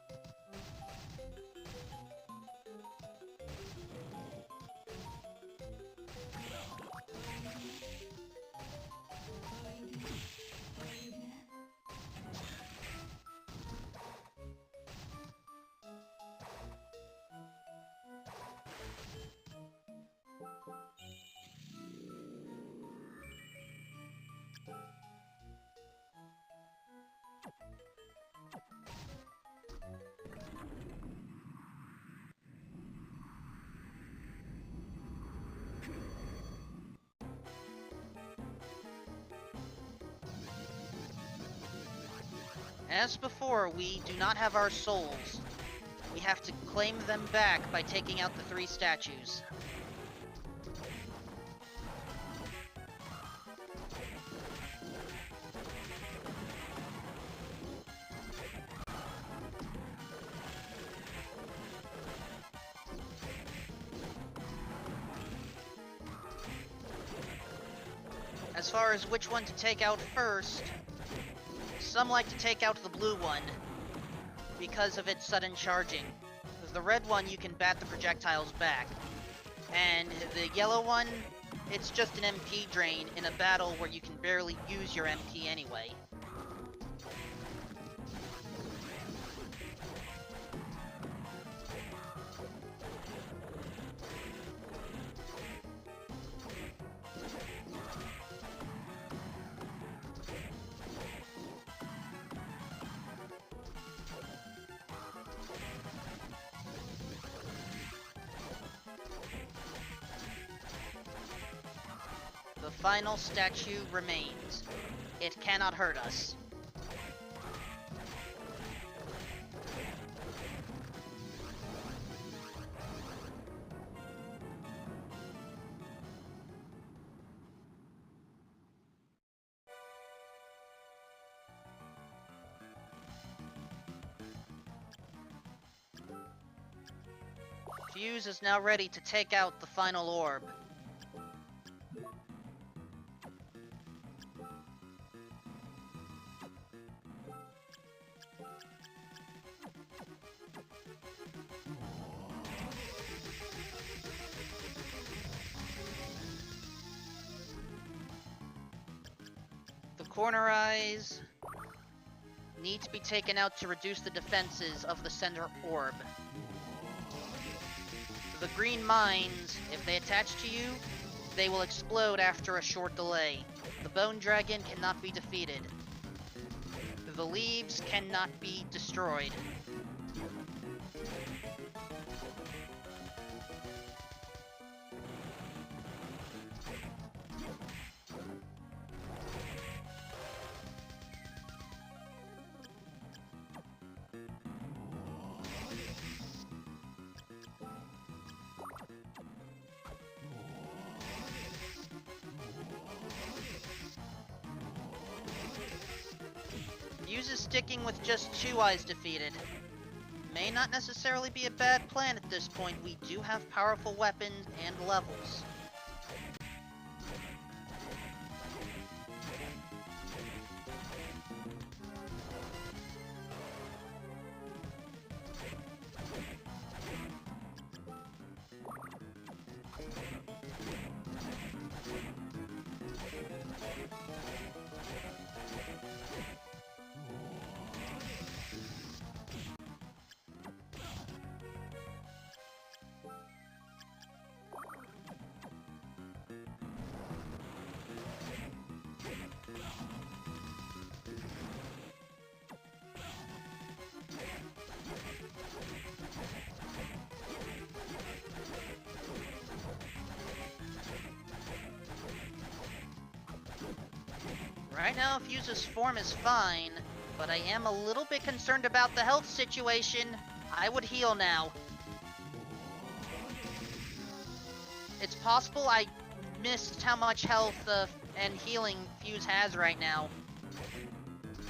As before, we do not have our souls. We have to claim them back by taking out the 3 statues. As far as which one to take out first, some like to take out the blue one because of its sudden charging. The red one, you can bat the projectiles back. And the yellow one, it's just an MP drain in a battle where you can barely use your MP anyway. The final statue remains. It cannot hurt us. Fuse is now ready to take out the final orb. The corner eyes need to be taken out to reduce the defenses of the center orb. The green mines, if they attach to you, they will explode after a short delay. The bone dragon cannot be defeated. The leaves cannot be destroyed. Fuse is sticking with just 2 eyes defeated. May not necessarily be a bad plan at this point. We do have powerful weapons and levels. Right now, Fuse's form is fine, but I am a little bit concerned about the health situation. I would heal now. It's possible I missed how much health and healing Fuse has right now.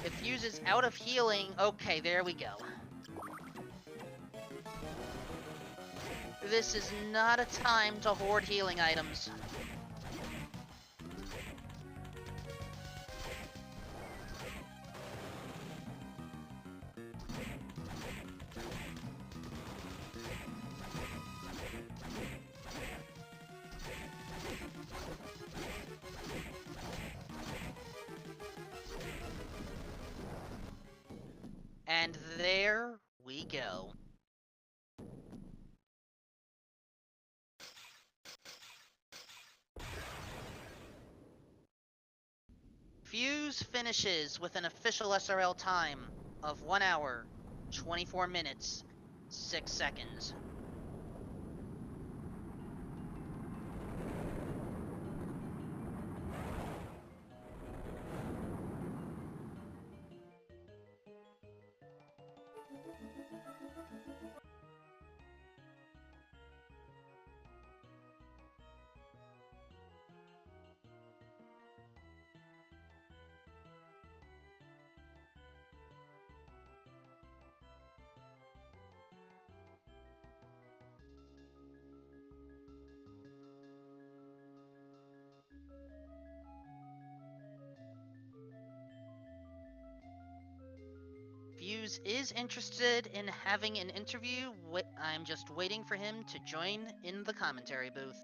If Fuse is out of healing, okay, there we go. This is not a time to hoard healing items. And there we go. Fuse finishes with an official SRL time of 1 hour, 24 minutes, 6 seconds. Fuse is interested in having an interview. I'm just waiting for him to join in the commentary booth.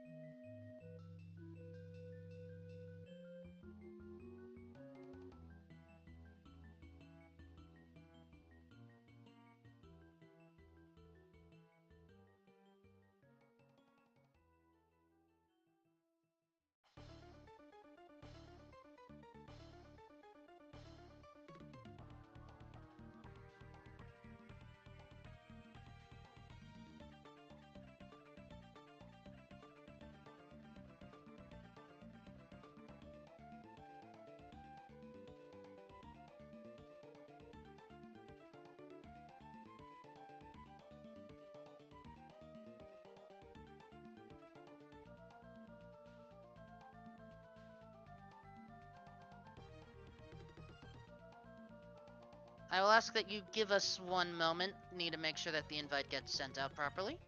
I will ask that you give us 1 moment. Need to make sure that the invite gets sent out properly.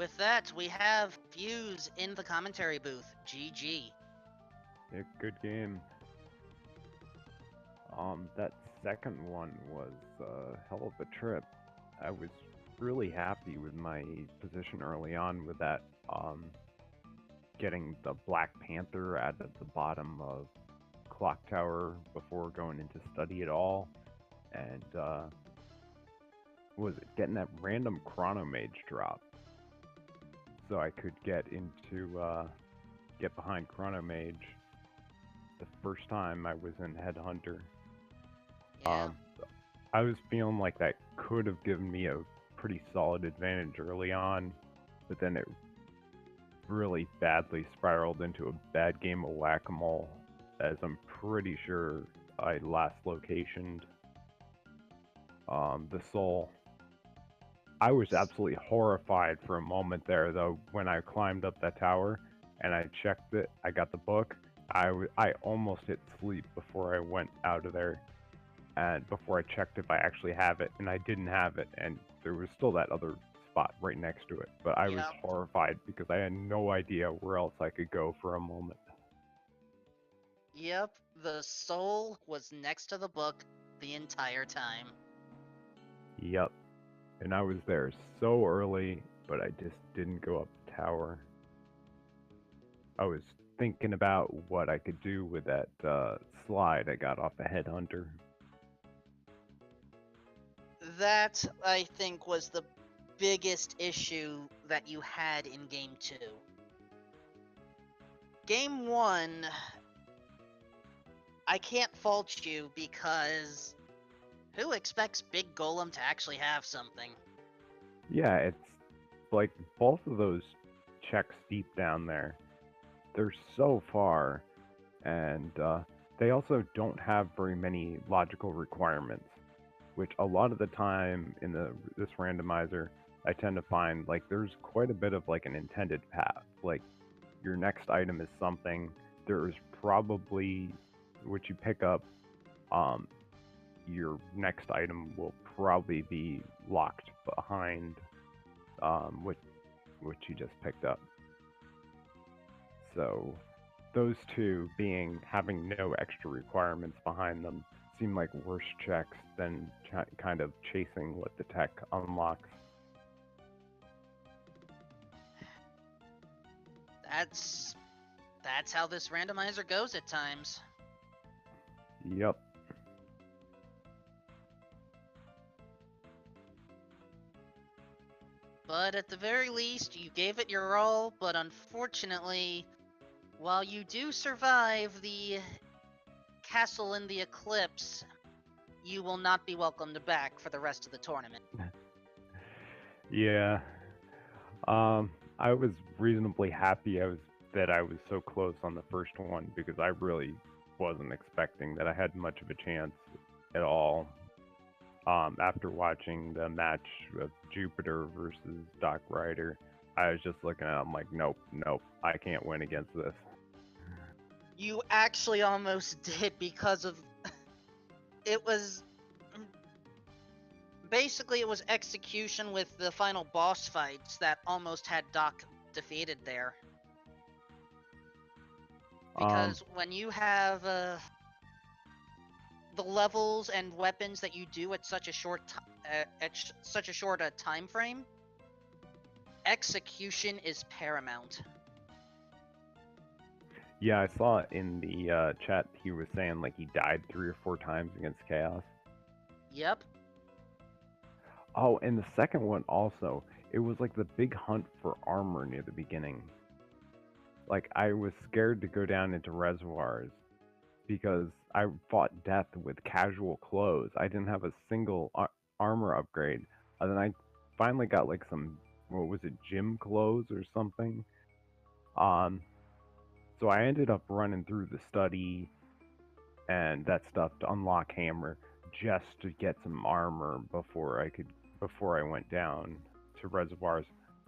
With that, we have Fuse in the commentary booth. GG. Yeah, good game. That second one was a hell of a trip. I was really happy with my position early on with that, getting the Black Panther at the bottom of Clock Tower before going into study at all, and was it getting that random Chronomage drop, so I could get behind Chronomage the first time I was in Headhunter. Yeah. I was feeling like that could have given me a pretty solid advantage early on, but then it really badly spiraled into a bad game of whack-a-mole, as I'm pretty sure I last locationed the soul. I was absolutely horrified for a moment there, though, when I climbed up that tower and I checked it, I got the book. I almost hit sleep before I went out of there, and before I checked if I actually have it, and I didn't have it, and there was still that other spot right next to it. But I was horrified because I had no idea where else I could go for a moment. Yep, the soul was next to the book the entire time. Yep. And I was there so early, but I just didn't go up the tower. I was thinking about what I could do with that slide I got off the Headhunter. That, I think, was the biggest issue that you had in Game 2. Game 1, I can't fault you because who expects Big Golem to actually have something? Yeah, it's like both of those checks deep down there, they're so far, and they also don't have very many logical requirements, which a lot of the time in this randomizer, I tend to find like there's quite a bit of like an intended path. Like your next item is something, there is probably, what you pick up, your next item will probably be locked behind what you just picked up. So those two having no extra requirements behind them seem like worse checks than kind of chasing what the tech unlocks. That's how this randomizer goes at times. Yep. But at the very least, you gave it your all, but unfortunately, while you do survive the Castle in the Eclipse, you will not be welcomed back for the rest of the tournament. Yeah. I was reasonably happy that I was so close on the first one, because I really wasn't expecting that I had much of a chance at all. After watching the match of Jupiter versus Doc Ryder, I was just looking at it, I'm like, nope, I can't win against this. You actually almost did, because of it was basically it was execution with the final boss fights that almost had Doc defeated there. Because when you have the levels and weapons that you do at such a short time frame, execution is paramount. Yeah, I saw in the chat he was saying like he died 3 or 4 times against Chaos. Yep. Oh, and the second one also, it was like the big hunt for armor near the beginning. Like, I was scared to go down into reservoirs because I fought death with casual clothes. I didn't have a single armor upgrade. And then I finally got like some, what was it, gym clothes or something. So I ended up running through the study and that stuff to unlock hammer, just to get some armor before I went down to reservoirs.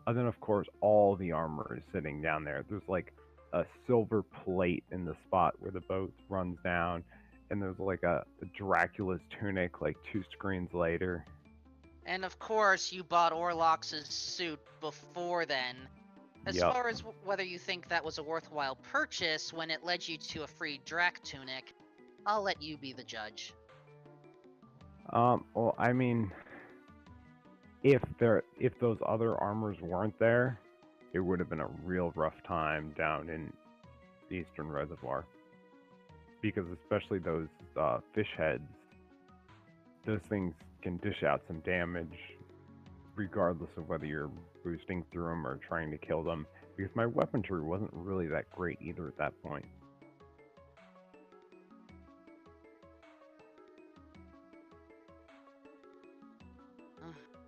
And then of course all the armor is sitting down there. There's like a silver plate in the spot where the boat runs down, and there's like a Dracula's tunic like 2 screens later. And of course, you bought Orlox's suit before then. As Yep. far as whether you think that was a worthwhile purchase when it led you to a free Drac tunic, I'll let you be the judge. Well, I mean, if those other armors weren't there, it would have been a real rough time down in the Eastern Reservoir. Because especially those fish heads, those things can dish out some damage, regardless of whether you're boosting through them or trying to kill them. Because my weaponry wasn't really that great either at that point.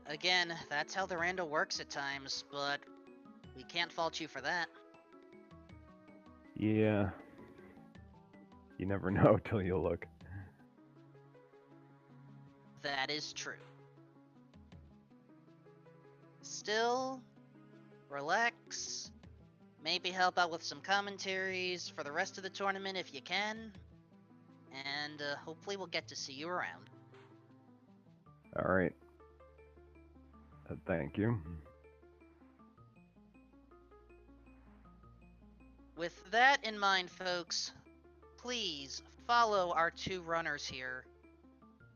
Again, that's how the Rando works at times, but we can't fault you for that. Yeah. You never know till you look. That is true. Still, relax. Maybe help out with some commentaries for the rest of the tournament if you can. And hopefully we'll get to see you around. Alright. Thank you. With that in mind, folks, please follow our two runners here,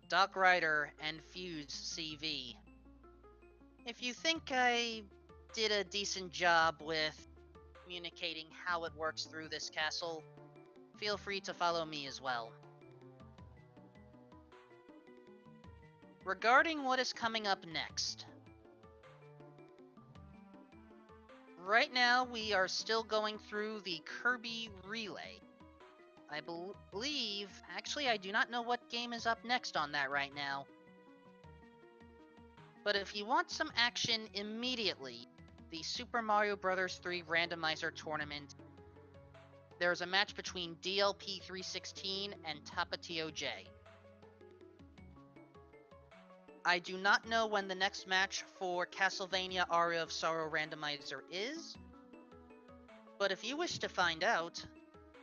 Doc Ryder and fusecv. If you think I did a decent job with communicating how it works through this castle, feel free to follow me as well. Regarding what is coming up next, right now we are still going through the Kirby Relay. I believe, actually I do not know what game is up next on that right now. But if you want some action immediately, the Super Mario Bros. 3 Randomizer Tournament, there's a match between DLP 316 and Tapatio J. I do not know when the next match for Castlevania Aria of Sorrow Randomizer is, but if you wish to find out,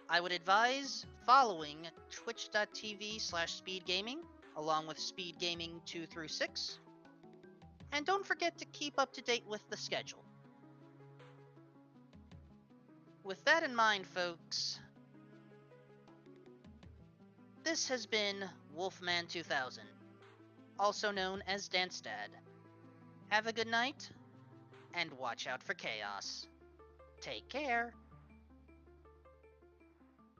I would advise following twitch.tv/SpeedGaming, along with SpeedGaming 2 through 6, and don't forget to keep up to date with the schedule. With that in mind, folks, this has been Wolfman 2000, also known as Dance Dad. Have a good night, and watch out for chaos. Take care.